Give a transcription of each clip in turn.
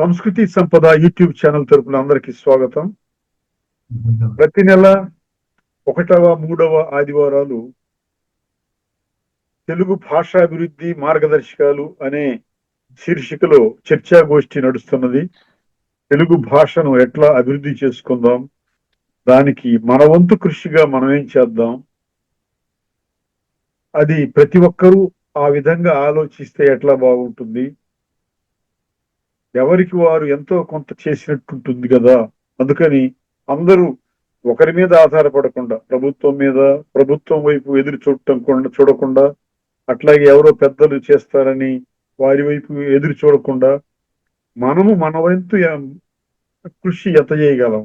సంస్కృతి సంపద YouTube channel తరపున అందరికీ స్వాగతం. ప్రతి నెల 1వ 3వ ఆదివారాలు తెలుగు భాషాభివృద్ధి మార్గదర్శకాలు అనే శీర్షికలో చర్చాగోష్ఠి నడుస్తున్నది. తెలుగు భాషను ఎట్లా అభివృద్ధి చేసుకుందాం, దానికి మన వంతు కృషిగా మనం ఏం చేద్దాం, అది ప్రతి ఒక్కరూ ఆ విధంగా ఆలోచిస్తే ఎట్లా బాగుంటుంది, ఎవరికి వారు ఎంతో కొంత చేసినట్టుంటుంది కదా. అందుకని అందరూ ఒకరి మీద ఆధారపడకుండా, ప్రభుత్వం వైపు ఎదురు చూడకుండా, అట్లాగే ఎవరో పెద్దలు చేస్తారని వారి వైపు ఎదురు చూడకుండా మనము మన వంతు కృషి ఎంత చేయగలం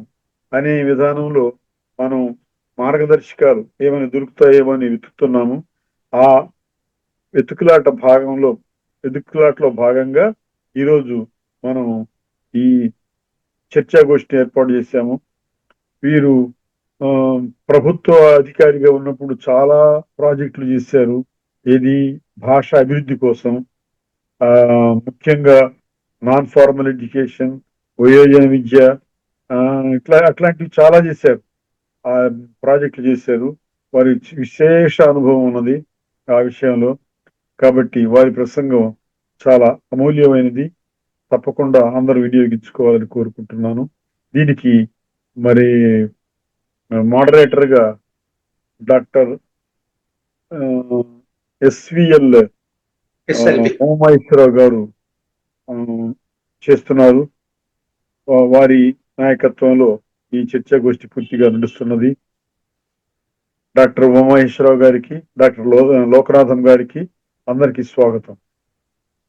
అనే విధానంలో మనం మార్గదర్శకాలు ఏమైనా దొరుకుతాయేమని వెతుకుతున్నాము. ఆ వెతుకులాటలో భాగంగా ఈరోజు మనం ఈ చర్చాగోష్ఠి ఏర్పాటు చేశాము. వీరు ప్రభుత్వ అధికారిగా ఉన్నప్పుడు చాలా ప్రాజెక్టులు చేశారు. ఇది భాష అభివృద్ధి కోసం, ముఖ్యంగా నాన్ ఫార్మల్ ఎడ్యుకేషన్, వయోజన విద్య, అట్లాంటివి చాలా చేశారు, ప్రాజెక్టులు చేశారు. వారి విశేష అనుభవం ఉన్నది ఆ విషయంలో. కాబట్టి వారి ప్రసంగం చాలా అమూల్యమైనది. తప్పకుండా అందరూ వినియోగించుకోవాలని కోరుకుంటున్నాను. దీనికి మరి మోడరేటర్ గా డాక్టర్ ఎస్విఎల్ ఉమామహేశ్వరరావు గారు చేస్తున్నారు. వారి నాయకత్వంలో ఈ చర్చాగోష్ఠి పూర్తిగా నడుస్తున్నది. డాక్టర్ ఉమామహేశ్వరరావు గారికి, డాక్టర్ లోకనాథం గారికి అందరికీ స్వాగతం.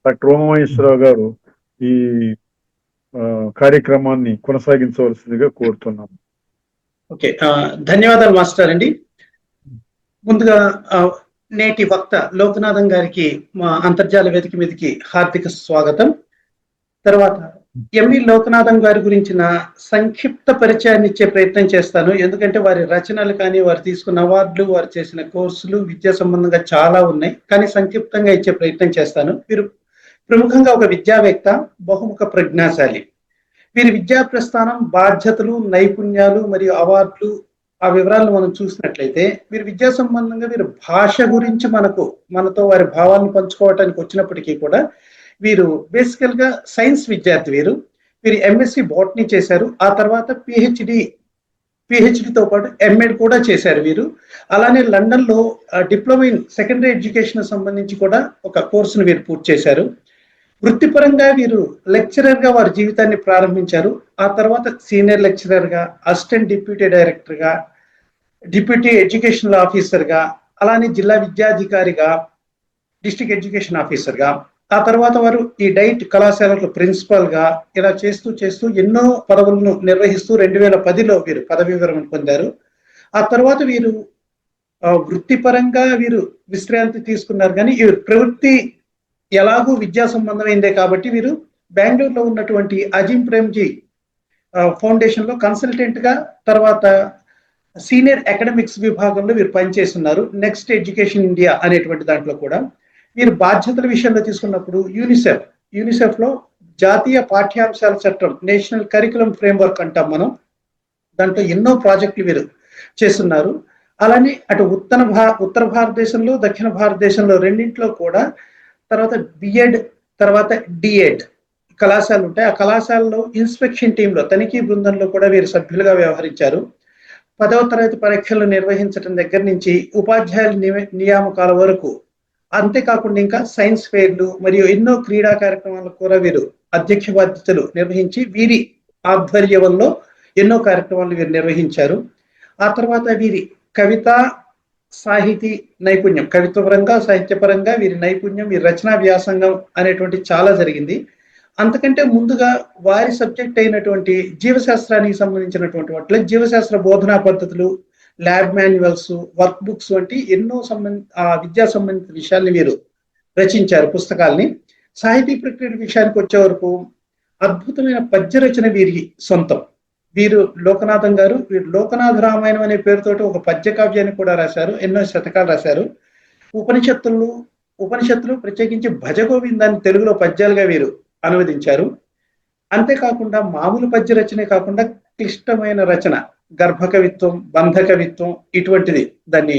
డాక్టర్ ఉమామహేశ్వరరావు గారు ఈ కార్యక్రమాన్ని కొనసాగించవలసిందిగా కోరుతున్నాం. ఓకే, ధన్యవాదాలు మాస్టర్ అండి. ముందుగా నేటి వక్త లోకనాథం గారికి మా అంతర్జాల వేదిక మీదకి హార్దిక స్వాగతం. తర్వాత ఎంవి లోకనాథం గారి గురించిన సంక్షిప్త పరిచయాన్ని ఇచ్చే ప్రయత్నం చేస్తాను. ఎందుకంటే వారి రచనలు కానీ, వారు తీసుకున్న అవార్డులు, వారు చేసిన కోర్సులు విద్యా సంబంధంగా చాలా ఉన్నాయి. కానీ సంక్షిప్తంగా ఇచ్చే ప్రయత్నం చేస్తాను. వీరు ప్రముఖంగా ఒక విద్యావేత్త, బహుముఖ ప్రజ్ఞాశాలి. వీరి విద్యా ప్రస్థానం, బాధ్యతలు, నైపుణ్యాలు మరియు అవార్డులు, ఆ వివరాలను మనం చూసినట్లయితే వీరి విద్యా సంబంధంగా వీరు భాష గురించి మనతో వారి భావాలను పంచుకోవటానికి వచ్చినప్పటికీ కూడా వీరు బేసికల్ గా సైన్స్ విద్యార్థి. వీరు ఎంఎస్సి బాటనీ చేశారు. ఆ తర్వాత పిహెచ్డితో పాటు ఎంఎడ్ కూడా చేశారు వీరు. అలానే లండన్ లో డిప్లొమా ఇన్ సెకండరీ ఎడ్యుకేషన్ సంబంధించి కూడా ఒక కోర్సును వీరు పూర్తి చేశారు. వృత్తిపరంగా వీరు లెక్చరర్ గా వారి జీవితాన్ని ప్రారంభించారు. ఆ తర్వాత సీనియర్ లెక్చరర్ గా, అసిస్టెంట్ డిప్యూటీ డైరెక్టర్ గా, డిప్యూటీ ఎడ్యుకేషనల్ ఆఫీసర్ గా, అలానే జిల్లా విద్యాధికారిగా, డిస్ట్రిక్ట్ ఎడ్యుకేషన్ ఆఫీసర్ గా, ఆ తర్వాత వారు ఈ డైట్ కళాశాలకు ప్రిన్సిపల్ గా ఇలా చేస్తూ ఎన్నో పదవులను నిర్వహిస్తూ 2010లో వీరు పదవి విరమణ పొందారు. ఆ తర్వాత వీరు వృత్తిపరంగా వీరు విశ్రాంతి తీసుకున్నారు. కానీ ఈ ప్రవృత్తి ఎలాగూ విద్యా సంబంధమైందే కాబట్టి వీరు బెంగళూరులో ఉన్నటువంటి అజిం ప్రేమ్జీ ఫౌండేషన్ లో కన్సల్టెంట్ గా, తర్వాత సీనియర్ అకాడమిక్స్ విభాగంలో వీరు పనిచేస్తున్నారు. నెక్స్ట్ ఎడ్యుకేషన్ ఇండియా అనేటువంటి దాంట్లో కూడా వీరు బాధ్యతల విషయంలో తీసుకున్నప్పుడు యూనిసెఫ్ లో జాతీయ పాఠ్యాంశాల చట్టం, నేషనల్ కరికులం ఫ్రేమ్వర్క్ అంటాం మనం, దాంట్లో ఎన్నో ప్రాజెక్టులు వీరు చేస్తున్నారు. అలానే అటు ఉత్తర భారతదేశంలో, దక్షిణ భారతదేశంలో రెండింటిలో కూడా తర్వాత బిఎడ్, తర్వాత డిఎడ్ కళాశాలలు ఉంటాయి. ఆ కళాశాలలో ఇన్స్పెక్షన్ టీంలో, తనిఖీ బృందంలో కూడా వీరు సభ్యులుగా వ్యవహరించారు. 10వ తరగతి పరీక్షలు నిర్వహించడం దగ్గర నుంచి ఉపాధ్యాయుల నియామకాల వరకు, అంతేకాకుండా ఇంకా సైన్స్ ఫెయిర్లు మరియు ఎన్నో క్రీడా కార్యక్రమాలకు కూడా వీరు అధ్యక్ష బాధ్యతలు నిర్వహించి వీరి ఆధ్వర్యంలో ఎన్నో కార్యక్రమాలు వీరు నిర్వహించారు. ఆ తర్వాత వీరి కవిత సాహితీ నైపుణ్యం, కవిత్వపరంగా, సాహిత్యపరంగా వీరి నైపుణ్యం, వీరి రచనా వ్యాసంగం అనేటువంటి చాలా జరిగింది. అంతకంటే ముందుగా వారి సబ్జెక్ట్ అయినటువంటి జీవశాస్త్రానికి సంబంధించినటువంటి వాటిలో జీవశాస్త్ర బోధనా పద్ధతులు, ల్యాబ్ మాన్యువల్స్, వర్క్ బుక్స్ వంటి ఎన్నో విద్యా సంబంధిత విషయాల్ని వీరు రచించారు, పుస్తకాల్ని. సాహితీ ప్రక్రియ విషయానికి వచ్చే వరకు అద్భుతమైన పద్య రచన వీరి సొంతం. వీరు లోకనాథం గారు లోకనాథ రామాయణం అనే పేరుతోటి ఒక పద్య కావ్యాన్ని కూడా రాశారు. ఎన్నో శతకాలు రాశారు. ఉపనిషత్తులు ప్రత్యేకించి భజగోవిందాన్ని తెలుగులో పద్యాలుగా వీరు అనువదించారు. అంతేకాకుండా మామూలు పద్య రచనే కాకుండా క్లిష్టమైన రచన, గర్భ కవిత్వం, బంధ కవిత్వం, ఇటువంటిది దాన్ని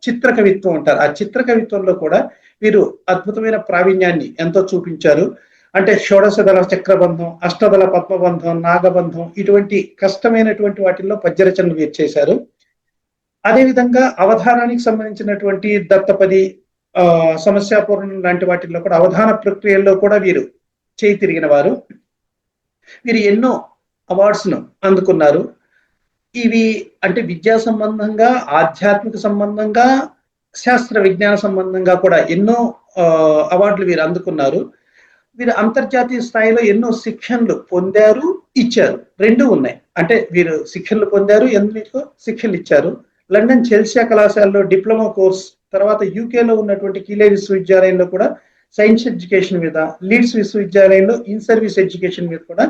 చిత్ర కవిత్వం అంటారు. ఆ చిత్ర కవిత్వంలో కూడా వీరు అద్భుతమైన ప్రావీణ్యాన్ని ఎంతో చూపించారు. అంటే షోడశదళ చక్రబంధం, అష్టదళ పద్మబంధం, నాగబంధం, ఇటువంటి కష్టమైనటువంటి వాటిల్లో పద్య రచనలు వీరు చేశారు. అదేవిధంగా అవధానానికి సంబంధించినటువంటి దత్తపది, సమస్యాపూర్ణం లాంటి వాటిల్లో కూడా అవధాన ప్రక్రియల్లో కూడా వీరు చేయి తిరిగిన వారు. వీరు ఎన్నో అవార్డ్స్ ను అందుకున్నారు. ఇవి అంటే విద్యా సంబంధంగా, ఆధ్యాత్మిక సంబంధంగా, శాస్త్ర విజ్ఞాన సంబంధంగా కూడా ఎన్నో అవార్డులు వీరు అందుకున్నారు. వీరు అంతర్జాతీయ స్థాయిలో ఎన్నో శిక్షణలు పొందారు, ఇచ్చారు. రెండు ఉన్నాయి. అంటే వీరు శిక్షణలు పొందారు, ఎన్నో శిక్షణలు ఇచ్చారు. లండన్ చెల్సియా కళాశాలలో డిప్లొమా కోర్స్, తర్వాత యూకేలో ఉన్నటువంటి కీలే విశ్వవిద్యాలయంలో కూడా సైన్స్ ఎడ్యుకేషన్ మీద, లీడ్స్ విశ్వవిద్యాలయంలో ఇన్ సర్వీస్ ఎడ్యుకేషన్ మీద కూడా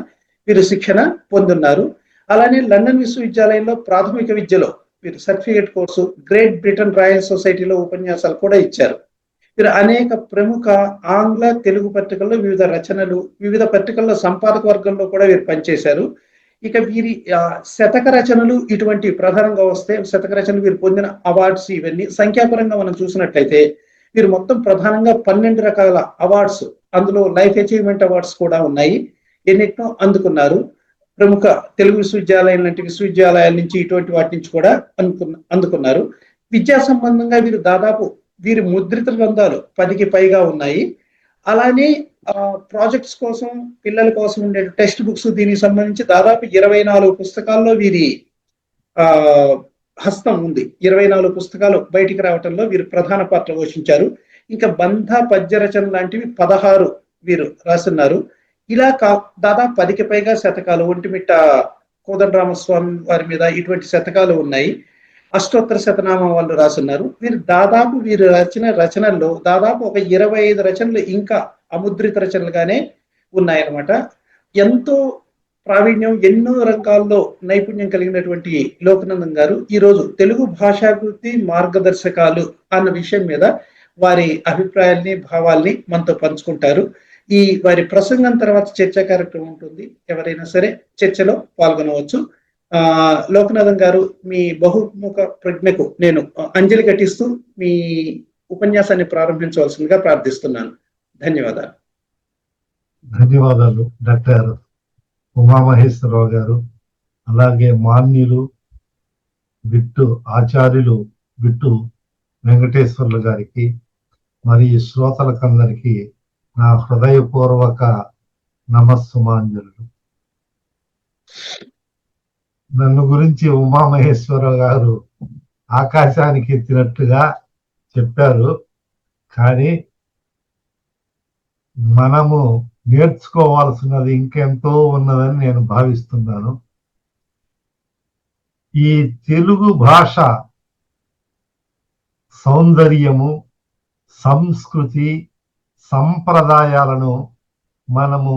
వీరు శిక్షణ పొందున్నారు. అలానే లండన్ విశ్వవిద్యాలయంలో ప్రాథమిక విద్యలో వీరు certificate course, great Britain royal సొసైటీలో ఉపన్యాసాలు కూడా ఇచ్చారు. వీరు అనేక ప్రముఖ ఆంగ్ల, తెలుగు పత్రికల్లో వివిధ రచనలు, వివిధ పత్రికల్లో సంపాదక వర్గంలో కూడా వీరు పనిచేశారు. ఇక వీరి శతక రచనలు ఇటువంటి ప్రధానంగా వస్తే, శతక రచనలు వీరు పొందిన అవార్డ్స్ ఇవన్నీ సంఖ్యాపరంగా మనం చూసినట్లయితే వీరు మొత్తం ప్రధానంగా 12 రకాల అవార్డ్స్, అందులో లైఫ్ అచీవ్మెంట్ అవార్డ్స్ కూడా ఉన్నాయి, ఎన్నిటినో అందుకున్నారు. ప్రముఖ తెలుగు విశ్వవిద్యాలయం లాంటి విశ్వవిద్యాలయాల నుంచి, ఇటువంటి వాటి నుంచి కూడా అందుకున్నారు. విద్యా సంబంధంగా వీరు దాదాపు వీరి ముద్రిత గ్రంథాలు 10కి పైగా ఉన్నాయి. అలానే ప్రాజెక్ట్స్ కోసం, పిల్లల కోసం ఉండే టెక్స్ట్ బుక్స్, దీనికి సంబంధించి దాదాపు 24 పుస్తకాల్లో వీరి హస్తం ఉంది. 24 పుస్తకాలు బయటికి రావటంలో వీరు ప్రధాన పాత్ర పోషించారు. ఇంకా బంధ, పద్య రచన లాంటివి 16 వీరు రాస్తున్నారు. ఇలా దాదాపు 10కి పైగా శతకాలు, ఒంటిమిట్ట కోదండరామస్వామి వారి మీద ఇటువంటి శతకాలు ఉన్నాయి. అష్టోత్తర శతనామం వాళ్ళు రాస్తున్నారు. వీరు రచనల్లో దాదాపు ఒక 25 రచనలు ఇంకా అముద్రిత రచనలుగానే ఉన్నాయన్నమాట. ఎంతో ప్రావీణ్యం, ఎన్నో రంగాల్లో నైపుణ్యం కలిగినటువంటి లోకనందన్ గారు ఈరోజు తెలుగు భాషాభివృద్ధి మార్గదర్శకాలు అన్న విషయం మీద వారి అభిప్రాయాల్ని, భావాల్ని మనతో పంచుకుంటారు. వారి ప్రసంగం తర్వాత చర్చా కార్యక్రమం ఉంటుంది. ఎవరైనా సరే చర్చలో పాల్గొనవచ్చు. లోకనాథన్ గారు, మీ బహుముఖ ప్రజ్ఞకు నేను అంజలి ఘటిస్తూ మీ ఉపన్యాసాన్ని ప్రారంభించవలసిందిగా ప్రార్థిస్తున్నాను. ధన్యవాదాలు. ధన్యవాదాలు డాక్టర్ ఉమామహేశ్వరరావు గారు. అలాగే మాన్యులు బిట్టు ఆచార్యులు బిట్టు వెంకటేశ్వర్లు గారికి మరియు శ్రోతలకందరికీ నా హృదయపూర్వక నమస్సుమాంజలు. నన్ను గురించి ఉమామహేశ్వరరావు గారు ఆకాశానికి ఎత్తినట్టుగా చెప్పారు. కానీ మనము నేర్చుకోవాల్సినది ఇంకెంతో ఉన్నదని నేను భావిస్తున్నాను. ఈ తెలుగు భాష సౌందర్యము, సంస్కృతి, సంప్రదాయాలను మనము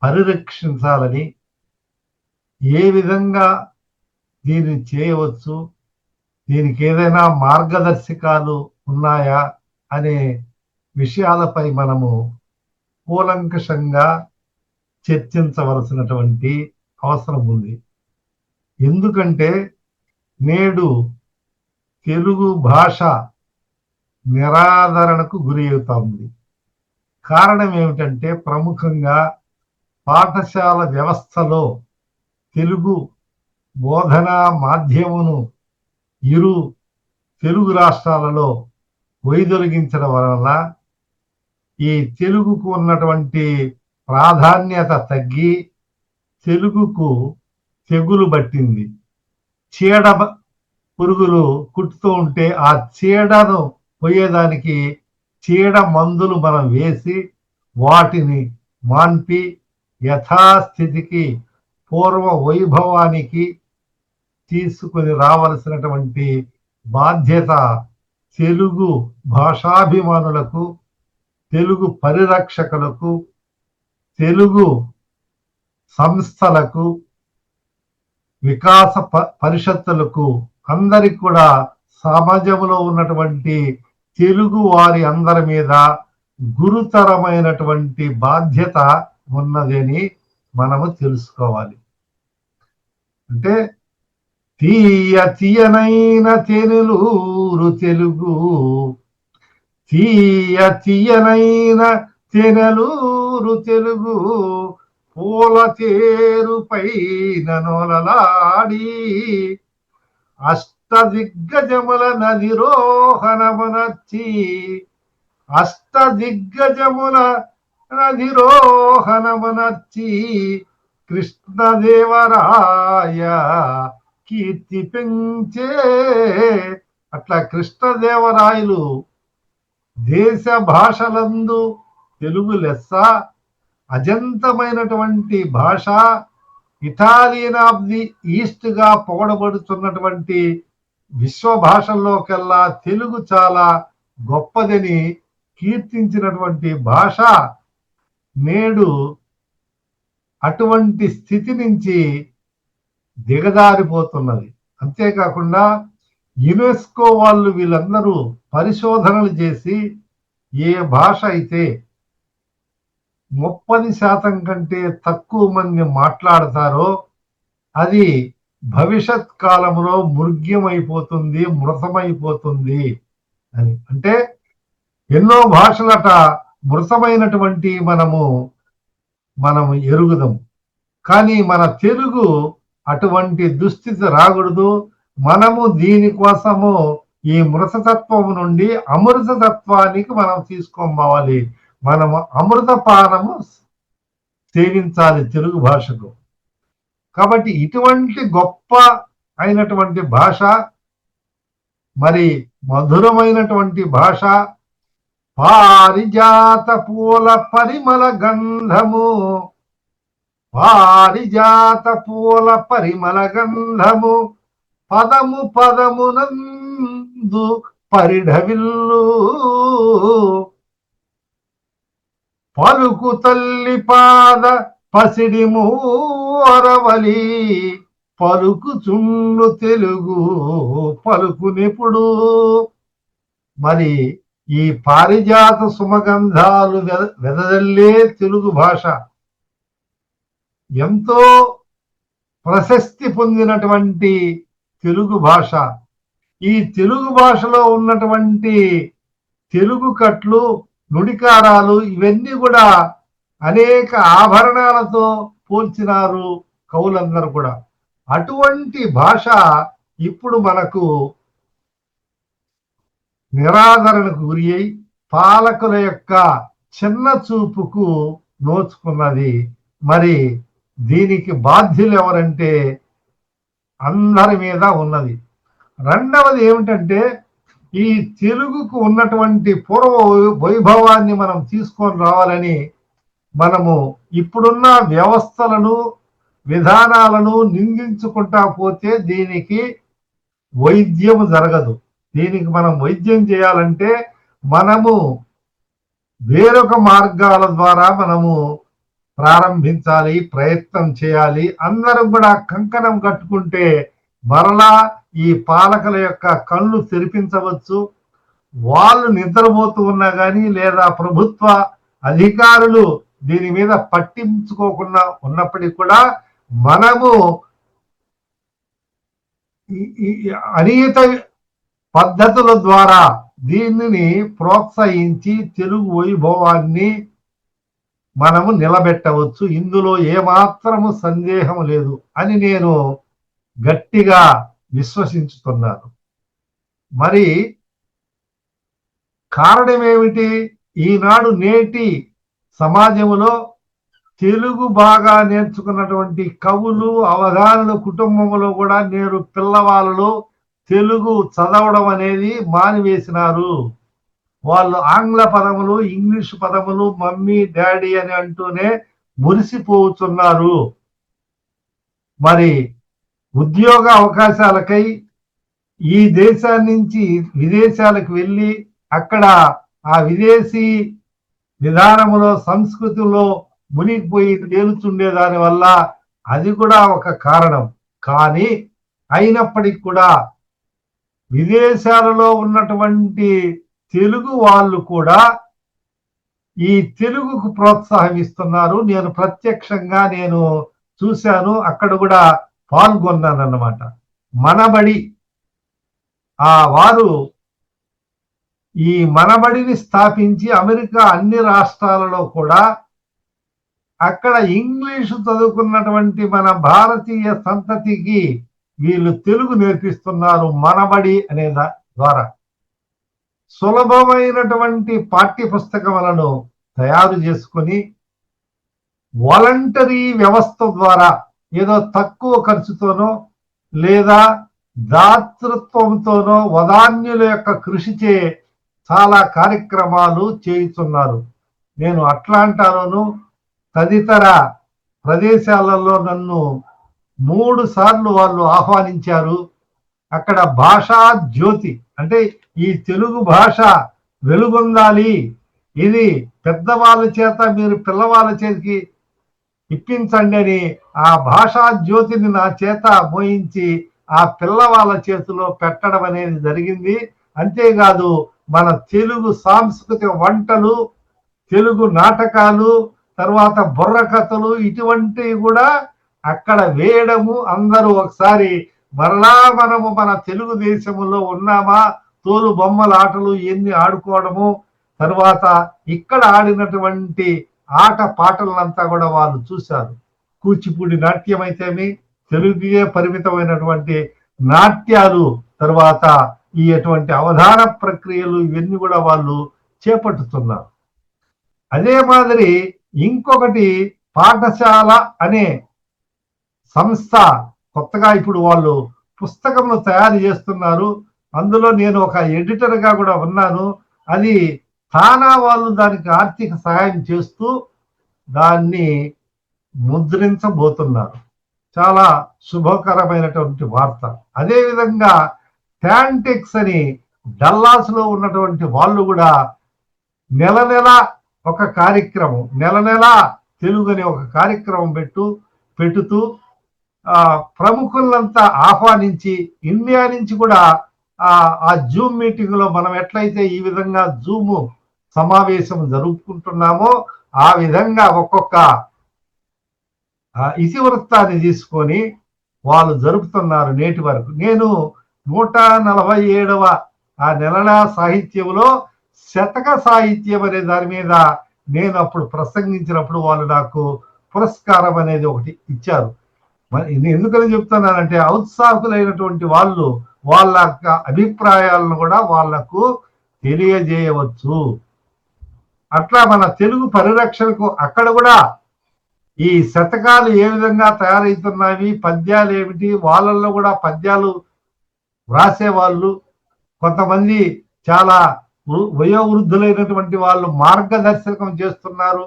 పరిరక్షించాలని, ఏ విధంగా దీన్ని చేయవచ్చు, దీనికి ఏదైనా మార్గదర్శకాలు ఉన్నాయా అనే విషయాలపై మనము కూలంకషంగా చర్చించవలసినటువంటి అవసరం ఉంది. ఎందుకంటే నేడు తెలుగు భాష నిరాదరణకు గురి అవుతా ఉంది. కారణం ఏమిటంటే, ప్రముఖంగా పాఠశాల వ్యవస్థలో తెలుగు బోధనా మాధ్యమును ఇరు తెలుగు రాష్ట్రాలలో వైదొలిగించడం వలన ఈ తెలుగుకు ఉన్నటువంటి ప్రాధాన్యత తగ్గి తెలుగుకు తెగులు పట్టింది. చీడ పురుగులు కుట్టుతూ ఉంటే ఆ చీడను పోయేదానికి చీడ మందులు మనం వేసి వాటిని మాన్పి యథాస్థితికి, పూర్వ వైభవానికి తీసుకుని రావలసినటువంటి బాధ్యత తెలుగు భాషాభిమానులకు, తెలుగు పరిరక్షకులకు, తెలుగు సంస్థలకు, వికాస పరిషత్తులకు, అందరికి కూడా సమాజంలో ఉన్నటువంటి తెలుగు వారి అందరి మీద గురుతరమైనటువంటి బాధ్యత ఉన్నదని మనము తెలుసుకోవాలి. అంటే తీయ తీయనైన తెనులూరు తెలుగు, తీయ తీయనైన తెనలూరు తెలుగు, పూల తేరుపైన నొలలాడి అష్టదిగ్గజముల నదిరోహణమునర్చి, అష్టదిగ్గజముల నదిరోహణమునర్చి కృష్ణదేవరాయ కీర్తి పెంచే. అట్లా కృష్ణదేవరాయలు దేశ భాషలందు తెలుగు లెస్స, అజంతమైనటువంటి భాష, ఇటాలియన్ ఆఫ్ ది ఈస్ట్ గా పొగడబడుతున్నటువంటి విశ్వ భాషల్లోకెల్లా తెలుగు చాలా గొప్పదని కీర్తించినటువంటి భాష నేడు అటువంటి స్థితి నుంచి దిగజారిపోతున్నది. అంతేకాకుండా యునెస్కో వాళ్ళు వీళ్ళందరూ పరిశోధనలు చేసి ఏ భాష అయితే 30% కంటే తక్కువ మంది మాట్లాడతారో అది భవిష్యత్ కాలంలో మృగ్యమైపోతుంది, మృతమైపోతుంది అని. అంటే ఎన్నో భాషలట మృతమైనటువంటి మనము ఎరుగుదాం. కానీ మన తెలుగు అటువంటి దుస్థితి రాకూడదు. మనము దీనికోసము ఈ మృతతత్వం నుండి అమృతతత్వానికి మనం తీసుకోవాలి. మనము అమృతపానము సేవించాలి తెలుగు భాషకు. కాబట్టి ఇటువంటి గొప్ప అయినటువంటి భాష, మరి మధురమైనటువంటి భాష, పారిజాత పూల పరిమళ గంధము, పారిజాత పూల పరిమళ గంధము, పదము పదమునందు పరిఢవిల్లు, పలుకు తల్లి పాద పసిడి మూరవలి, పలుకుచుండు తెలుగు పలుకునెప్పుడు. మరి ఈ పారిజాత సుమగంధాలు వెదజల్లే తెలుగు భాష ఎంతో ప్రశస్తి పొందినటువంటి తెలుగు భాష. ఈ తెలుగు భాషలో ఉన్నటువంటి తెలుగు కట్లు, నుడికారాలు ఇవన్నీ కూడా అనేక ఆభరణాలతో పోల్చినారు కవులందరూ కూడా. అటువంటి భాష ఇప్పుడు మనకు నిరాదరణకు గురి అయి పాలకుల యొక్క చిన్న చూపుకు నోచుకున్నది. మరి దీనికి బాధ్యులు ఎవరంటే అందరి మీద ఉన్నది. రెండవది ఏమిటంటే ఈ తెలుగుకు ఉన్నటువంటి పూర్వ వైభవాన్ని మనం తీసుకొని రావాలని మనము ఇప్పుడున్న వ్యవస్థలను, విధానాలను నిందించుకుంటా పోతే దీనికి వైద్యం జరగదు. దీనికి మనం వైద్యం చేయాలంటే మనము వేరొక మార్గాల ద్వారా మనము ప్రారంభించాలి, ప్రయత్నం చేయాలి. అందరం కూడా కంకణం కట్టుకుంటే మరలా ఈ పాలకుల యొక్క కళ్ళు తెరిపించవచ్చు. వాళ్ళు నిద్రపోతూ ఉన్నా కానీ, లేదా ప్రభుత్వ అధికారులు దీని మీద పట్టించుకోకుండా ఉన్నప్పటికీ కూడా మనము అనియత పద్ధతుల ద్వారా దీనిని ప్రోత్సహించి తెలుగు వైభవాన్ని మనము నిలబెట్టవచ్చు. ఇందులో ఏమాత్రము సందేహం లేదు అని నేను గట్టిగా విశ్వసించుతున్నాను. మరి కారణం ఏమిటి? ఈనాడు నేటి సమాజంలో తెలుగు బాగా నేర్చుకున్నటువంటి కవులు, అవధానులు కుటుంబంలో కూడా నేరు పిల్లవాళ్ళు తెలుగు చదవడం అనేది మానివేసినారు. వాళ్ళు ఆంగ్ల పదములు, ఇంగ్లీష్ పదములు మమ్మీ డాడీ అని అంటూనే మురిసిపోతున్నారు. మరి ఉద్యోగ అవకాశాలకై ఈ దేశాన్ని నుంచి విదేశాలకు వెళ్ళి అక్కడ ఆ విదేశీ విధానములో, సంస్కృతిలో మునిగిపోయి తేలుతుండే దాని వల్ల అది కూడా ఒక కారణం. కానీ అయినప్పటికీ కూడా విదేశాలలో ఉన్నటువంటి తెలుగు వాళ్ళు కూడా ఈ తెలుగుకు ప్రోత్సాహం ఇస్తున్నారు. నేను ప్రత్యక్షంగా చూశాను, అక్కడ కూడా పాల్గొన్నాను అన్నమాట. మనబడి వారు ఈ మనబడిని స్థాపించి అమెరికా అన్ని రాష్ట్రాలలో కూడా అక్కడ ఇంగ్లీషు చదువుకున్నటువంటి మన భారతీయ సంతతికి వీళ్ళు తెలుగు నేర్పిస్తున్నారు మనబడి అనే ద్వారా. సులభమైనటువంటి పాఠ్య పుస్తకములను తయారు చేసుకొని వాలంటరీ వ్యవస్థ ద్వారా ఏదో తక్కువ ఖర్చుతోనో లేదా దాతృత్వంతోనో వదాన్యుల యొక్క కృషిచే చాలా కార్యక్రమాలు చేయుతున్నారు. నేను అట్లాంటాలోను తదితర ప్రదేశాలలో నన్ను 3 సార్లు వాళ్ళు ఆహ్వానించారు. అక్కడ భాషా జ్యోతి అంటే ఈ తెలుగు భాష వెలుగొందాలి, ఇది పెద్దవాళ్ళ చేత మీరు పిల్లవాళ్ళ చేతికి ఇప్పించండి అని ఆ భాషా జ్యోతిని నా చేత మోయించి ఆ పిల్లవాళ్ళ చేతిలో పెట్టడం అనేది జరిగింది. అంతేకాదు మన తెలుగు సాంస్కృతిక వంటలు, తెలుగు నాటకాలు, తర్వాత బుర్రకథలు ఇటువంటివి కూడా అక్కడ వేయడము. అందరూ ఒకసారి మరలా మనము మన తెలుగుదేశంలో ఉన్నామా, తోలు బొమ్మల ఆటలు ఎన్ని ఆడుకోవడము, తర్వాత ఇక్కడ ఆడినటువంటి ఆట పాటలంతా కూడా వాళ్ళు చూశారు. కూచిపూడి నాట్యం అయితేమి, తెలుగుకే పరిమితమైనటువంటి నాట్యాలు, తర్వాత ఈ అటువంటి అవధాన ప్రక్రియలు ఇవన్నీ కూడా వాళ్ళు చేపట్టుతున్నారు. అదే మాదిరి ఇంకొకటి పాఠశాల అనే సంస్థ కొత్తగా ఇప్పుడు వాళ్ళు పుస్తకములు తయారు చేస్తున్నారు. అందులో నేను ఒక ఎడిటర్గా కూడా ఉన్నాను. అది తానా వాళ్ళు దానికి ఆర్థిక సహాయం చేస్తూ దాన్ని ముద్రించబోతున్నారు. చాలా శుభకరమైనటువంటి వార్త. అదేవిధంగా టాంటెక్స్ అని డల్లాస్ లో ఉన్నటువంటి వాళ్ళు కూడా నెల నెల ఒక కార్యక్రమం, నెల నెల తెలుగు అని ఒక కార్యక్రమం పెట్టుతూ ప్రముఖులంతా ఆహ్వానించి ఇండియా నుంచి కూడా ఆ జూమ్ మీటింగ్ లో మనం ఎట్లయితే ఈ విధంగా జూమ్ సమావేశం జరుపుకుంటున్నామో ఆ విధంగా ఒక్కొక్క ఇతివృత్తాన్ని తీసుకొని వాళ్ళు జరుపుతున్నారు నేటి వరకు. నేను 147వ ఆ నెలల సాహిత్యంలో శతక సాహిత్యం అనే దాని మీద నేను అప్పుడు ప్రసంగించినప్పుడు వాళ్ళు నాకు పురస్కారం అనేది ఒకటి ఇచ్చారు. ఎందుకని చెప్తున్నానంటే ఔత్సాహకులైనటువంటి వాళ్ళు వాళ్ళ అభిప్రాయాలను కూడా వాళ్లకు తెలియజేయవచ్చు. అట్లా మన తెలుగు పరిరక్షణకు అక్కడ కూడా ఈ శతకాలు ఏ విధంగా తయారవుతున్నాయి, పద్యాలు ఏమిటి, వాళ్ళల్లో కూడా పద్యాలు వ్రాసేవాళ్ళు కొంతమంది చాలా వయోవృద్ధులైనటువంటి వాళ్ళు మార్గదర్శకం చేస్తున్నారు.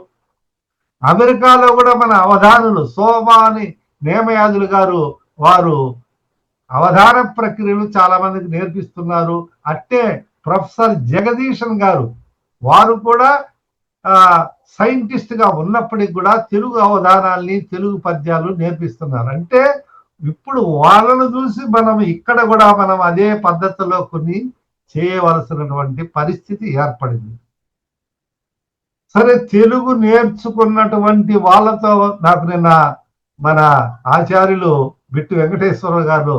అమెరికాలో కూడా మన అవధానులు సోమాని నేమయాదులు గారు వారు అవధాన ప్రక్రియలు చాలా మందికి నేర్పిస్తున్నారు. అట్టే ప్రొఫెసర్ జగదీశన్ గారు వారు కూడా సైంటిస్ట్ గా ఉన్నప్పటికి కూడా తెలుగు అవధానాల్ని, తెలుగు పద్యాలు నేర్పిస్తున్నారు. అంటే ఇప్పుడు వాళ్ళను చూసి మనం ఇక్కడ కూడా మనం అదే పద్ధతిలో కొన్ని చేయవలసినటువంటి పరిస్థితి ఏర్పడింది. సరే, తెలుగు నేర్చుకున్నటువంటి వాళ్ళతో నాకు నిన్న మన ఆచార్యులు బిట్టు వెంకటేశ్వర గారు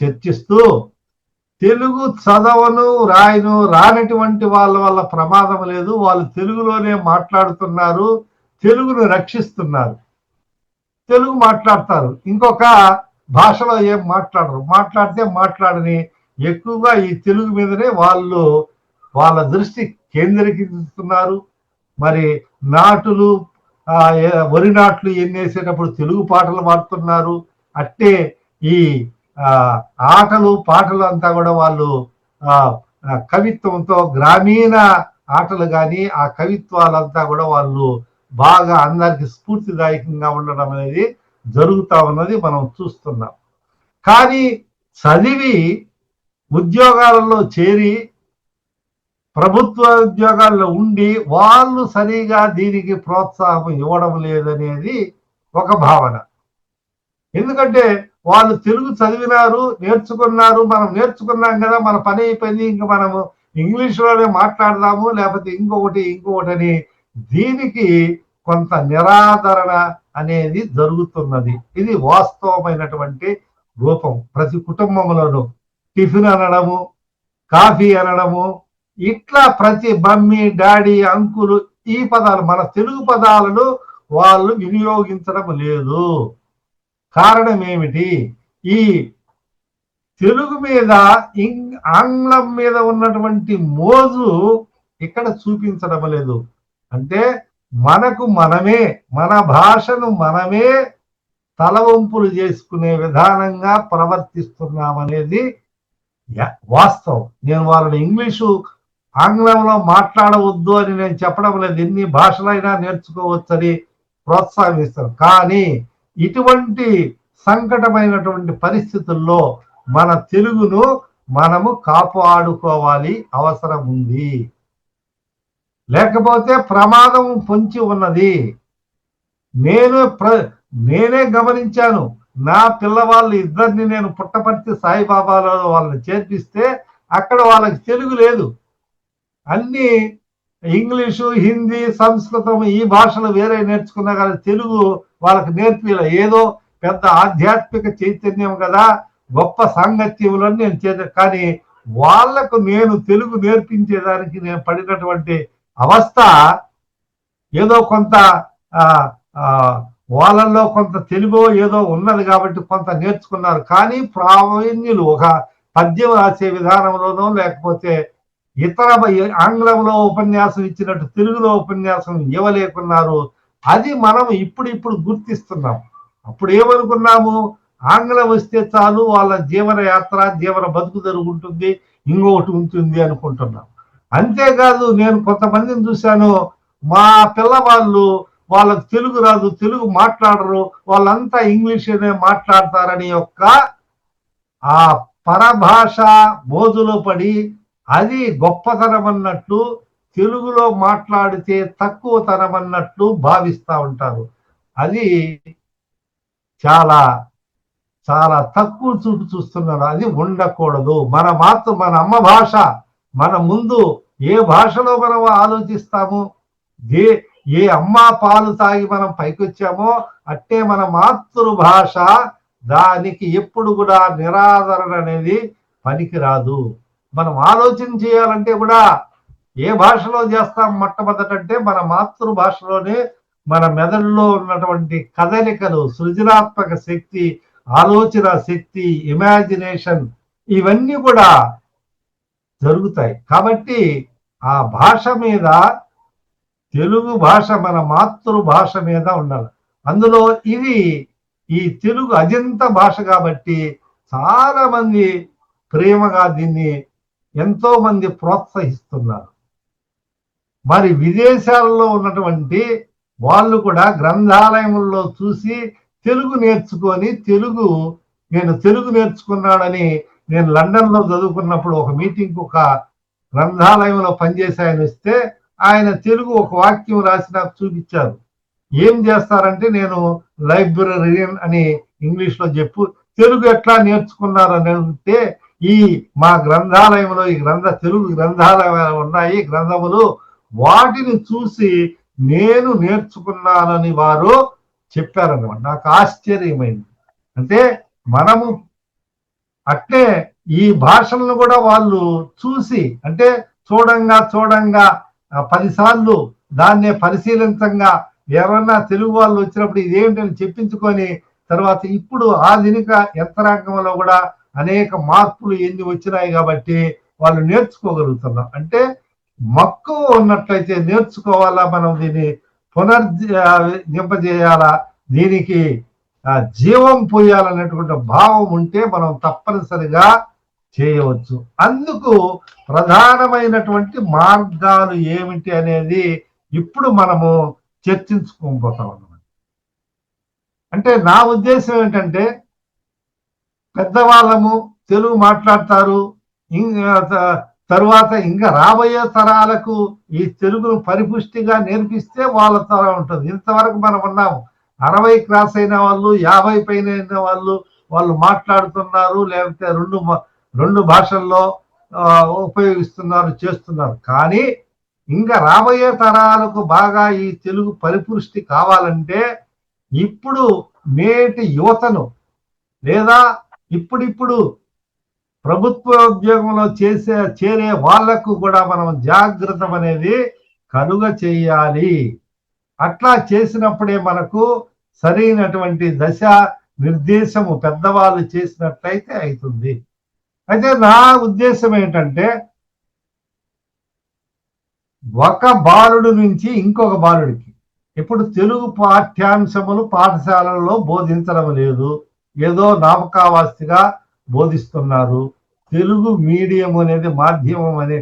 చర్చిస్తూ తెలుగు చదవను రాయను రానటువంటి వాళ్ళ వల్ల ప్రమాదం లేదు, వాళ్ళు తెలుగులోనే మాట్లాడుతున్నారు, తెలుగును రక్షిస్తున్నారు, తెలుగు మాట్లాడతారు, ఇంకొక భాషలో ఏం మాట్లాడరు, మాట్లాడితే మాట్లాడని ఎక్కువగా ఈ తెలుగు మీదనే వాళ్ళు వాళ్ళ దృష్టి కేంద్రీకరిస్తున్నారు. మరి నాటులు వరి నాట్లు ఎన్నేసేటప్పుడు తెలుగు పాటలు పాడుతున్నారు. అట్టే ఈ ఆటలు పాటలు అంతా కూడా వాళ్ళు కవిత్వంతో గ్రామీణ ఆటలు కానీ ఆ కవిత్వాలంతా కూడా వాళ్ళు బాగా అందరికి స్ఫూర్తిదాయకంగా ఉండడం అనేది జరుగుతా ఉన్నది మనం చూస్తున్నాం. కానీ చదివి ఉద్యోగాలలో చేరి ప్రభుత్వ ఉద్యోగాల్లో ఉండి వాళ్ళు సరిగా దీనికి ప్రోత్సాహం ఇవ్వడం లేదనేది ఒక భావన. ఎందుకంటే వాళ్ళు తెలుగు చదివినారు, నేర్చుకున్నారు, మనం నేర్చుకున్నాం కదా, మన పని అయిపోయింది, ఇంకా మనము ఇంగ్లీష్లోనే మాట్లాడదాము, లేకపోతే ఇంకొకటి అని దీనికి కొంత నిరాదరణ అనేది జరుగుతున్నది. ఇది వాస్తవమైనటువంటి రూపం. ప్రతి కుటుంబంలోనూ టిఫిన్ అనడము, కాఫీ అనడము, ఇట్లా ప్రతి మమ్మీ, డాడీ, అంకులు ఈ పదాలు, మన తెలుగు పదాలను వాళ్ళు వినియోగించడం లేదు. కారణం ఏమిటి? ఈ తెలుగు మీద ఆంగ్లం మీద ఉన్నటువంటి మోజు ఇక్కడ చూపించడం లేదు. అంటే మనకు మనమే, మన భాషను మనమే తలవంపులు చేసుకునే విధానంగా ప్రవర్తిస్తున్నామనేది వాస్తవం. నేను వాళ్ళని ఇంగ్లీషు ఆంగ్లంలో మాట్లాడవద్దు అని నేను చెప్పడం లేదు. ఎన్ని భాషలైనా నేర్చుకోవచ్చని ప్రోత్సహిస్తాను. కానీ ఇటువంటి సంకటమైనటువంటి పరిస్థితుల్లో మన తెలుగును మనము కాపాడుకోవాలి, అవసరం ఉంది. లేకపోతే ప్రమాదం పొంచి ఉన్నది. నేనే గమనించాను. నా పిల్లవాళ్ళు ఇద్దరిని నేను పుట్టపర్తి సాయిబాబాలో వాళ్ళని చేర్పిస్తే అక్కడ వాళ్ళకి తెలుగు లేదు. అన్ని ఇంగ్లీషు, హిందీ, సంస్కృతం ఈ భాషలు వేరే నేర్చుకున్నా కానీ తెలుగు వాళ్ళకి నేర్పిల. ఏదో పెద్ద ఆధ్యాత్మిక చైతన్యం కదా, గొప్ప సాంగత్యంలో నేను కానీ వాళ్లకు నేను తెలుగు నేర్పించేదానికి నేను పడినటువంటి అవస్థ ఏదో కొంత వాళ్ళల్లో కొంత తెలుగు ఏదో ఉన్నది కాబట్టి కొంత నేర్చుకున్నారు. కానీ ప్రావీణ్యులు ఒక పద్యం రాసే విధానంలోనో లేకపోతే ఇతర ఆంగ్లంలో ఉపన్యాసం ఇచ్చినట్టు తెలుగులో ఉపన్యాసం ఇవ్వలేకున్నారు. అది మనం ఇప్పుడు గుర్తిస్తున్నాం. అప్పుడు ఏమనుకున్నాము? ఆంగ్లం వస్తే చాలు, వాళ్ళ జీవన యాత్ర, జీవన బతుకు జరుగుతుంది, ఇంకొకటి ఉంటుంది అనుకుంటున్నాం. అంతేకాదు, నేను కొంతమందిని చూశాను, మా పిల్లవాళ్ళు వాళ్ళకు తెలుగు రాదు, తెలుగు మాట్లాడరు, వాళ్ళంతా ఇంగ్లీష్ మాట్లాడతారని యొక్క ఆ పరభాష మోజులో పడి అది గొప్పతనం అన్నట్లు, తెలుగులో మాట్లాడితే తక్కువతనం అన్నట్లు భావిస్తూ ఉంటారు. అది చాలా చాలా తక్కువ చూపు చూస్తున్నారు. అది ఉండకూడదు. మన అమ్మ భాష మన ముందు ఏ భాషలో మనం ఆలోచిస్తాము, ఏ అమ్మ పాలు తాగి మనం పైకొచ్చామో అట్టే మన మాతృభాష, దానికి ఎప్పుడు కూడా నిరాదరణ అనేది పనికిరాదు. మనం ఆలోచన చేయాలంటే కూడా ఏ భాషలో చేస్తాం? మొట్టమొదటంటే మన మాతృభాషలోనే మన మెదడులో ఉన్నటువంటి కదలికలు, సృజనాత్మక శక్తి, ఆలోచన శక్తి, ఇమాజినేషన్ ఇవన్నీ కూడా జరుగుతాయి. కాబట్టి ఆ భాష మీద, తెలుగు భాష మన మాతృభాష మీద ఉండాలి. అందులో ఈ తెలుగు అజంత భాష కాబట్టి చాలా మంది ప్రేమగా దీన్ని ఎంతో మంది ప్రోత్సహిస్తున్నారు. మరి విదేశాలలో ఉన్నటువంటి వాళ్ళు కూడా గ్రంథాలయంలో చూసి తెలుగు నేర్చుకొని, నేను తెలుగు నేర్చుకున్నాడని, నేను లండన్ లో చదువుకున్నప్పుడు ఒక మీటింగ్ ఒక గ్రంథాలయంలో పనిచేసి ఆయన వస్తే ఆయన తెలుగు ఒక వాక్యం రాసి నాకు చూపించారు. ఏం చేస్తారంటే, నేను లైబ్రరీయన్ అని ఇంగ్లీష్ లో చెప్పు, తెలుగు ఎట్లా నేర్చుకున్నారని అంటే, మా గ్రంథాలయంలో తెలుగు గ్రంథాలయాలు ఉన్నాయి, గ్రంథములు, వాటిని చూసి నేను నేర్చుకున్నానని వారు చెప్పారన్నమాట. నాకు ఆశ్చర్యమైంది. అంటే మనము అట్లే ఈ భాషలను కూడా వాళ్ళు చూసి, అంటే చూడంగా 10 సార్లు దాన్నే పరిశీలించంగా ఎవరన్నా తెలుగు వాళ్ళు వచ్చినప్పుడు ఇదేమిటని చెప్పించుకొని తర్వాత ఇప్పుడు ఆధునిక యంత్రాంగంలో కూడా అనేక మార్పులు ఎన్ని వచ్చినాయి కాబట్టి వాళ్ళు నేర్చుకోగలుగుతున్నారు. అంటే మక్కువ ఉన్నట్లయితే నేర్చుకోవాలా, మనం దీన్ని పునర్నింపజేయాలా, దీనికి జీవం పోయాలనేటువంటి భావం ఉంటే మనం తప్పనిసరిగా చేయవచ్చు. అందుకు ప్రధానమైనటువంటి మార్గాలు ఏమిటి అనేది ఇప్పుడు మనము చర్చించుకోబోతాం అన్నమాట. అంటే నా ఉద్దేశం ఏంటంటే, పెద్దవాళ్ళము తెలుగు మాట్లాడతారు, తరువాత ఇంకా రాబోయే తరాలకు ఈ తెలుగును పరిపుష్టిగా నేర్పిస్తే వాళ్ళ తరం ఉంటుంది. ఇంతవరకు మనం ఉన్నాము 60 క్రాస్ అయిన వాళ్ళు, 50 పైన అయిన వాళ్ళు మాట్లాడుతున్నారు, లేకపోతే రెండు భాషల్లో ఉపయోగిస్తున్నారు, చేస్తున్నారు. కానీ ఇంకా రాబోయే తరాలకు బాగా ఈ తెలుగు పరిపుష్టి కావాలంటే ఇప్పుడు నేటి యువతను లేదా ఇప్పుడిప్పుడు ప్రభుత్వ ఉద్యోగంలో చేరే వాళ్లకు కూడా మనం జాగ్రత్త అనేది కలుగ చేయాలి. అట్లా చేసినప్పుడే మనకు సరైనటువంటి దశ నిర్దేశము పెద్దవాళ్ళు చేసినట్లయితే అవుతుంది. అయితే నా ఉద్దేశం ఏంటంటే ఒక బాలుడు నుంచి ఇంకొక బాలుడికి ఇప్పుడు తెలుగు పాఠ్యాంశములు పాఠశాలల్లో బోధించడం లేదు, ఏదో నామకావాస్తిగా బోధిస్తున్నారు. తెలుగు మీడియం అనేది మాధ్యమం అనే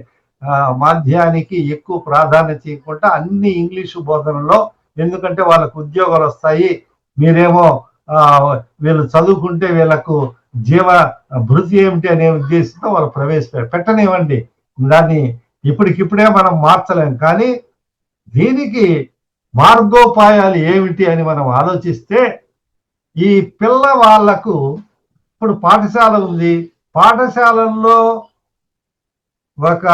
మాధ్యానికి ఎక్కువ ప్రాధాన్యత ఇవ్వకుండా అన్ని ఇంగ్లీషు బోధనలో, ఎందుకంటే వాళ్ళకు ఉద్యోగాలు వస్తాయి, మీరేమో వీళ్ళు చదువుకుంటే వీళ్ళకు జీవ భృతి ఏమిటి అనే ఉద్దేశంతో వాళ్ళు పెట్టనివ్వండి, దాన్ని ఇప్పటికిప్పుడే మనం మార్చలేం. కానీ దీనికి మార్గోపాయాలు ఏమిటి అని మనం ఆలోచిస్తే ఈ పిల్లవాళ్లకు ఇప్పుడు పాఠశాల ఉంది, పాఠశాలల్లో ఒక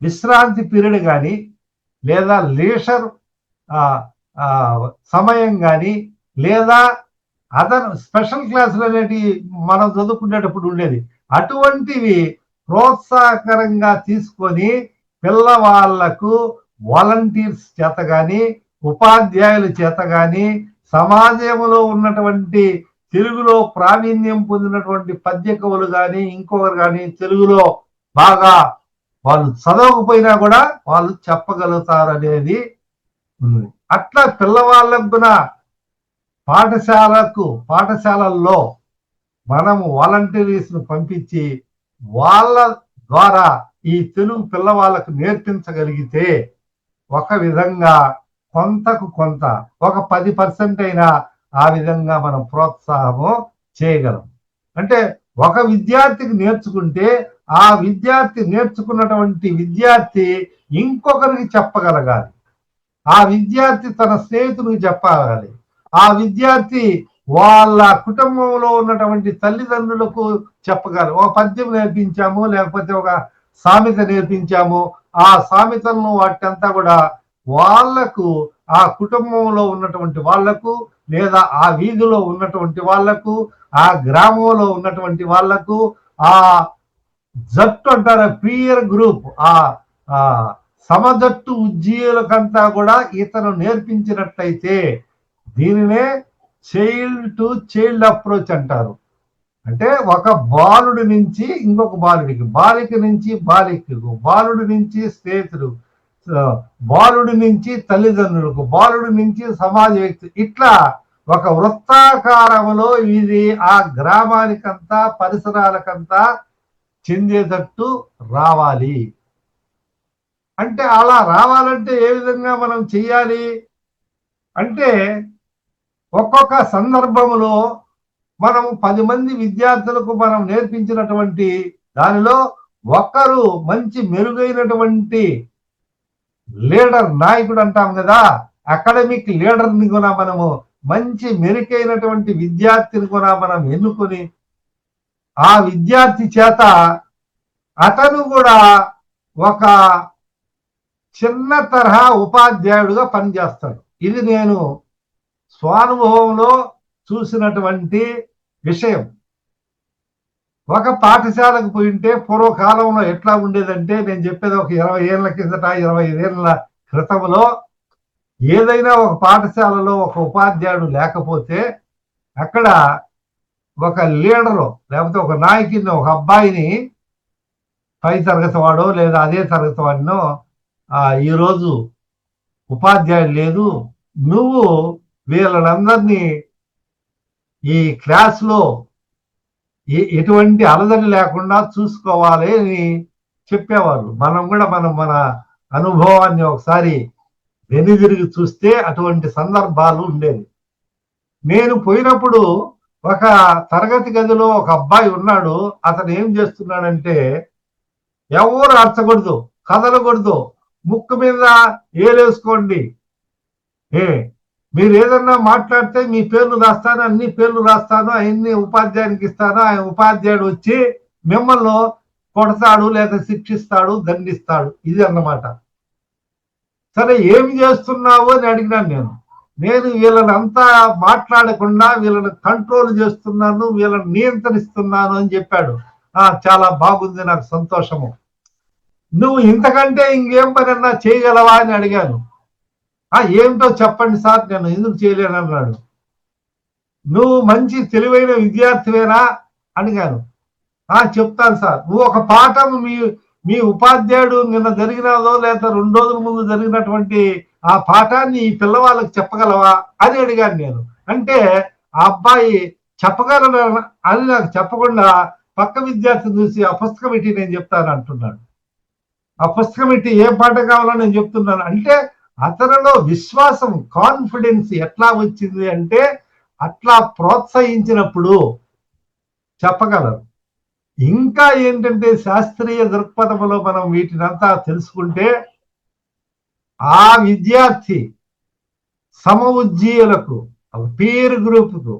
విశ్రాంతి పీరియడ్ కానీ లేదా లీజర్ సమయం కానీ లేదా అదర్ స్పెషల్ క్లాసులు అనేటివి మనం చదువుకునేటప్పుడు ఉండేది, అటువంటివి ప్రోత్సాహకరంగా తీసుకొని పిల్లవాళ్లకు వాలంటీర్స్ చేత కానీ ఉపాధ్యాయుల చేత కానీ సమాజంలో ఉన్నటువంటి తెలుగులో ప్రావీణ్యం పొందినటువంటి పద్య కవులు కానీ ఇంకొకరు కానీ తెలుగులో బాగా వాళ్ళు చదవకపోయినా కూడా వాళ్ళు చెప్పగలుగుతారు అనేది ఉంది. అట్లా పిల్లవాళ్ళకు కూడా పాఠశాలల్లో మనము వాలంటీర్స్ ను పంపించి వాళ్ళ ద్వారా ఈ తెలుగు పిల్లవాళ్ళకు నేర్పించగలిగితే ఒక విధంగా కొంతకు కొంత ఒక 10% అయినా ఆ విధంగా మనం ప్రోత్సాహము చేయగలం. అంటే ఒక విద్యార్థికి నేర్చుకుంటే ఆ విద్యార్థి నేర్చుకున్నటువంటి విద్యార్థి ఇంకొకరికి చెప్పగలగాలి, ఆ విద్యార్థి తన స్నేహితునికి చెప్పగలగాలి, ఆ విద్యార్థి వాళ్ళ కుటుంబంలో ఉన్నటువంటి తల్లిదండ్రులకు చెప్పగలరు. ఒక పద్యం నేర్పించాము లేకపోతే ఒక సామెత నేర్పించాము, ఆ సామెతలను వాటంతా కూడా వాళ్లకు ఆ కుటుంబంలో ఉన్నటువంటి వాళ్లకు లేదా ఆ వీధిలో ఉన్నటువంటి వాళ్లకు ఆ గ్రామంలో ఉన్నటువంటి వాళ్లకు ఆ జట్టు అంటారు పీర్ గ్రూప్ ఆ సమజట్టు ఉద్యోగులకంతా కూడా ఇతను నేర్పించినట్లయితే దీనినే చైల్డ్ టు చైల్డ్ అప్రోచ్ అంటారు. అంటే ఒక బాలుడి నుంచి ఇంకొక బాలుడికి, బాలిక నుంచి బాలికకు, బాలుడి నుంచి స్నేహితుడు, బాలుడి నుంచి తల్లిదండ్రులకు, బాలుడి నుంచి సమాజ వ్యక్తి, ఇట్లా ఒక వృత్తాకారంలో ఇది ఆ గ్రామానికంతా పరిసరాలకంతా చెందేటట్టు రావాలి. అంటే అలా రావాలంటే ఏ విధంగా మనం చెయ్యాలి అంటే ఒక్కొక్క సందర్భంలో మనం 10 మంది విద్యార్థులకు మనం నేర్పించినటువంటి దానిలో ఒక్కరు మంచి మెరుగైనటువంటి లీడర్, నాయకుడు అంటాం కదా, అకాడమిక్ లీడర్ని కూడా మనము మంచి మెరుగైనటువంటి విద్యార్థిని కూడా మనం ఎన్నుకొని ఆ విద్యార్థి చేత అతను కూడా ఒక చిన్న తరహా ఉపాధ్యాయుడుగా పనిచేస్తాడు. ఇది నేను స్వానుభవంలో చూసినటువంటి విషయం. ఒక పాఠశాలకు పోయింటే పూర్వకాలంలో ఎట్లా ఉండేదంటే, నేను చెప్పేది ఒక 20 ఏళ్ల కిందట 25 ఏళ్ల క్రితంలో ఏదైనా ఒక పాఠశాలలో ఒక ఉపాధ్యాయుడు లేకపోతే అక్కడ ఒక లీడరు లేకపోతే ఒక నాయకుడిని, ఒక అబ్బాయిని పై తరగతి వాడో లేదా అదే తరగతి వాడినో ఈరోజు ఉపాధ్యాయుడు లేదు, నువ్వు వీళ్ళందరినీ ఈ క్లాస్లో ఎటువంటి అలజడి లేకుండా చూసుకోవాలి అని చెప్పేవారు. మనం కూడా మన అనుభవాన్ని ఒకసారి వెనుదిరిగి చూస్తే అటువంటి సందర్భాలు ఉండేవి. నేను పోయినప్పుడు ఒక తరగతి గదిలో ఒక అబ్బాయి ఉన్నాడు. అతను ఏం చేస్తున్నాడంటే ఎవరు అరచకూడదు, కదలకూడదు, ముక్కు మీద ఏలేసుకోండి, మీరు ఏదన్నా మాట్లాడితే మీ పేర్లు రాస్తాను, అన్ని పేర్లు రాస్తాను, అవన్నీ ఉపాధ్యాయునికి ఇస్తాను, ఆయన ఉపాధ్యాయుడు వచ్చి మిమ్మల్ని కొడతాడు, లేదా శిక్షిస్తాడు, దండిస్తాడు. ఇది అన్నమాట. సరే ఏమి చేస్తున్నావు అని అడిగినాను నేను వీళ్ళని అంతా మాట్లాడకుండా వీళ్ళని కంట్రోల్ చేస్తున్నాను, వీళ్ళని నియంత్రిస్తున్నాను అని చెప్పాడు. చాలా బాగుంది, నాకు సంతోషము. నువ్వు ఇంతకంటే ఇంకేం పనన్నా చేయగలవా అని అడిగాను. ఏమిటో చెప్పండి సార్, నేను ఎందుకు చేయలేను అన్నాడు. నువ్వు మంచి తెలివైన విద్యార్థివేనా అడిగాను. చెప్తాను సార్. నువ్వు ఒక పాఠం మీ ఉపాధ్యాయుడు నిన్న జరిగినదో లేదా 2 రోజుల ముందు జరిగినటువంటి ఆ పాఠాన్ని ఈ పిల్లవాళ్ళకి చెప్పగలవా అని అడిగాను నేను. అంటే ఆ అబ్బాయి చెప్పగలను అని నాకు చెప్పకుండా పక్క విద్యార్థిని చూసి ఆ పుస్తకం ఇటీ నేను చెప్తాను అంటున్నాడు. ఆ పుస్తకం ఇటీ ఏ పాఠం కావాలో నేను చెప్తున్నాను. అంటే అతనిలో విశ్వాసం, కాన్ఫిడెన్స్ ఎట్లా వచ్చింది అంటే అట్లా ప్రోత్సహించినప్పుడు చెప్పగలరు. ఇంకా ఏంటంటే శాస్త్రీయ దృక్పథంలో మనం వీటినంతా తెలుసుకుంటే ఆ విద్యార్థి సమఉజ్జీయులకు, పీర్ గ్రూపుకు,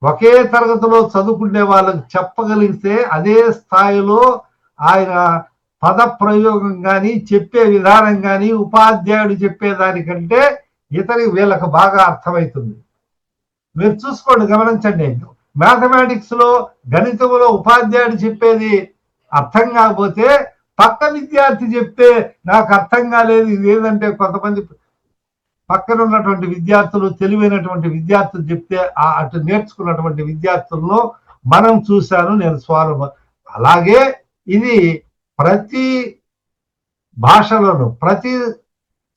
ఒకే తరగతిలో చదువుకునే వాళ్ళకి చెప్పగలిగితే అదే స్థాయిలో ఆయన పద ప్రయోగం కానీ చెప్పే విధానం కానీ ఉపాధ్యాయుడు చెప్పేదానికంటే వీళ్ళకు బాగా అర్థమవుతుంది. మీరు చూసుకోండి, గమనించండి. మ్యాథమెటిక్స్ లో, గణితంలో ఉపాధ్యాయుడు చెప్పేది అర్థం కాకపోతే పక్క విద్యార్థి చెప్తే నాకు అర్థం కాలేదు. ఇది ఏంటంటే కొంతమంది పక్కన ఉన్నటువంటి విద్యార్థులు, తెలివైనటువంటి విద్యార్థులు చెప్తే అటు నేర్చుకున్నటువంటి విద్యార్థులను మనం చూశాను నేను స్వానుభవం. అలాగే ఇది ప్రతి భాషలోను, ప్రతి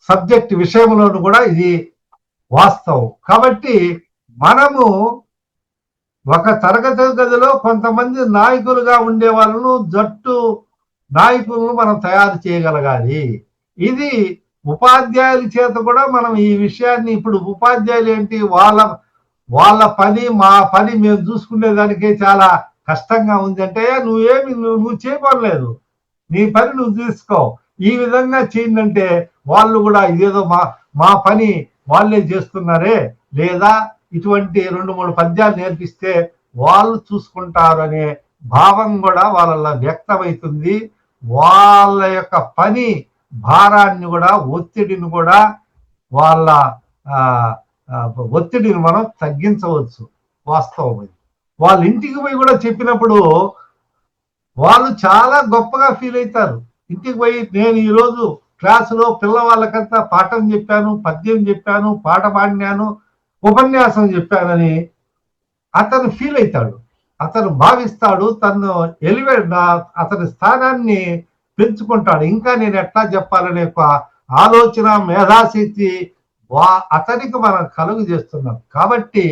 సబ్జెక్ట్ విషయంలోను కూడా ఇది వాస్తవం. కాబట్టి మనము ఒక తరగతి గదిలో కొంతమంది నాయకులుగా ఉండే వాళ్ళను, జట్టు నాయకులను మనం తయారు చేయగలగాలి. ఇది ఉపాధ్యాయుల చేత కూడా మనం ఈ విషయాన్ని, ఇప్పుడు ఉపాధ్యాయులు ఏంటి, వాళ్ళ పని మా పని మేము చూసుకునేదానికే చాలా కష్టంగా ఉంది అంటే నువ్వు చేయబడలేదు, నీ పని నువ్వు తీసుకో, ఈ విధంగా చేయందంటే వాళ్ళు కూడా ఇదేదో మా పని వాళ్ళే చేస్తున్నారే, లేదా ఇటువంటి 2-3 పద్యాలు నేర్పిస్తే వాళ్ళు చూసుకుంటారు అనే భావం కూడా వాళ్ళ వ్యక్తమవుతుంది. వాళ్ళ యొక్క పని భారాన్ని కూడా, ఒత్తిడిని కూడా, వాళ్ళ ఒత్తిడిని మనం తగ్గించవచ్చు. వాస్తవం. వాళ్ళ ఇంటికి పోయి కూడా చెప్పినప్పుడు వాళ్ళు చాలా గొప్పగా ఫీల్ అవుతారు. ఇంటికి పోయి నేను ఈరోజు క్లాసులో పిల్లవాళ్ళకంతా పాఠం చెప్పాను, పద్యం చెప్పాను, పాట పాడినాను, ఉపన్యాసం చెప్పానని అతను ఫీల్ అవుతాడు. అతను భావిస్తాడు, తను అతని స్థానాన్ని పెంచుకుంటాడు. ఇంకా నేను ఎట్లా చెప్పాలనే ఆలోచన, మేధాశక్తి అతనికి మనం కలుగు చేస్తున్నాం. కాబట్టి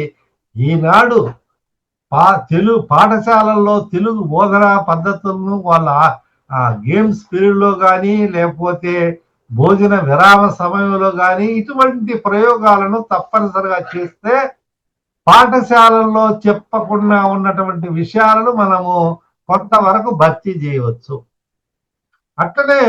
ఈనాడు తెలుగు పాఠశాలల్లో తెలుగు బోధనా పద్ధతులను వాళ్ళ గేమ్స్ పీరియడ్ లో కానీ, లేకపోతే భోజన విరామ సమయంలో కానీ ఇటువంటి ప్రయోగాలను తప్పనిసరిగా చేస్తే పాఠశాలల్లో చెప్పకుండా ఉన్నటువంటి విషయాలను మనము కొంతవరకు భర్తీ చేయవచ్చు. అట్లనే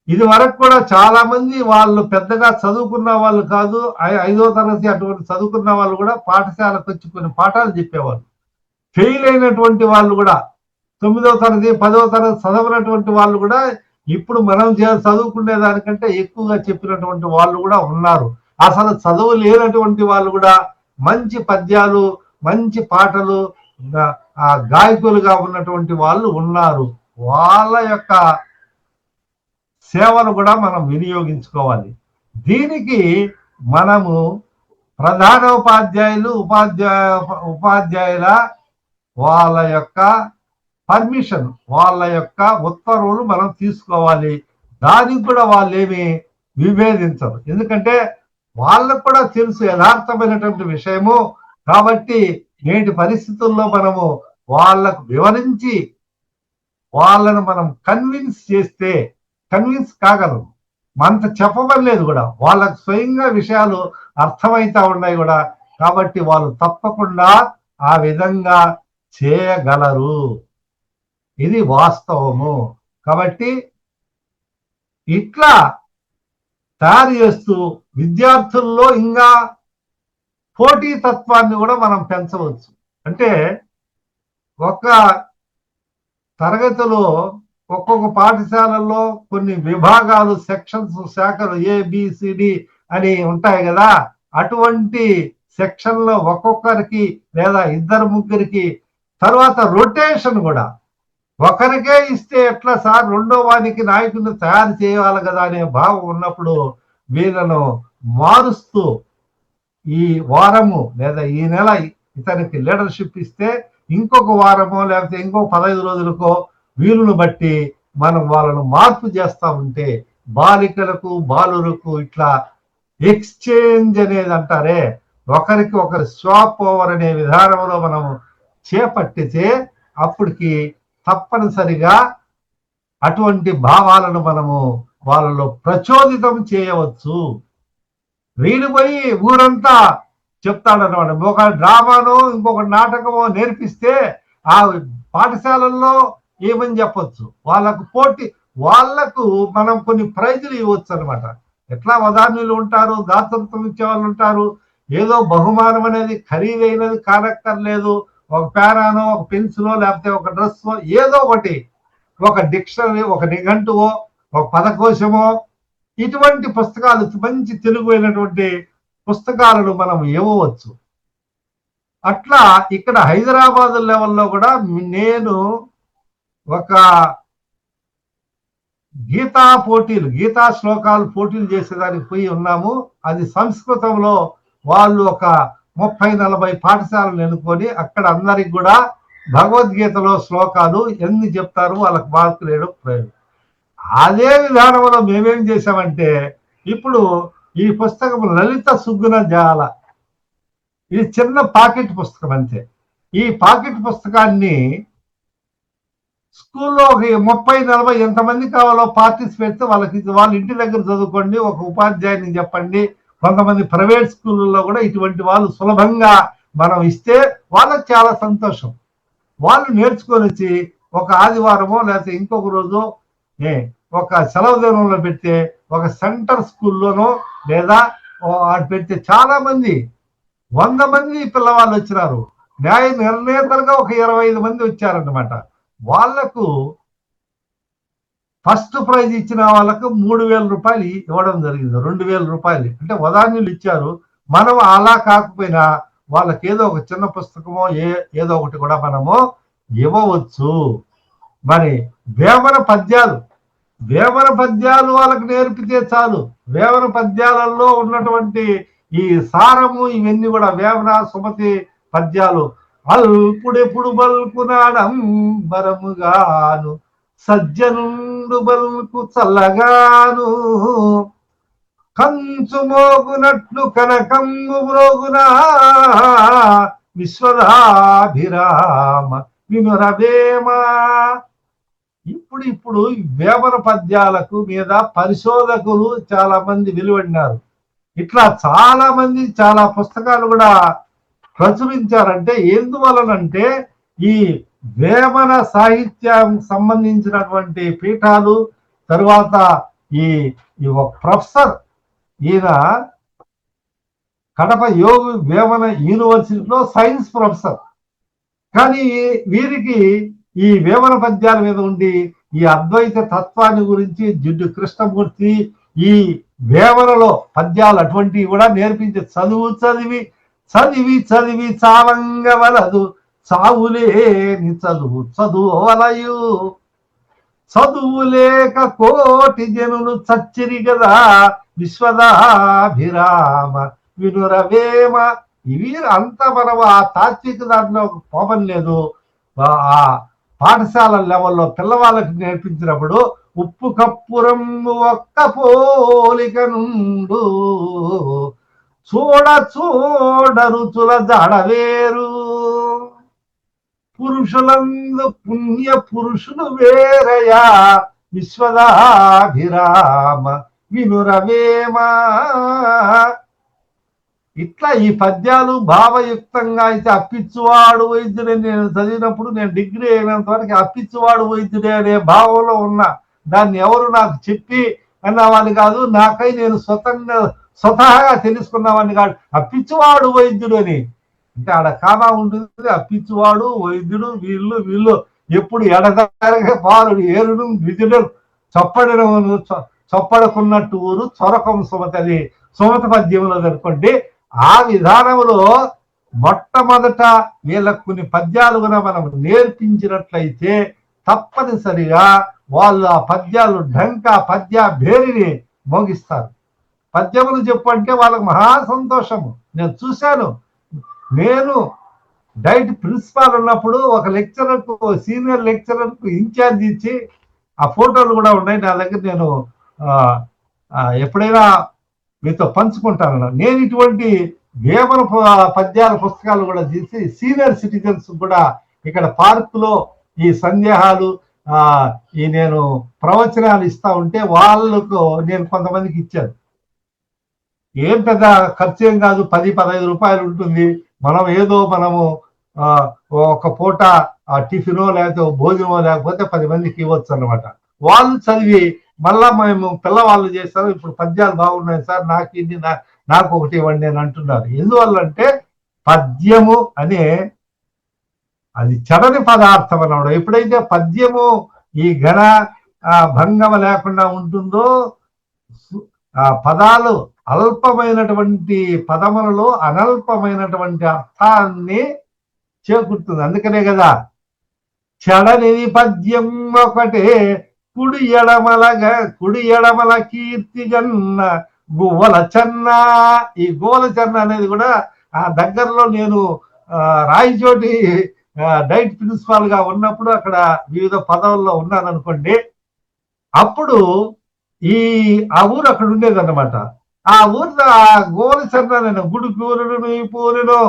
ఇది వరకు కూడా చాలా మంది వాళ్ళు పెద్దగా చదువుకున్న వాళ్ళు కాదు, 5వ తరగతి అటువంటి చదువుకున్న వాళ్ళు కూడా పాఠశాలకు వచ్చి కొన్ని పాఠాలు చెప్పేవాళ్ళు. ఫెయిల్ అయినటువంటి వాళ్ళు కూడా 9వ తరగతి 10వ తరగతి చదవనటువంటి వాళ్ళు కూడా ఇప్పుడు మనం చదువుకునే దానికంటే ఎక్కువగా చెప్పినటువంటి వాళ్ళు కూడా ఉన్నారు. అసలు చదువు లేనటువంటి వాళ్ళు కూడా మంచి పద్యాలు, మంచి పాటలు, గాయకులుగా ఉన్నటువంటి వాళ్ళు ఉన్నారు. వాళ్ళ యొక్క సేవలు కూడా మనం వినియోగించుకోవాలి. దీనికి మనము ప్రధాన ఉపాధ్యాయులు, ఉపాధ్యాయుల వాళ్ళ యొక్క పర్మిషన్, వాళ్ళ యొక్క ఉత్తర్వులు మనం తీసుకోవాలి. దానికి కూడా వాళ్ళు ఏమి విభేదించరు, ఎందుకంటే వాళ్ళకు కూడా తెలుసు యథార్థమైనటువంటి విషయము. కాబట్టి నేటి పరిస్థితుల్లో మనము వాళ్ళకు వివరించి వాళ్ళను మనం కన్విన్స్ కాగలరు. మనతో చెప్పబడలేదు కూడా, వాళ్ళకు స్వయంగా విషయాలు అర్థమవుతా ఉన్నాయి కూడా. కాబట్టి వాళ్ళు తప్పకుండా ఆ విధంగా చేయగలరు. ఇది వాస్తవము. కాబట్టి ఇట్లా తయారు చేస్తూ విద్యార్థుల్లో ఇంకా పోటీ తత్వాన్ని కూడా మనం పెంచవచ్చు. అంటే ఒక తరగతిలో ఒక్కొక్క పాఠశాలల్లో కొన్ని విభాగాలు, సెక్షన్స్, శాఖలు ఏబిసిడి అని ఉంటాయి కదా. అటువంటి సెక్షన్ లో ఒక్కొక్కరికి లేదా ఇద్దరు ముగ్గురికి, తర్వాత రొటేషన్ కూడా ఒకరికే ఇస్తే ఎట్లా సార్, రెండో వానికి నాయకుడిని తయారు చేయాలి కదా అనే భావం ఉన్నప్పుడు వీళ్ళను మారుస్తూ ఈ వారము లేదా ఈ నెల ఇతనికి లీడర్షిప్ ఇస్తే ఇంకొక వారమో లేకపోతే ఇంకో 15 రోజులకో వీలును బట్టి మనం వాళ్ళను మార్పు చేస్తా ఉంటే బాలికలకు బాలులకు ఇట్లా ఎక్స్చేంజ్ అనేది అంటారే, ఒకరికి ఒకరు స్వాప్ ఓవర్ అనే విధానంలో మనం చేపట్టితే అప్పటికి తప్పనిసరిగా అటువంటి భావాలను మనము వాళ్ళలో ప్రచోదితం చేయవచ్చు. వీడు పోయి ఊరంతా చెప్తాడనమాట. ఒక డ్రామానో ఇంకొక నాటకమో నేర్పిస్తే ఆ పాఠశాలల్లో ఏమని చెప్పొచ్చు, వాళ్ళకు పోటీ, వాళ్లకు మనం కొన్ని ప్రైజులు ఇవ్వచ్చు అనమాట. ఎట్లా వదాన్యులు ఉంటారు, దాతృత్వం ఇచ్చే వాళ్ళు ఉంటారు. ఏదో బహుమానం అనేది ఖరీదైనది కానక్కర్లేదు. ఒక పేరానో, ఒక పెన్సిలో, లేకపోతే ఒక డ్రెస్సో, ఏదో ఒకటి, ఒక డిక్షనరీ, ఒక నిఘంటువో, ఒక పదకోశమో, ఇటువంటి పుస్తకాలు, మంచి తెలుగు అయినటువంటి పుస్తకాలను మనం ఇవ్వవచ్చు. అట్లా ఇక్కడ హైదరాబాద్ లెవెల్లో కూడా నేను ఒక గీతా పోటీలు, గీతా శ్లోకాలు పోటీలు చేసేదానికి పోయి ఉన్నాము. అది సంస్కృతంలో వాళ్ళు ఒక 30-40 పాఠశాలను ఎన్నుకొని అక్కడ అందరికి కూడా భగవద్గీతలో శ్లోకాలు ఎన్ని చెప్తారు వాళ్ళకి మార్కులు వేయడం ప్రయోజనం. అదే విధానంలో మేమేం చేసామంటే, ఇప్పుడు ఈ పుస్తకం లలిత సుగ్గుణ జాల, ఇది చిన్న పాకెట్ పుస్తకం అంతే. ఈ పాకెట్ పుస్తకాన్ని స్కూల్లో ఒక 30-40 ఎంతమంది కావాలో పార్టిసిపేట్ వాళ్ళకి, వాళ్ళ ఇంటి దగ్గర చదువుకోండి, ఒక ఉపాధ్యాయునికి చెప్పండి. కొంతమంది ప్రైవేట్ స్కూళ్ళలో కూడా ఇటువంటి వాళ్ళు సులభంగా మనం ఇస్తే వాళ్ళకి చాలా సంతోషం. వాళ్ళు నేర్చుకొని వచ్చి ఒక ఆదివారమో లేకపోతే ఇంకొక రోజు ఒక సెలవు దినంలో పెడితే, ఒక సెంటర్ స్కూల్లోనో లేదా పెడితే చాలా మంది 100 మంది పిల్లవాళ్ళు వచ్చినారు. న్యాయ నిర్ణేతలుగా ఒక 25 మంది వచ్చారన్నమాట. వాళ్లకు ఫస్ట్ ప్రైజ్ ఇచ్చిన వాళ్ళకు 3,000 రూపాయలు ఇవ్వడం జరిగింది. 2,000 రూపాయలు అంటే వదాన్యులు ఇచ్చారు. మనం అలా కాకపోయినా వాళ్ళకి ఏదో ఒక చిన్న పుస్తకమో ఏదో ఒకటి కూడా మనము ఇవ్వవచ్చు. మరి వేమన పద్యాలు వాళ్ళకి నేర్పితే చాలు. వేమన పద్యాలలో ఉన్నటువంటి ఈ సారము ఇవన్నీ కూడా వేమన సుమతి పద్యాలు. అల్పుడెప్పుడు బల్కునాడంబరముగాను, సజ్జనుండు బల్కు చల్లగాను, కంచు మోగునట్లు కనకంబు మ్రోగునా, విశ్వదాభిరామ వినురవేమ. ఇప్పుడు వేమన పద్యాలకు మీద పరిశోధకులు చాలా మంది వెలువడినారు. ఇట్లా చాలా మంది చాలా పుస్తకాలు కూడా ప్రచురించారంటే ఎందువలనంటే ఈ వేమన సాహిత్యం సంబంధించినటువంటి పీఠాలు, తరువాత ఈ ఒక ప్రొఫెసర్, ఈయన కడప వేమన యూనివర్సిటీలో సైన్స్ ప్రొఫెసర్, కానీ వీరికి ఈ వేమన పద్యాల మీద ఉండి ఈ అద్వైత తత్వాన్ని గురించి జిడ్డు కృష్ణమూర్తి ఈ వేమనలో పద్యాలు అటువంటివి కూడా నేర్పించే చదివి చావంగవలదు, చావులేని చదువలయు, చదువులేక కోటి జనులు చచ్చిరి గదా, విశ్వదాభిరామ వినురవేమ. ఇవి అంత మనం ఆ తాత్విక దాంట్లో కోపం లేదు. ఆ పాఠశాల లెవెల్లో పిల్లవాళ్ళకి నేర్పించినప్పుడు ఉప్పు కప్పురం ఒక్క పోలిక నుండు, చూడ రుచుల జడవేరు, పురుషులందు పుణ్య పురుషులు వేరయా, విశ్వదాభిరామ వినురవేమ. ఇట్లా ఈ పద్యాలు భావయుక్తంగా అయితే అప్పిచ్చువాడు వైద్యుడే. నేను చదివినప్పుడు, నేను డిగ్రీ అయినంత వరకు అప్పిచ్చువాడు వైద్యుడే అనే భావంలో ఉన్నా. దాన్ని ఎవరు నాకు చెప్పి అన్నవాడిని కాదు, నాకై నేను స్వతహాగా తెలుసుకున్నవాడిని కాదు. అప్పిచ్చువాడు వైద్యుడు అని అంటే ఆడ కామా ఉంటుంది, అప్పిచ్చువాడు వైద్యుడు, వీళ్ళు ఎప్పుడు ఎడదారిగా పాలు ఏరును విధులు చొప్పడను చొప్పడకున్నట్టు ఊరు చొరకం సుమతి, అది సుమతి పద్యంలో అనుకోండి. ఆ విధానంలో మొట్టమొదట వీళ్ళకు కొన్ని పద్యాలు కూడా మనం నేర్పించినట్లయితే తప్పనిసరిగా వాళ్ళు ఆ పద్యాలు పద్య భేరిని మోగిస్తారు. పద్యములు చెప్పంటే వాళ్ళకి మహా సంతోషము. నేను చూశాను. నేను డైట్ ప్రిన్సిపాల్ ఉన్నప్పుడు ఒక లెక్చరర్కు, సీనియర్ లెక్చరర్కు ఇన్ఛార్జ్ ఇచ్చి, ఆ ఫోటోలు కూడా ఉన్నాయి నా దగ్గర, నేను ఎప్పుడైనా మీతో పంచుకుంటాను. నేను ఇటువంటి వేమన పద్యాల పుస్తకాలు కూడా తీసి సీనియర్ సిటిజన్స్ కూడా ఇక్కడ పార్కులో ఈ సందేహాలు ఈ నేను ప్రవచనాలు ఇస్తా ఉంటే వాళ్ళకు నేను కొంతమందికి ఇచ్చాను. ఏం పెద్ద ఖర్చు ఏం కాదు, 10-15 రూపాయలు ఉంటుంది. మనము ఒక పూట టిఫినో లేకపోతే భోజనమో లేకపోతే 10 మందికి ఇవ్వచ్చు అన్నమాట. వాళ్ళు చదివి మళ్ళా మేము పిల్లవాళ్ళు చేస్తారు, ఇప్పుడు పద్యాలు బాగున్నాయి సార్, నాకు ఒకటి ఇవ్వండి అని అంటున్నారు. ఎందువల్లంటే పద్యము అనే అది చడని పదార్థం అన్నమాట. ఎప్పుడైతే పద్యము ఈ ఘన భంగమ లేకుండా ఉంటుందో, పదాలు అల్పమైనటువంటి పదములలో అనల్పమైనటువంటి అర్థాన్ని చేకూరుతుంది. అందుకనే కదా చడని పద్యం ఒకటే కుడి ఎడమల కీర్తి జన్న గువ్వల చెన్న. ఈ గోవల చెన్న అనేది కూడా ఆ దగ్గరలో నేను రాయచోటి డైట్ ప్రిన్సిపాల్ గా ఉన్నప్పుడు అక్కడ వివిధ పదవుల్లో ఉన్నాను అనుకోండి. అప్పుడు ఆ ఊరు అక్కడ ఉండేదన్నమాట. ఆ ఊర్లో ఆ గోవల చెన్న నేను గుడి కూరును ఈ పూరిలో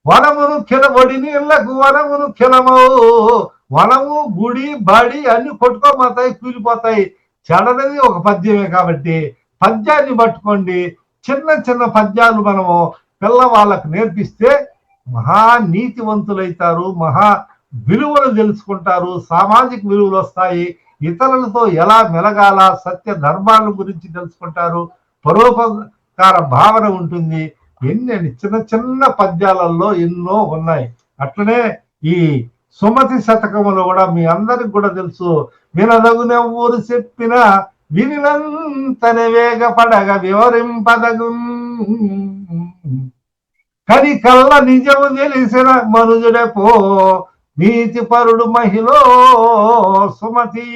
వనమును కిలబడి నీళ్లకు వనమును కిలమవు, వనము గుడి బడి అన్ని కొట్టుకోపోతాయి, కూలిపోతాయి. చెడనది ఒక పద్యమే. కాబట్టి పద్యాన్ని పట్టుకోండి. చిన్న చిన్న పద్యాలు మనము పిల్లవాళ్ళకు నేర్పిస్తే మహా నీతివంతులైతారు, మహా విలువలు తెలుసుకుంటారు, సామాజిక విలువలు వస్తాయి, ఇతరులతో ఎలా మెలగాల, సత్య ధర్మాల గురించి తెలుసుకుంటారు, పరోపకార భావన ఉంటుంది. ఎన్ని చిన్న చిన్న పద్యాలలో ఎన్నో ఉన్నాయి. అట్లనే ఈ సుమతి శతకములో కూడా మీ అందరికి కూడా తెలుసు, వినదగునెవ్వరు చెప్పిన వినినంతనే వేగపడగ వివరింపదగు, కని కళ్ళ నిజము తెలిసిన మనుజుడే పో నీతి పరుడు మహిళ సుమతి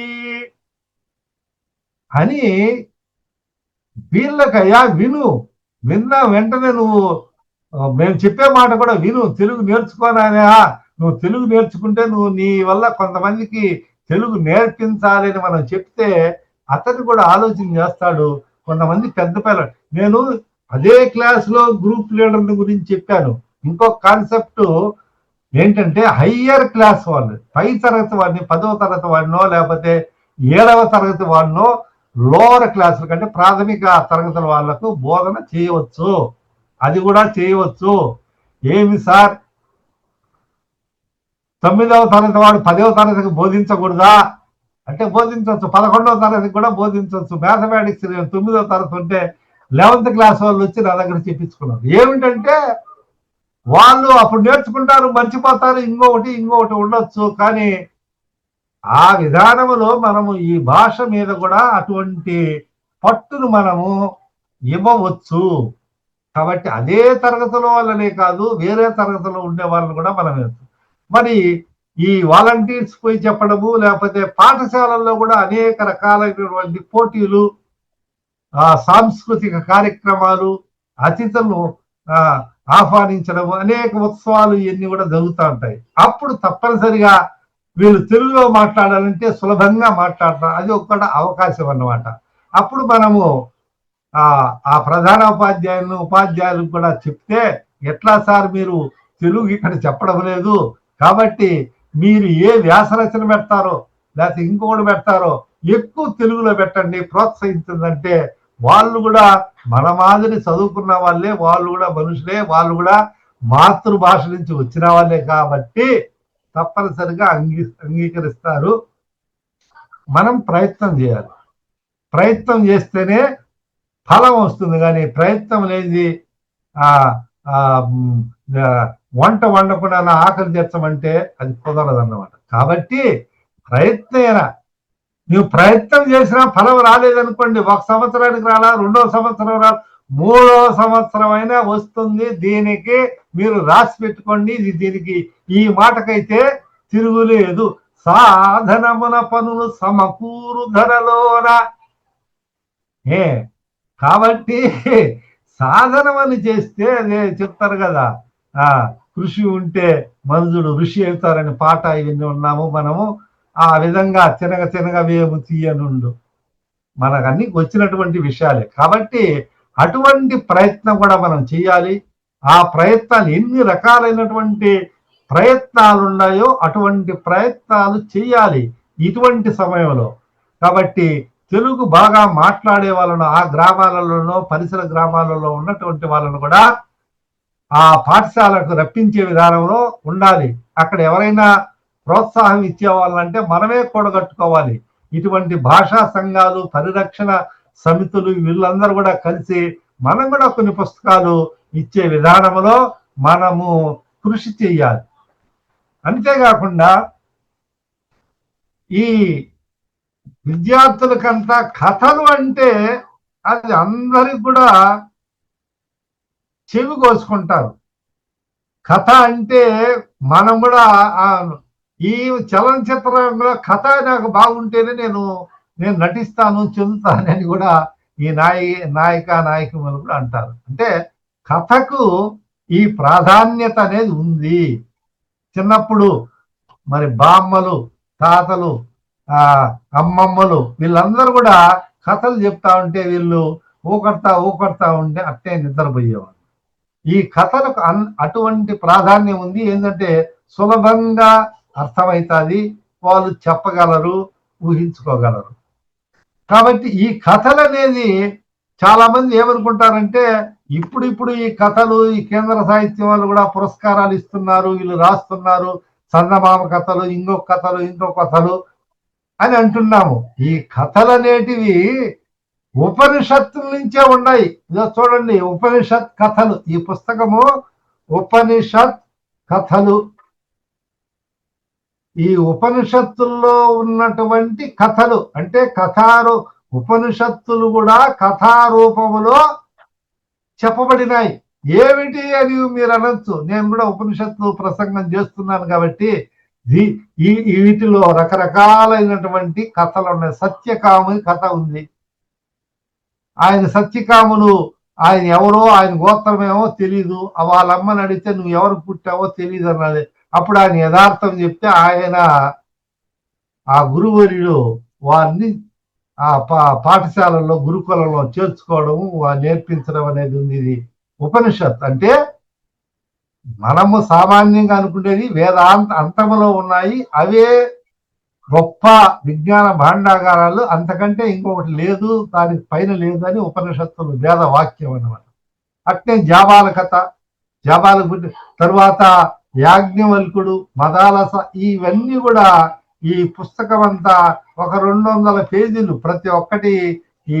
అని వీళ్ళకయ్యా విన్న వెంటనే నువ్వు మేము చెప్పే మాట కూడా విను, తెలుగు నేర్చుకోనానా. నువ్వు తెలుగు నేర్చుకుంటే నువ్వు నీ వల్ల కొంతమందికి తెలుగు నేర్పించాలని మనం చెప్తే అతను కూడా ఆలోచన చేస్తాడు. కొంతమంది పెద్ద పిల్లలు, నేను అదే క్లాస్ లో గ్రూప్ లీడర్ గురించి చెప్పాను. ఇంకొక కాన్సెప్ట్ ఏంటంటే హయ్యర్ క్లాస్ వాళ్ళు, పై తరగతి వాడిని, 10వ తరగతి వాడినో లేకపోతే 7వ తరగతి వాడినో లోవర్ క్లాసుల కంటే ప్రాథమిక తరగతుల వాళ్లకు బోధన చేయవచ్చు. అది కూడా చేయవచ్చు. ఏమి సార్ 9వ తరగతి వాడు 10వ తరగతికి బోధించకూడదా అంటే బోధించవచ్చు. 11వ తరగతికి కూడా బోధించవచ్చు. మ్యాథమెటిక్స్ 9వ తరగతి ఉంటే 11th క్లాస్ వాళ్ళు వచ్చి నా దగ్గర చెప్పించుకున్నారు. ఏమిటంటే వాళ్ళు అప్పుడు నేర్చుకుంటారు, మర్చిపోతారు, ఇంకొకటి ఉండొచ్చు. కానీ ఆ విధానములో మనము ఈ భాష మీద కూడా అటువంటి పట్టును మనము ఇవ్వవచ్చు. కాబట్టి అదే తరగతిలో వాళ్ళనే కాదు, వేరే తరగతిలో ఉండే వాళ్ళని కూడా మనం మరి ఈ వాలంటీర్స్ పోయి చెప్పడము, లేకపోతే పాఠశాలల్లో కూడా అనేక రకాలైనటువంటి పోటీలు, సాంస్కృతిక కార్యక్రమాలు, అతిథులను ఆహ్వానించడము, అనేక ఉత్సవాలు ఇవన్నీ కూడా జరుగుతూ ఉంటాయి. అప్పుడు తప్పనిసరిగా వీళ్ళు తెలుగులో మాట్లాడాలంటే సులభంగా మాట్లాడతారు. అది ఒక అవకాశం అన్నమాట. అప్పుడు మనము ఆ ప్రధాన ఉపాధ్యాయులకు కూడా చెప్తే, ఎట్లా సార్ మీరు తెలుగు ఇక్కడ చెప్పడం లేదు, కాబట్టి మీరు ఏ వ్యాసరచన పెడతారో లేకపోతే ఇంకొకటి పెడతారో ఎక్కువ తెలుగులో పెట్టండి, ప్రోత్సహించిందంటే వాళ్ళు కూడా మన మాదిరి చదువుకున్న వాళ్ళే, వాళ్ళు కూడా మనుషులే, వాళ్ళు కూడా మాతృభాష నుంచి వచ్చిన వాళ్ళే కాబట్టి తప్పనిసరిగా అంగీకరిస్తారు. మనం ప్రయత్నం చేయాలి. ప్రయత్నం చేస్తేనే ఫలం వస్తుంది. కానీ ప్రయత్నం లేనిది ఆ మ్, ఆ, వంట వండకుండా నా ఆకలి తెచ్చమంటే అది కుదరదు అన్నమాట. కాబట్టి ప్రయత్నం, నువ్వు ప్రయత్నం చేసినా ఫలం రాలేదనుకోండి, 1 సంవత్సరానికి రాలా, 2వ సంవత్సరం రాలా, 3వ సంవత్సరం అయినా వస్తుంది. దీనికి మీరు రాసి పెట్టుకోండి. దీనికి ఈ మాటకైతే తిరుగులేదు. సాధనమున పనులు సమకూరు ధరలోన. ఏ కాబట్టి సాధనం అని చేస్తే అదే చెప్తారు కదా, ఆ కృషి ఉంటే మనుషుడు ఋషి అవుతారని పాట ఇవన్నీ ఉన్నాము మనము. ఆ విధంగా తినగ తినగ వేము తీయనుండు మనకు అన్ని వచ్చినటువంటి విషయాలే. కాబట్టి అటువంటి ప్రయత్నం కూడా మనం చేయాలి. ఆ ప్రయత్నాలు ఎన్ని రకాలైనటువంటి ప్రయత్నాలు ఉన్నాయో అటువంటి ప్రయత్నాలు చేయాలి ఇటువంటి సమయంలో. కాబట్టి తెలుగు బాగా మాట్లాడే వాళ్ళను ఆ గ్రామాలలోనో పరిసర గ్రామాలలో ఉన్నటువంటి వాళ్ళను కూడా ఆ పాఠశాలకు రప్పించే విధానంలో ఉండాలి. అక్కడ ఎవరైనా ప్రోత్సాహం ఇచ్చే వాళ్ళంటే మనమే కూడగట్టుకోవాలి. ఇటువంటి భాషా సంఘాలు, పరిరక్షణ సమితులు వీళ్ళందరూ కూడా కలిసి మనం కూడా కొన్ని పుస్తకాలు ఇచ్చే విధానంలో మనము కృషి చేయాలి. అంతేకాకుండా ఈ విద్యార్థులకంతా కథలు అంటే అది అందరికి కూడా చెవి కోసుకుంటారు. కథ అంటే మనం కూడా ఈ చలనచిత్రంలో కథ నాకు బాగుంటేనే నేను నటిస్తాను, చెందుతానని కూడా ఈ నాయకులు కూడా అంటారు. అంటే కథకు ఈ ప్రాధాన్యత అనేది ఉంది. చిన్నప్పుడు మరి బామ్మలు, తాతలు, అమ్మమ్మలు వీళ్ళందరూ కూడా కథలు చెప్తా ఉంటే వీళ్ళు ఊకడతా ఉంటే అట్టే నిద్రపోయేవాళ్ళు. ఈ కథలకు అటువంటి ప్రాధాన్యం ఉంది. ఏంటంటే సులభంగా అర్థమవుతుంది, వాళ్ళు చెప్పగలరు, ఊహించుకోగలరు. కాబట్టి ఈ కథలు అనేది చాలా మంది ఏమనుకుంటారంటే ఇప్పుడు ఈ కథలు, ఈ కేంద్ర సాహిత్యం వాళ్ళు కూడా పురస్కారాలు ఇస్తున్నారు, వీళ్ళు రాస్తున్నారు చందమామ కథలు, ఇంకొక కథలు అని అంటున్నాము. ఈ కథలు అనేటివి ఉపనిషత్తుల నుంచే ఉన్నాయి. ఇదో చూడండి, ఉపనిషత్ కథలు. ఈ పుస్తకము ఉపనిషత్ కథలు. ఈ ఉపనిషత్తుల్లో ఉన్నటువంటి కథలు అంటే ఉపనిషత్తులు కూడా కథారూపములో చెప్పబడినాయి. ఏమిటి అని మీరు అనొచ్చు. నేను కూడా ఉపనిషత్తు ప్రసంగం చేస్తున్నాను కాబట్టి వీటిలో రకరకాలైనటువంటి కథలు ఉన్నాయి. సత్యకాముని కథ ఉంది. ఆయన సత్యకాములు, ఆయన ఎవరో, ఆయన గోత్రమేమో తెలీదు, వాళ్ళమ్మని అడిగితే నువ్వు ఎవరు పుట్టావో తెలియదు అన్నది. అప్పుడు ఆయన యథార్థం చెప్తే ఆయన ఆ గురువర్యుడు వారిని ఆ పాఠశాలలో గురుకులంలో చేర్చుకోవడం, నేర్పించడం అనేది ఉంది. ఇది ఉపనిషత్ అంటే మనము సామాన్యంగా అనుకునేది వేదాంత అంతములో ఉన్నాయి, అవే గొప్ప విజ్ఞాన భాండాగారాలు, అంతకంటే ఇంకొకటి లేదు, దానికి పైన లేదు అని ఉపనిషత్తులు వేద వాక్యం అన్నమాట. అట్నే జాబాల కథ, తరువాత యాజ్ఞవల్కుడు, మదాలస, ఇవన్నీ కూడా ఈ పుస్తకం అంతా ఒక 200 పేజీలు. ప్రతి ఒక్కటి ఈ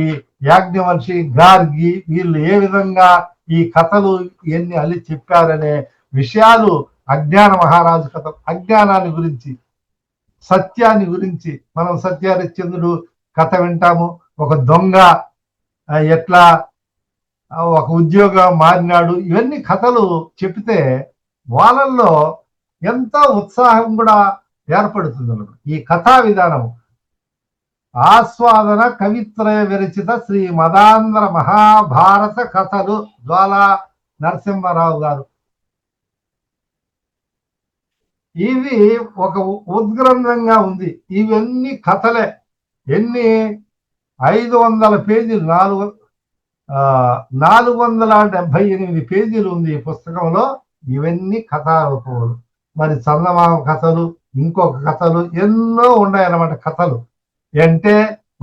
యాజ్ఞవల్షి, గార్గి వీళ్ళు ఏ విధంగా ఈ కథలు ఎన్ని అల్లి చెప్పారనే విషయాలు. అజ్ఞాన మహారాజు కథ, అజ్ఞానాన్ని గురించి, సత్యాన్ని గురించి. మనం సత్యహరిశ్చంద్రుడు కథ వింటాము. ఒక దొంగ ఎట్లా ఒక ఉద్యోగం మారినాడు, ఇవన్నీ కథలు చెప్తే వాళ్ళల్లో ఎంతో ఉత్సాహం కూడా ఏర్పడుతుంది. ఈ కథా విధానం ఆస్వాదన కవిత్రయ విరచిత శ్రీ మదాంధ్ర మహాభారత కథలు, జ్వాలా నరసింహారావు గారు. ఇవి ఒక ఉద్గ్రంథంగా ఉంది. ఇవన్నీ కథలే. ఎన్ని 500 పేజీలు, 478 పేజీలు ఉంది ఈ పుస్తకంలో. ఇవన్నీ కథారూపములు. మరి చందమామ కథలు, ఇంకొక కథలు ఎన్నో ఉన్నాయన్నమాట. కథలు అంటే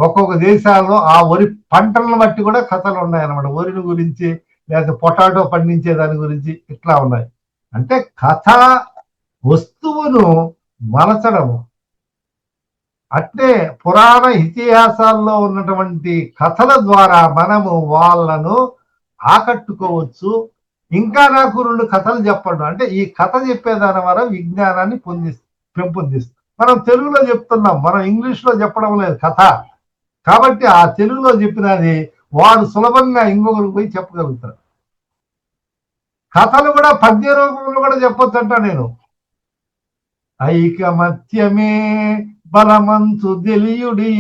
ఒక్కొక్క దేశాల్లో ఆ వరి పంటలను బట్టి కూడా కథలు ఉన్నాయన్నమాట. వరిని గురించి, లేకపోతే పొటాటో పండించే దాని గురించి ఇట్లా ఉన్నాయి. అంటే కథ వస్తువును మలచడము. అట్లే పురాణ ఇతిహాసాల్లో ఉన్నటువంటి కథల ద్వారా మనము వాళ్ళను ఆకట్టుకోవచ్చు. ఇంకా నాకు 2 కథలు చెప్పండి అంటే ఈ కథ చెప్పేదాని వల్ల విజ్ఞానాన్ని పెంపొందిస్తుంది. మనం తెలుగులో చెప్తున్నాం, మనం ఇంగ్లీష్ లో చెప్పడం లేదు కథ. కాబట్టి ఆ తెలుగులో చెప్పినది వాడు సులభంగా ఇంకొకరికి పోయి చెప్పగలుగుతాడు. కథలు కూడా పద్య రూపంలో కూడా చెప్పొచ్చంట నేను. ఐకమత్యమే బలమంచు తెలియుడి,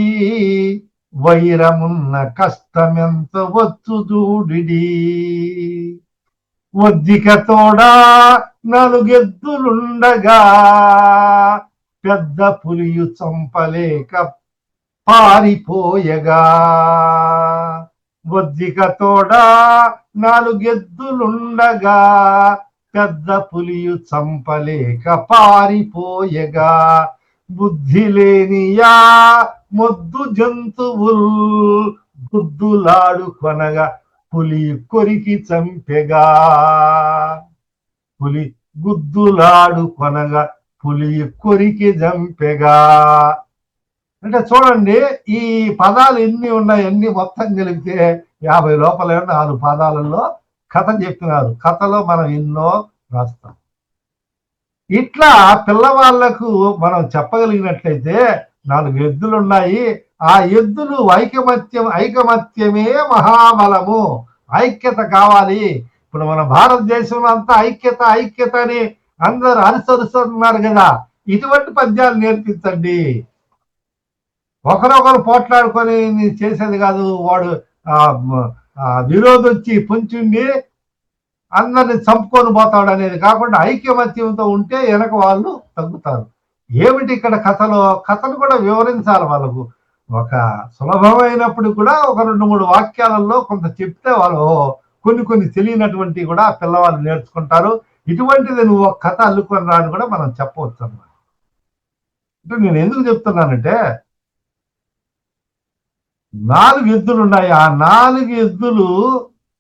వైరమున్న కష్టమెంత వచ్చు చూడిడి, ఒద్దిక తోడా 4 ఎద్దులుండగా, పెద్ద పులియు చంపలేక పారిపోయగా. ఒద్దిక తోడా 4 ఎద్దులుండగా, పెద్ద పులియు చంపలేక పారిపోయగా. బుద్ధి లేనియా మొద్దు జంతువుల్, గుద్దులాడు కొనగా పులి కొరికి చంపెగా. పులి గుద్దులాడు కొనగా పులి కొరికి చంపెగా. అంటే చూడండి ఈ పదాలు ఎన్ని ఉన్నాయి, అన్ని మొత్తం కలిపితే 50 లోపల 4 పదాలలో కథ చెప్పినారు. కథలో మనం ఎన్నో రాస్తాం. ఇట్లా పిల్లవాళ్లకు మనం చెప్పగలిగినట్లయితే 4 ఎద్దులు ఉన్నాయి, ఆ ఎద్దులు ఐకమత్యమే మహాబలము. ఐక్యత కావాలి. ఇప్పుడు మన భారతదేశంలో అంతా ఐక్యత అని అందరూ అనుసరిస్తున్నారు కదా. ఇటువంటి పద్యాలు నేర్పించండి. ఒకరొకరు పోట్లాడుకొని చేసేది కాదు. వాడు విరోధి వచ్చి పొంచుండి అందరిని చంపుకొని పోతాడు అనేది కాకుండా ఐకమత్యంతో ఉంటే వెనక వాళ్ళు తగ్గుతారు. ఏమిటి ఇక్కడ కథలు కూడా వివరించాలి వాళ్ళకు. ఒక సులభమైనప్పుడు కూడా ఒక 2-3 వాక్యాలలో కొంత చెప్తే వాళ్ళు కొన్ని తెలియనటువంటి కూడా పిల్లవాళ్ళు నేర్చుకుంటారు. ఇటువంటిది నువ్వు ఒక కథ అల్లుకొని రాని కూడా మనం చెప్పవచ్చు అన్నమాట. అంటే నేను ఎందుకు చెప్తున్నానంటే 4 ఎద్దులు ఉన్నాయి. ఆ 4 ఎద్దులు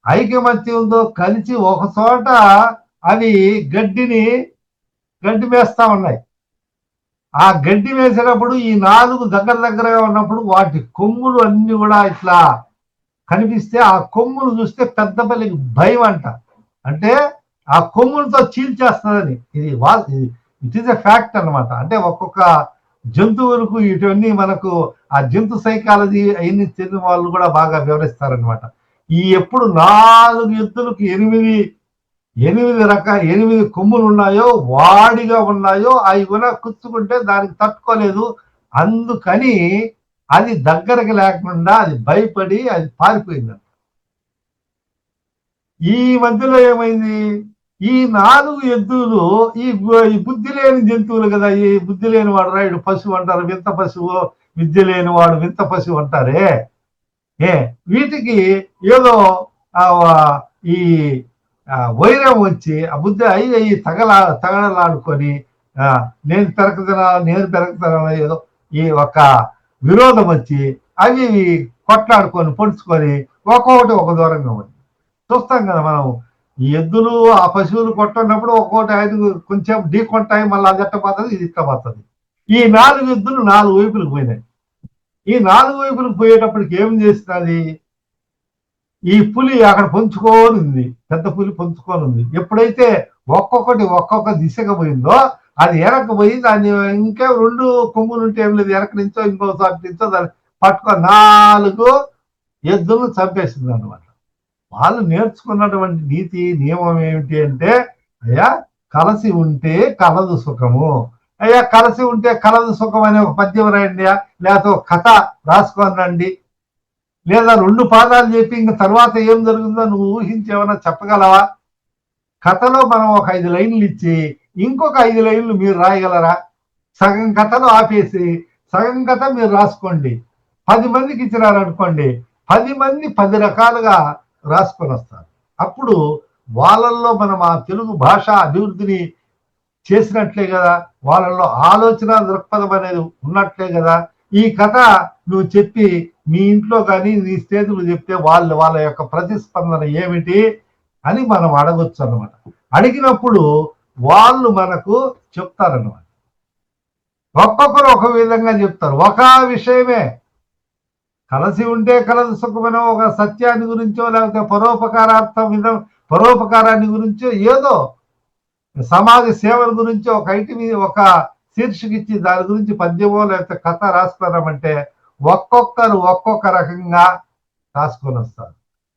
ఐకమత్యంతో కలిసి ఒక చోట అవి గడ్డి మేస్తా ఉన్నాయి. ఆ గడ్డి వేసేటప్పుడు ఈ 4 దగ్గరగా ఉన్నప్పుడు వాటి కొమ్ములు అన్ని కూడా ఇట్లా కనిపిస్తే ఆ కొమ్ములు చూస్తే పెద్ద పల్లికి భయం అంట. అంటే ఆ కొమ్ములతో చీల్చేస్తుందని. ఇట్ ఈస్ ఎ ఫ్యాక్ట్ అన్నమాట. అంటే ఒక్కొక్క జంతువులకు ఇటువన్నీ మనకు ఆ జంతు సైకాలజీ అవన్నీ తెలిసిన వాళ్ళు కూడా బాగా వివరిస్తారనమాట. ఈ ఎప్పుడు 4 ఎద్దులకు 8 కొమ్ములు ఉన్నాయో, వాడిగా ఉన్నాయో, అవి కూడా కుచ్చుకుంటే దానికి తట్టుకోలేదు. అందుకని అది దగ్గరకు లేకుండా అది భయపడి అది పారిపోయిందంట. ఈ మధ్యలో ఏమైంది, ఈ 4 ఎద్దులు ఈ బుద్ధి లేని జంతువులు కదా. ఈ బుద్ధి లేని వాడు రాయుడు పశువు అంటారు, వింత పశువు. విద్య లేని వాడు వింత పశువు అంటారే. వీటికి ఏదో ఈ వైరం వచ్చి ఆ బుద్ధి అయ్యి తగలలాడుకొని నేను పెరగతనా ఏదో ఈ ఒక విరోధం వచ్చి అవి కొట్లాడుకొని పొడుచుకొని ఒక్కొక్కటి ఒక దూరంగా ఉంది. చూస్తాం కదా మనం. ఈ ఎద్దులు ఆ పశువులు కొట్టున్నప్పుడు ఒక్కొక్కటి 5 కొంచెం ఢీకొంటాయి, మళ్ళీ అది ఎట్టపోతుంది, ఇది ఇట్టపోతుంది. ఈ 4 ఎద్దులు 4 వైపులకు పోయినాయి. ఈ 4 వైపులకు పోయేటప్పటికి ఏం చేస్తున్నది, ఈ పులి అక్కడ పొంచుకొని ఉంది, పెద్ద పులి పొంచుకొని ఉంది. ఎప్పుడైతే ఒక్కొక్క దిశగా పోయిందో అది వెనక్కి పోయి దాన్ని ఇంకా 2 కొమ్ములు ఉంటే ఏం లేదు, వెనక నుంచో ఇంకోసారి నుంచో దాన్ని పట్టుకొని 4 ఎద్దులను చంపేసింది అనమాట. వాళ్ళు నేర్చుకున్నటువంటి నీతి నియమం ఏమిటి అంటే, అయ్యా కలసి ఉంటే కలదు సుఖము, అయ్యా కలసి ఉంటే కలదు సుఖం అనే ఒక పద్యం రాయండి, లేకపోతే ఒక కథ రాసుకొని రండి, లేదా 2 పాదాలు చెప్పి ఇంక తర్వాత ఏం జరుగుతుందో నువ్వు ఊహించి ఏమైనా చెప్పగలవా? కథలో మనం ఒక 5 లైన్లు ఇచ్చి ఇంకొక 5 లైన్లు మీరు రాయగలరా? సగం కథను ఆపేసి సగం కథ మీరు రాసుకోండి. 10 మందికి ఇచ్చినారనుకోండి, 10 మంది 10 రకాలుగా రాసుకొని వస్తారు. అప్పుడు వాళ్ళల్లో మనం ఆ తెలుగు భాష అభివృద్ధిని చేసినట్లే కదా, వాళ్ళల్లో ఆలోచన దృక్పథం అనేది ఉన్నట్లే కదా. ఈ కథ నువ్వు చెప్పి మీ ఇంట్లో కానీ నీ స్నేహితులు చెప్తే వాళ్ళ యొక్క ప్రతిస్పందన ఏమిటి అని మనం అడగొచ్చు అన్నమాట. అడిగినప్పుడు వాళ్ళు మనకు చెప్తారన్నమాట. ఒక్కొక్కరు ఒక విధంగా చెప్తారు. ఒక విషయమే కలిసి ఉంటే కలదు సుఖమైన ఒక సత్యాన్ని గురించో లేకపోతే పరోపకారార్థం పరోపకారాన్ని గురించో ఏదో సమాజ సేవల గురించి ఒక ఐటి ఒక శీర్షిక ఇచ్చి దాని గురించి పద్యమో లేకపోతే కథ రాసుకున్నామంటే ఒక్కొక్కరు ఒక్కొక్క రకంగా రాసుకొని వస్తారు.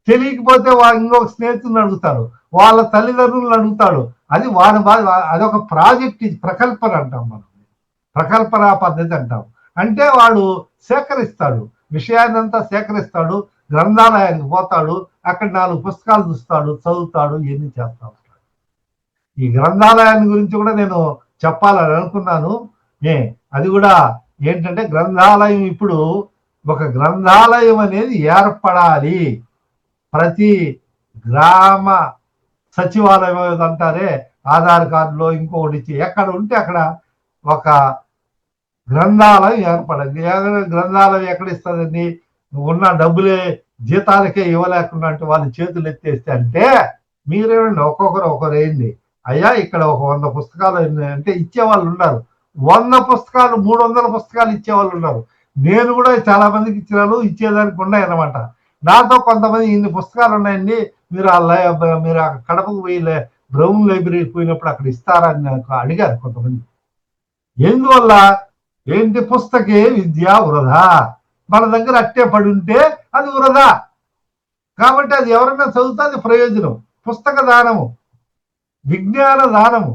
తెలియకపోతే ఇంకొక స్నేహితులను అడుగుతారు, వాళ్ళ తల్లిదండ్రులను అడుగుతాడు. అది వారి బాధ. అదొక ప్రాజెక్ట్, ఇది ప్రకల్పన అంటాం మనం, ప్రకల్పన పద్ధతి అంటాం. అంటే వాడు సేకరిస్తాడు, విషయాన్ని అంతా సేకరిస్తాడు, గ్రంథాలయానికి పోతాడు, అక్కడ 4 పుస్తకాలు చూస్తాడు, చదువుతాడు, ఇవన్నీ చేస్తా ఉంటాడు. ఈ గ్రంథాలయాన్ని గురించి కూడా నేను చెప్పాలని అనుకున్నాను. అది కూడా ఏంటంటే గ్రంథాలయం ఇప్పుడు ఒక గ్రంథాలయం అనేది ఏర్పడాలి. ప్రతి గ్రామ సచివాలయం అంటారే, ఆధార్ కార్డులో ఇంకొకటి ఇచ్చి ఎక్కడ ఉంటే అక్కడ ఒక గ్రంథాలయం ఏర్పడింది. గ్రంథాలయం ఎక్కడ ఇస్తుందండి? ఉన్న డబ్బులే జీతాలకే ఇవ్వలేకుండా అంటే వాళ్ళు చేతులు ఎత్తేస్తే అంటే మీరేమండి ఒకరు వేయండి అయ్యా, ఇక్కడ ఒక 100 పుస్తకాలు అంటే ఇచ్చేవాళ్ళు ఉన్నారు. 100 పుస్తకాలు 300 పుస్తకాలు ఇచ్చేవాళ్ళు ఉన్నారు. నేను కూడా చాలా మందికి ఇచ్చినాను, ఇచ్చేదానికి ఉన్నాయన్నమాట. నాతో కొంతమంది ఇన్ని పుస్తకాలు ఉన్నాయండి, మీరు మీరు కడపకు పోయి బ్రౌన్ లైబ్రరీకి పోయినప్పుడు అక్కడ ఇస్తారా అని నాకు అడిగారు కొంతమంది. ఎందువల్ల? ఏంటి? పుస్తకే విద్య వృధా. మన దగ్గర అట్టే పడి ఉంటే అది వృధా. కాబట్టి అది ఎవరైనా చదివితే అది ప్రయోజనం. పుస్తక దానము, విజ్ఞాన దానము.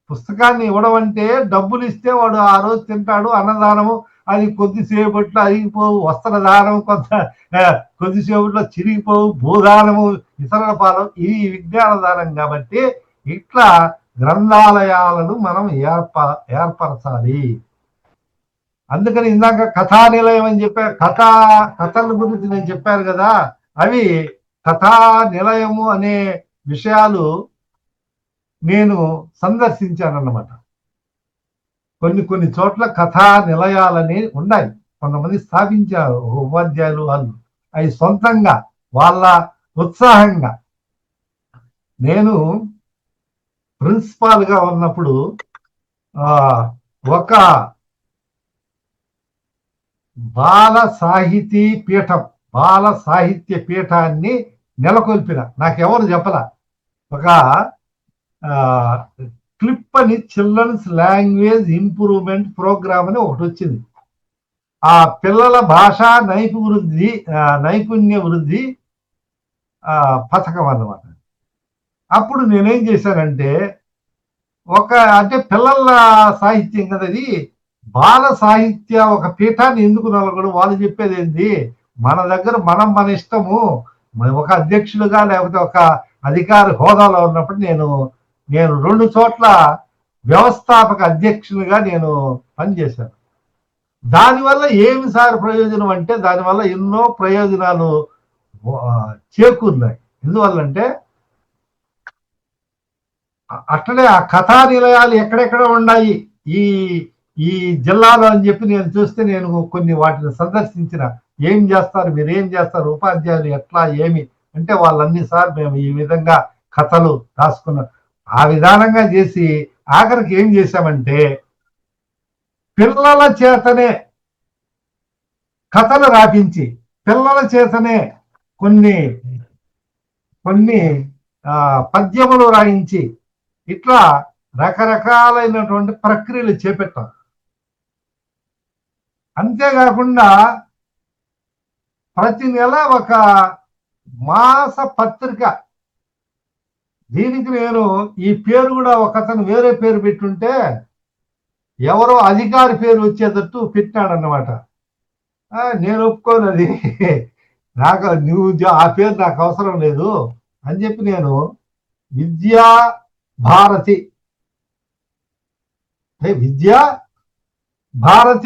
పుస్తకాన్ని ఇవ్వడం అంటే డబ్బులు ఇస్తే వాడు ఆ రోజు తింటాడు, అన్నదానము. అది కొద్దిసేపట్లో అరిగిపోవు. వస్త్ర దానం కొద్దిసేపట్లో చిరిగిపోవు. భూదానము, ఇతరుల పాలం. ఇది విజ్ఞాన దానం. కాబట్టి ఇట్లా గ్రంథాలయాలను మనం ఏర్పరచాలి. అందుకని ఇందాక కథా నిలయం అని చెప్పారు. కథల గురించి నేను చెప్పాను కదా, అవి కథా నిలయము అనే విషయాలు నేను సందర్శించానన్నమాట. కొన్ని చోట్ల కథా నిలయాలని ఉన్నాయి, కొంతమంది స్థాపించారు ఉపాధ్యాయులు వాళ్ళు. అవి సొంతంగా వాళ్ళ ఉత్సాహంగా. నేను ప్రిన్సిపాల్ గా ఉన్నప్పుడు ఒక బాల సాహిత్య పీఠాన్ని నెలకొల్పిన. నాకెవరు చెప్పలా. ఒక క్లిప్ అని చిల్డ్రన్స్ లాంగ్వేజ్ ఇంప్రూవ్మెంట్ ప్రోగ్రామ్ అని ఒకటి వచ్చింది. ఆ పిల్లల భాషా నైపుణ్య వృద్ధి పథకం అన్నమాట. అప్పుడు నేనేం చేశానంటే అంటే పిల్లల సాహిత్యం కదా అది, బాల సాహిత్య ఒక పీఠాన్ని ఎందుకు నలగడం? వాళ్ళు చెప్పేది ఏంది, మన దగ్గర మన ఇష్టము. ఒక అధ్యక్షులుగా లేకపోతే ఒక అధికారి హోదాలో ఉన్నప్పుడు నేను 2 చోట్ల వ్యవస్థాపక అధ్యక్షులుగా నేను పనిచేశాను. దానివల్ల ఏమి సార్ ప్రయోజనం అంటే, దానివల్ల ఎన్నో ప్రయోజనాలు చేకూరినాయి. ఎందువల్లంటే అట్లనే ఆ కథా నిలయాలు ఎక్కడెక్కడ ఉన్నాయి ఈ జిల్లాలో అని చెప్పి నేను చూస్తే నేను కొన్ని వాటిని సందర్శించిన. ఏం చేస్తారు, మీరు ఏం చేస్తారు, ఉపాధ్యాయులు ఎట్లా ఏమి అంటే వాళ్ళన్ని సార్ మేము ఈ విధంగా కథలు రాసుకున్నాం. ఆ విధానంగా చేసి ఆఖరికి ఏం చేశామంటే పిల్లల చేతనే కథలు రాపించి పిల్లల చేతనే కొన్ని పద్యములు రాయించి ఇట్లా రకరకాలైనటువంటి ప్రక్రియలు చేపట్టాం. అంతేకాకుండా ప్రతి నెల ఒక మాస పత్రిక, దీనికి నేను ఈ పేరు కూడా ఒకతను వేరే పేరు పెట్టుంటే ఎవరో అధికారి పేరు వచ్చేటట్టు పెట్టాడన్నమాట. నేను ఒప్పుకోను, అది నువ్వు ఆ పేరు నాకు అవసరం లేదు అని చెప్పి నేను విద్యా భారతి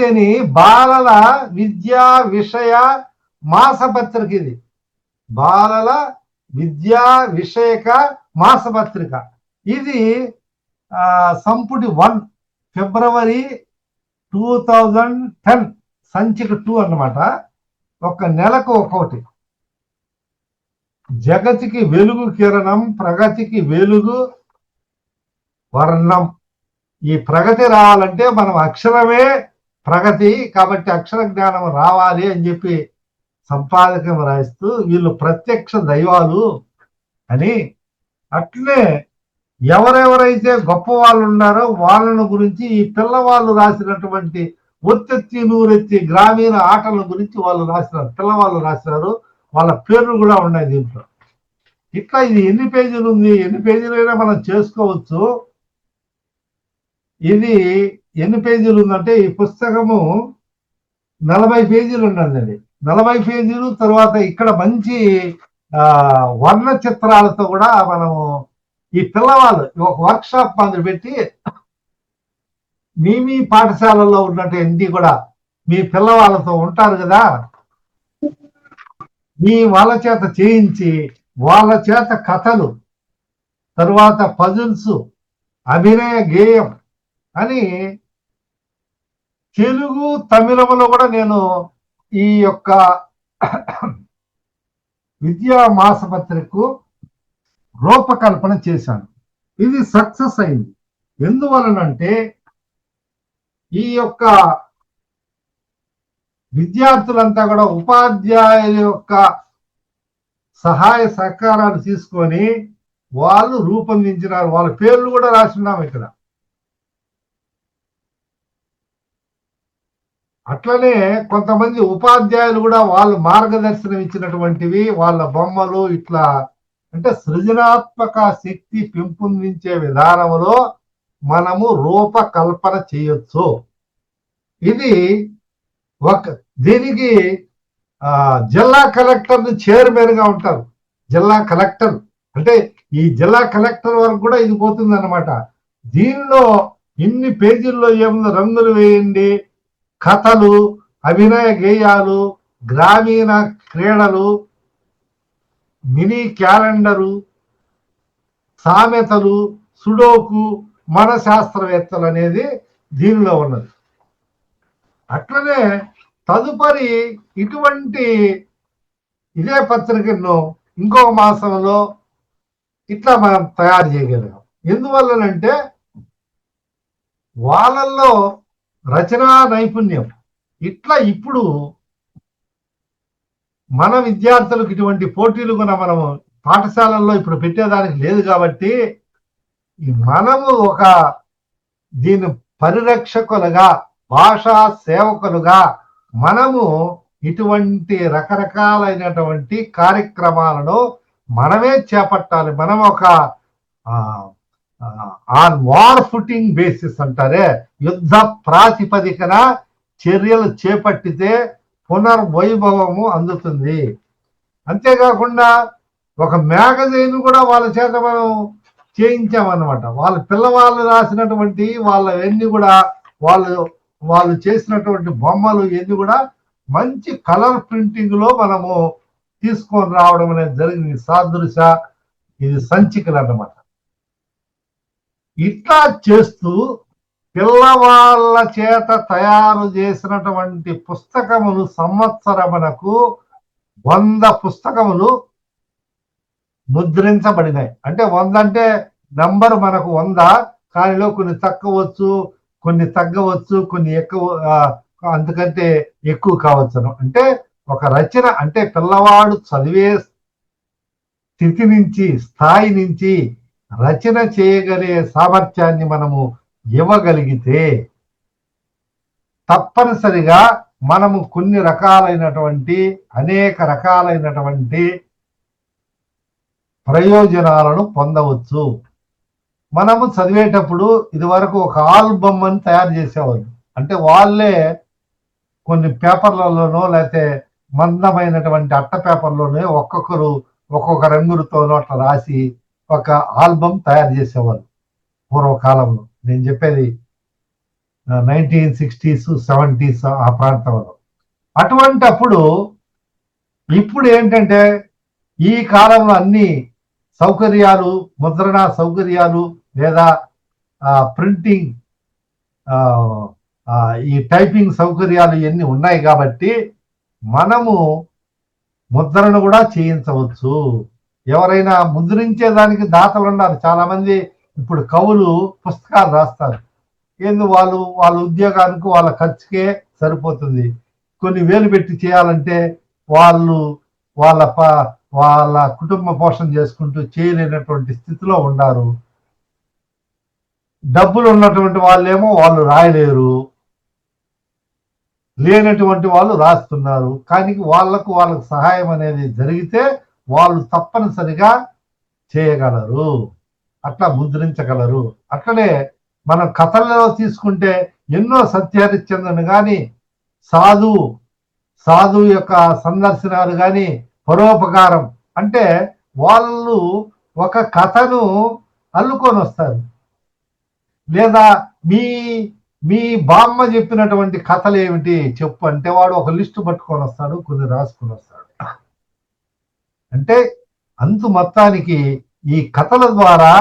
అని బాలల విద్యా విషయ మాసపత్రిక, ఇది బాలల విద్యా విషయక మాసపత్రిక. ఇది సంపుటి 1 ఫిబ్రవరి 2010 సంచిక 2 అన్నమాట. ఒక నెలకు ఒక్కొక్కటి. జగతికి వెలుగు కిరణం, ప్రగతికి వెలుగు వర్ణం. ఈ ప్రగతి రావాలంటే మనం అక్షరమే ప్రగతి, కాబట్టి అక్షర జ్ఞానం రావాలి అని చెప్పి సంపాదకం రాయిస్తూ వీళ్ళు ప్రత్యక్ష దైవాలు అని అట్లే ఎవరెవరైతే గొప్ప వాళ్ళు ఉన్నారో వాళ్ళను గురించి ఈ పిల్లవాళ్ళు రాసినటువంటి ఒత్తెత్తి నూరెత్తి గ్రామీణ ఆటల గురించి వాళ్ళు రాసినారు, పిల్లవాళ్ళు రాసినారు. వాళ్ళ పేర్లు కూడా ఉన్నాయి దీంట్లో. ఇట్లా ఇది ఎన్ని పేజీలు ఉంది, ఎన్ని పేజీలైనా మనం చేసుకోవచ్చు. ఇది ఎన్ని పేజీలు ఉందంటే ఈ పుస్తకము 40 పేజీలు ఉన్నదండి. 40 పేజీలు. తర్వాత ఇక్కడ మంచి వర్ణ చిత్రాలతో కూడా మనము ఈ పిల్లవాళ్ళు ఒక వర్క్ షాప్ మాదిరి పెట్టి మీ పాఠశాలలో ఉన్నటువంటి కూడా మీ పిల్లవాళ్ళతో ఉంటారు కదా, మీ వాళ్ళ చేత చేయించి వాళ్ళ చేత కథలు, తరువాత పజిల్స్, అభినయ గేయం అని తెలుగు తమిళంలో కూడా నేను ఈ యొక్క విద్యా మాసపత్రికకు రూపకల్పన చేశాను. ఇది సక్సెస్ అయింది. ఎందువలనంటే ఈ యొక్క విద్యార్థులంతా కూడా ఉపాధ్యాయుల యొక్క సహాయ సహకారాలు తీసుకొని వాళ్ళు రూపొందించినారు. వాళ్ళ పేర్లు కూడా రాసిన్నాం ఇక్కడ. అట్లనే కొంతమంది ఉపాధ్యాయులు కూడా వాళ్ళు మార్గదర్శనం ఇచ్చినటువంటివి, వాళ్ళ బొమ్మలు ఇట్లా, అంటే సృజనాత్మక శక్తి పెంపొందించే విధానంలో మనము రూపకల్పన చేయొచ్చు. ఇది దీనికి జిల్లా కలెక్టర్ చైర్మన్ గా ఉంటారు. జిల్లా కలెక్టర్ అంటే ఈ జిల్లా కలెక్టర్ వరకు కూడా ఇది పోతుంది అన్నమాట. దీనిలో ఇన్ని పేజీల్లో ఏముందో రంగులు వేయండి, కథలు, అభినయ గేయాలు, గ్రామీణ క్రీడలు, మినీ క్యాలెండరు, సామెతలు, సుడోకు, మన శాస్త్రవేత్తలు అనేది దీనిలో ఉన్నది. అట్లనే తదుపరి ఇటువంటి ఇదే పత్రికను ఇంకొక మాసంలో ఇట్లా మనం తయారు చేయగలిగాం. ఎందువల్లనంటే వాళ్ళల్లో రచనా నైపుణ్యం ఇట్లా ఇప్పుడు మన విద్యార్థులకు ఇటువంటి పోటీలు కూడా మనము పాఠశాలల్లో ఇప్పుడు పెట్టేదానికి లేదు కాబట్టి మనము ఒక దీని పరిరక్షకులుగా, భాషా సేవకులుగా మనము ఇటువంటి రకరకాలైనటువంటి కార్యక్రమాలను మనమే చేపట్టాలి. మనం ఒక ఆన్ వార్ ఫుటింగ్ బేసిస్ అంటారే, యుద్ధ ప్రాతిపదికన చర్యలు చేపట్టితే పునర్వైభవము అందుతుంది. అంతేకాకుండా ఒక మ్యాగజైన్ కూడా వాళ్ళ చేత మనం చేయించామన్నమాట. వాళ్ళ పిల్లవాళ్ళు రాసినటువంటి వాళ్ళవన్నీ కూడా వాళ్ళు చేసినటువంటి బొమ్మలు ఇవన్నీ కూడా మంచి కలర్ ప్రింటింగ్ లో మనము తీసుకొని రావడం అనేది జరిగింది. సాదృశ ఇది సంచికలు అన్నమాట. ఇట్లా చేస్తూ పిల్లవాళ్ళ చేత తయారు చేసినటువంటి పుస్తకములు సంవత్సరమునకు 100 పుస్తకములు ముద్రించబడినాయి. అంటే 100 అంటే నంబర్ మనకు 100, కానిలో కొన్ని తక్కువచ్చు, కొన్ని తగ్గవచ్చు, కొన్ని ఎక్కువ, అంతకంటే ఎక్కువ కావచ్చును. అంటే ఒక రచన అంటే పిల్లవాడు చదివే స్థితి నుంచి, స్థాయి నుంచి రచన చేయగలిగే సామర్థ్యాన్ని మనము ఇవ్వగలిగితే తప్పనిసరిగా మనము కొన్ని రకాలైనటువంటి అనేక రకాలైనటువంటి ప్రయోజనాలను పొందవచ్చు. మనము చదివేటప్పుడు ఇది వరకు ఒక ఆల్బమ్ అని తయారు చేసేవాళ్ళు. అంటే వాళ్ళే కొన్ని పేపర్లలోనో లేకపోతే మందమైనటువంటి అట్ట పేపర్లోనే ఒక్కొక్కరు ఒక్కొక్క రంగులతోనో అట్లా రాసి ఒక ఆల్బమ్ తయారు చేసేవాళ్ళు పూర్వకాలంలో. నేను చెప్పేది 1960s 70s ఆ ప్రాంతంలో. అటువంటి అప్పుడు ఇప్పుడు ఏంటంటే ఈ కాలంలో అన్ని సౌకర్యాలు, ముద్రణ సౌకర్యాలు లేదా ప్రింటింగ్ ఈ టైపింగ్ సౌకర్యాలు ఇవన్నీ ఉన్నాయి కాబట్టి మనము ముద్రణ కూడా చేయించవచ్చు. ఎవరైనా ముద్రించేదానికి దాతలు ఉన్నారు. చాలా మంది ఇప్పుడు కవులు పుస్తకాలు రాస్తారు. ఏంది వాళ్ళ ఉద్యోగానికి వాళ్ళ ఖర్చుకే సరిపోతుంది. కొన్ని వేలు పెట్టి చేయాలంటే వాళ్ళ వాళ్ళ కుటుంబ పోషణ చేసుకుంటూ చేయలేనటువంటి స్థితిలో ఉన్నారు. డబ్బులు ఉన్నటువంటి వాళ్ళేమో వాళ్ళు రాయలేరు, లేనటువంటి వాళ్ళు రాస్తున్నారు. కానీ వాళ్ళకు సహాయం అనేది జరిగితే వాళ్ళు తప్పనిసరిగా చేయగలరు, అట్లా ముద్రించగలరు. అట్లనే మనం కథల్లో తీసుకుంటే ఎన్నో సత్యహరిశ్చంద్రుని కానీ, సాధువు యొక్క సందర్శనాలు కానీ, పరోపకారం అంటే వాళ్ళు ఒక కథను అల్లుకొని వస్తారు. లేదా మీ బామ్మ చెప్పినటువంటి కథలు ఏమిటి చెప్పు అంటే వాడు ఒక లిస్టు పట్టుకొని వస్తాడు, కొన్ని రాసుకొని వస్తాడు. అంటే అంతు మొత్తానికి ఈ కథల ద్వారా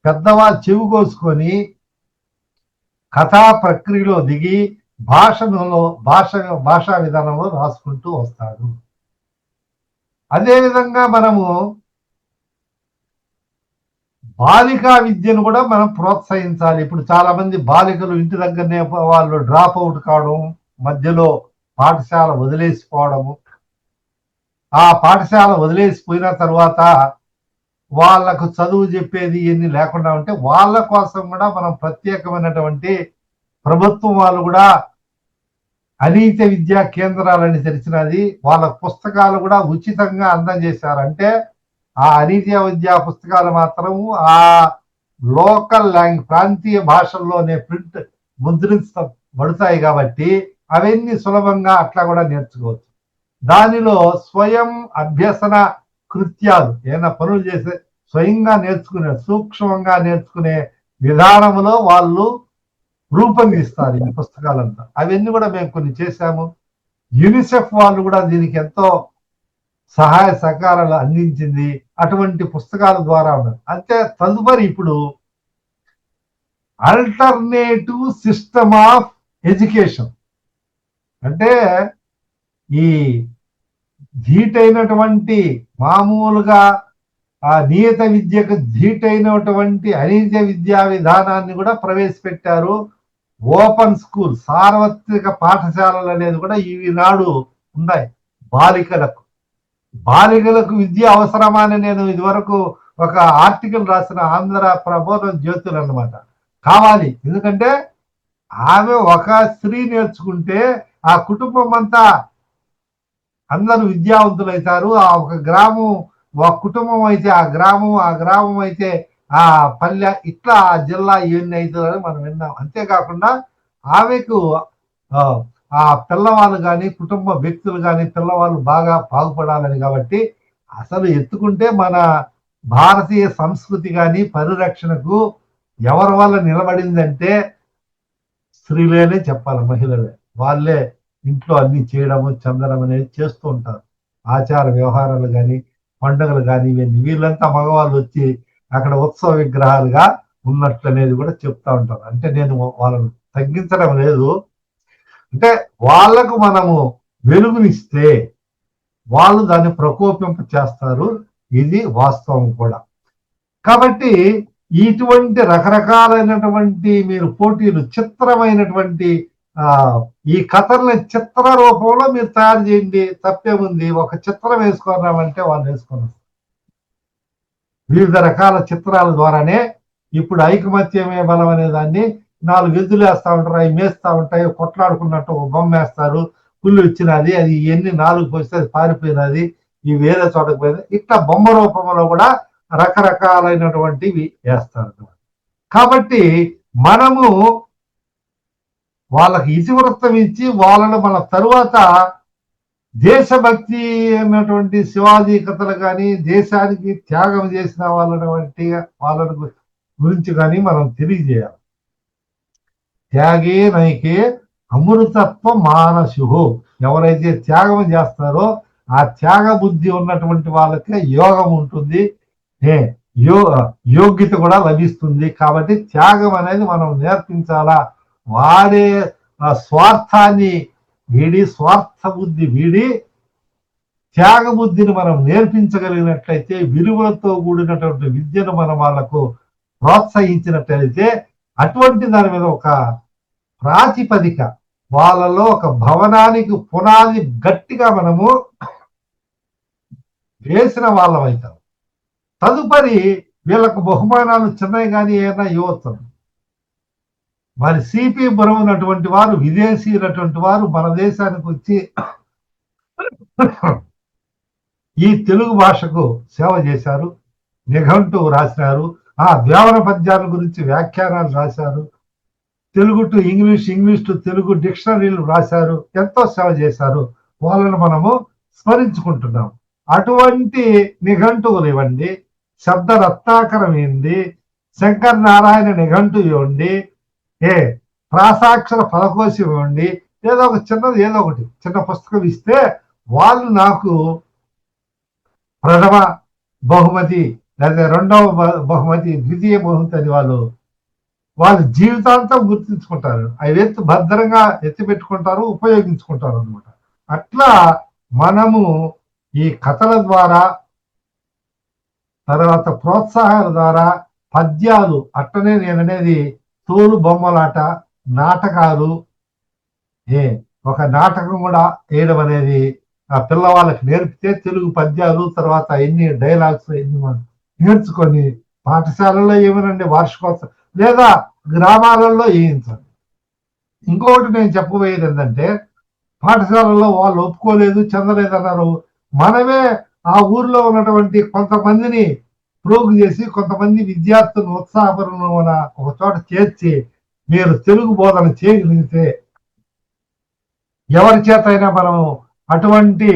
పెద్దవాళ్ళు చెవి కోసుకొని కథా ప్రక్రియలో దిగి భాషా విధానంలో రాసుకుంటూ వస్తాడు. అదేవిధంగా మనము బాలికా విద్యను కూడా మనం ప్రోత్సహించాలి. ఇప్పుడు చాలా మంది బాలికలు ఇంటి దగ్గరనే వాళ్ళు డ్రాప్ అవుట్ కావడం, మధ్యలో పాఠశాల వదిలేసిపోవడము, ఆ పాఠశాల వదిలేసిపోయిన తర్వాత వాళ్లకు చదువు చెప్పేది ఇవన్నీ లేకుండా ఉంటే వాళ్ళ కోసం కూడా మనం ప్రత్యేకమైనటువంటి ప్రభుత్వం వాళ్ళు కూడా అనీత విద్యా కేంద్రాలని తెరిచినది. వాళ్ళ పుస్తకాలు కూడా ఉచితంగా అందజేశారంటే ఆ అనీత విద్యా పుస్తకాలు మాత్రం ఆ లోకల్ ప్రాంతీయ భాషల్లోనే ప్రింట్ ముద్రించబడతాయి కాబట్టి అవన్నీ సులభంగా అట్లా కూడా నేర్చుకోవచ్చు. దానిలో స్వయం అభ్యసన కృత్యాలు ఏమైనా పనులు చేసే స్వయంగా నేర్చుకునే సూక్ష్మంగా నేర్చుకునే విధానంలో వాళ్ళు రూపొందిస్తారు ఈ పుస్తకాలంతా. అవన్నీ కూడా మేము కొన్ని చేశాము. యూనిసెఫ్ వాళ్ళు కూడా దీనికి ఎంతో సహాయ సహకారాలు అందించింది. అటువంటి పుస్తకాల ద్వారా ఉన్నారు. అంటే తదుపరి ఇప్పుడు ఆల్టర్నేటివ్ సిస్టమ్ ఆఫ్ ఎడ్యుకేషన్ అంటే ఈ ధీటైనటువంటి మామూలుగా ఆ నియత విద్యకు ధీటైనటువంటి అనీత విద్యా విధానాన్ని కూడా ప్రవేశపెట్టారు. ఓపెన్ స్కూల్ సార్వత్రిక పాఠశాలలు అనేది కూడా ఈనాడు ఉన్నాయి. బాలికలకు విద్య అవసరమా అని నేను ఇదివరకు ఒక ఆర్టికల్ రాసిన ఆంధ్ర ప్రబోధన జ్యోతులు అన్నమాట. కావాలి, ఎందుకంటే ఆమె ఒక స్త్రీ నేర్చుకుంటే ఆ కుటుంబం అంతా అందరూ విద్యావంతులు అవుతారు. ఆ ఒక గ్రామం ఒక కుటుంబం అయితే ఆ గ్రామం అయితే ఆ పల్లె, ఇట్లా ఆ జిల్లా ఇవన్నీ అవుతుందని మనం విన్నాం. అంతేకాకుండా ఆమెకు ఆ పిల్లవాళ్ళు కానీ కుటుంబ వ్యక్తులు కానీ పిల్లవాళ్ళు బాగా బాగుపడాలని కాబట్టి అసలు ఎత్తుకుంటే మన భారతీయ సంస్కృతి కానీ పరిరక్షణకు ఎవరి వల్ల నిలబడిందంటే స్త్రీలేనే చెప్పాలి, మహిళలే. వాళ్ళే ఇంట్లో అన్ని చేయడము చందనం అనేది చేస్తూ ఉంటారు. ఆచార వ్యవహారాలు కానీ పండుగలు కానీ ఇవన్నీ వీళ్ళంతా మగవాళ్ళు వచ్చి అక్కడ ఉత్సవ విగ్రహాలుగా ఉన్నట్లు అనేది కూడా చెప్తా ఉంటారు. అంటే నేను వాళ్ళను తగ్గించడం లేదు, అంటే వాళ్లకు మనము వెలుగునిస్తే వాళ్ళు దాన్ని ప్రకోపింప చేస్తారు, ఇది వాస్తవం కూడా. కాబట్టి ఇటువంటి రకరకాలైనటువంటి మీరు పోటీలు చిత్రమైనటువంటి ఈ కథల్ని చిత్ర రూపంలో మీరు తయారు చేయండి, తప్పేముంది. ఒక చిత్రం వేసుకున్నామంటే వాళ్ళు వేసుకున్నారు. వివిధ రకాల చిత్రాల ద్వారానే ఇప్పుడు ఐకమత్యమే బలం అనే దాన్ని 4 ఎద్దులు వేస్తా ఉంటారు, అవి మేస్తా ఉంటాయి, కొట్లాడుకున్నట్టు ఒక బొమ్మ వేస్తారు, పుల్లు ఇచ్చినది, అది ఎన్ని 4 పోస్తే అది పారిపోయినది, ఈ వేరే చోటకు పోయినది, ఇట్లా బొమ్మ రూపంలో కూడా రకరకాలైనటువంటివి వేస్తారు. కాబట్టి మనము వాళ్ళకి ఇతివృత్తం ఇచ్చి వాళ్ళను మన తరువాత దేశభక్తి అన్నటువంటి శివాజీ కథలు కానీ దేశానికి త్యాగం చేసిన వాళ్ళ గురించి కానీ మనం తెలియజేయాలి. త్యాగే నైకే అమృతత్వ మానసు, ఎవరైతే త్యాగం చేస్తారో ఆ త్యాగ బుద్ధి ఉన్నటువంటి వాళ్ళకి యోగం ఉంటుంది, యోగ్యత కూడా లభిస్తుంది. కాబట్టి త్యాగం అనేది మనం నేర్పించాలా. వాడే స్వార్థాన్ని వీడి స్వార్థ బుద్ధి వీడి త్యాగ బుద్ధిని మనం నేర్పించగలిగినట్లయితే, విలువలతో కూడినటువంటి విద్యను మనం వాళ్ళకు ప్రోత్సహించినట్లయితే అటువంటి దాని మీద ఒక ప్రాతిపదిక, వాళ్ళలో ఒక భవనానికి పునాది గట్టిగా మనము వేసిన వాళ్ళం అవుతాం. తదుపరి వీళ్ళకు బహుమానాలు చిన్నవి కానీ ఏమైనా ఇవ్వచ్చు. మరి సిపి బరువునటువంటి వారు, విదేశీయులటువంటి వారు మన దేశానికి వచ్చి ఈ తెలుగు భాషకు సేవ చేశారు. నిఘంటువు రాశారు, ఆ వేమన పద్యాల గురించి వ్యాఖ్యానాలు రాశారు, Telugu to English, English to Telugu డిక్షనరీలు రాశారు, ఎంతో సేవ చేశారు. వాళ్ళను మనము స్మరించుకుంటున్నాం. అటువంటి నిఘంటువులు ఇవ్వండి, శబ్ద రత్నాకరం ఏంది, శంకర నారాయణ నిఘంటు ఇవ్వండి, ప్రాసాక్షర ఫలకోశం ఇవ్వండి, ఏదో ఒక చిన్నది, ఏదో ఒకటి చిన్న పుస్తకం ఇస్తే వాళ్ళు నాకు ప్రథమ బహుమతి లేదా రెండవ బహుమతి, ద్వితీయ బహుమతి అని వాళ్ళు జీవితాంతం గుర్తించుకుంటారు. అవి భద్రంగా ఎత్తి పెట్టుకుంటారు, ఉపయోగించుకుంటారు అనమాట. అట్లా మనము ఈ కథల ద్వారా, తర్వాత ప్రోత్సాహాల ద్వారా, పద్యాలు, అట్టనే నేననేది తోలు బొమ్మలాట, నాటకాలు, ఒక నాటకం కూడా వేయడం అనేది ఆ పిల్లవాళ్ళకి నేర్పితే తెలుగు పద్యాలు, తర్వాత ఎన్ని డైలాగ్స్ ఎన్ని నేర్చుకొని పాఠశాలలో ఏమనండి వార్షికోత్సవం లేదా గ్రామాలలో వేయించండి. ఇంకొకటి నేను చెప్పబోయేది ఏంటంటే, పాఠశాలలో వాళ్ళు ఒప్పుకోలేదు, చెందలేదు అన్నారు. మనమే ఆ ఊర్లో ఉన్నటువంటి కొంతమందిని ప్రోగు చేసి, కొంతమంది విద్యార్థులను ఉత్సాహపరులను ఒక చోట చేర్చి మీరు తెలుగు బోధన చేయగలిగితే, ఎవరి చేత అయినా మనము అటువంటి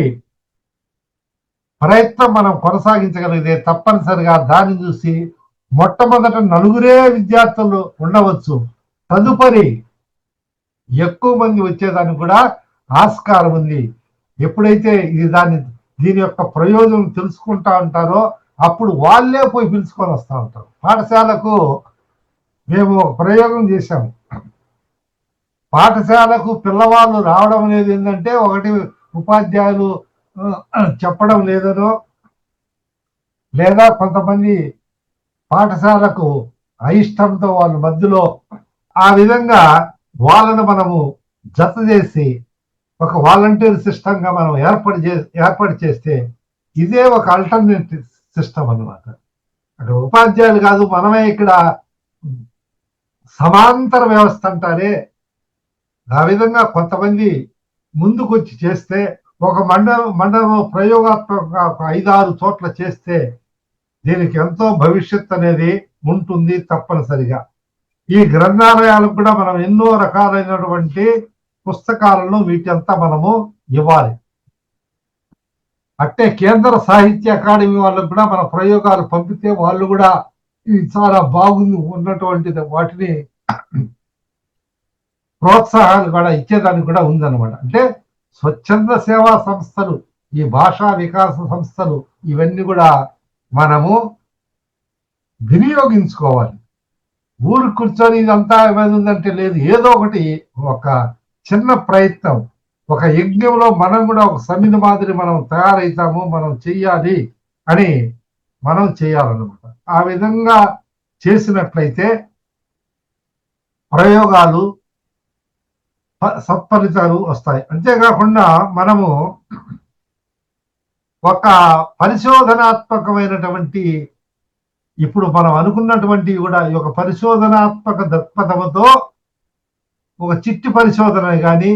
ప్రయత్నం మనం కొనసాగించగలిగితే తప్పనిసరిగా దాన్ని చూసి మొట్టమొదట నలుగురే విద్యార్థులు ఉండవచ్చు, తదుపరి ఎక్కువ మంది వచ్చేదానికి కూడా ఆస్కారం ఉంది. ఎప్పుడైతే దీని యొక్క ప్రయోజనం తెలుసుకుంటా ఉంటారో అప్పుడు వాళ్ళే పోయి పిలుచుకొని వస్తూ ఉంటారు. పాఠశాలకు మేము ఒక ప్రయోగం చేశాము. పాఠశాలకు పిల్లవాళ్ళు రావడం అనేది ఏంటంటే, ఒకటి ఉపాధ్యాయులు చెప్పడం లేదనో, లేదా కొంతమంది పాఠశాలకు అయిష్టంతో వాళ్ళ మధ్యలో, ఆ విధంగా వాళ్ళను మనము జత చేసి ఒక వాలంటీర్ సిస్టమ్ గా మనం ఏర్పాటు చేస్తే ఇదే ఒక ఆల్టర్నేటివ్ సిస్టమ్ అన్నమాట. అక్కడ ఉపాధ్యాయులు కాదు, మనమే ఇక్కడ సమాంతర వ్యవస్థ అంటారే, ఆ విధంగా కొంతమంది ముందుకు వచ్చి చేస్తే, ఒక మండలంలో ప్రయోగాత్మకంగా ఒక 5-6 చోట్ల చేస్తే దీనికి ఎంతో భవిష్యత్ అనేది ఉంటుంది తప్పనిసరిగా. ఈ గ్రంథాలయాలకు కూడా మనం ఎన్నో రకాలైనటువంటి పుస్తకాలను వీటంతా మనము ఇవ్వాలి. అట్టే కేంద్ర సాహిత్య అకాడమీ వాళ్ళకు కూడా మన ప్రయోగాలు పంపితే వాళ్ళు కూడా ఇది చాలా బాగుంది ఉన్నటువంటిది, వాటిని ప్రోత్సాహాలు కూడా ఇచ్చేదానికి కూడా ఉందన్నమాట. అంటే స్వచ్ఛంద సేవా సంస్థలు, ఈ భాషా వికాస సంస్థలు, ఇవన్నీ కూడా మనము వినియోగించుకోవాలి. ఊరు కూర్చొని ఇదంతా ఏమైందంటే లేదు, ఏదో ఒకటి ఒక చిన్న ప్రయత్నం, ఒక యజ్ఞంలో మనం కూడా ఒక సమితి మాదిరి మనం తయారవుతాము, మనం చెయ్యాలి అని మనం చేయాలన్నమాట. ఆ విధంగా చేసినట్లయితే ప్రయోగాలు సత్ఫలితాలు వస్తాయి. అంతేకాకుండా మనము ఒక పరిశోధనాత్మకమైనటువంటి, ఇప్పుడు మనం అనుకున్నటువంటి కూడా ఈ ఒక పరిశోధనాత్మక దృక్పథంతో ఒక చిట్టి పరిశోధన కానీ,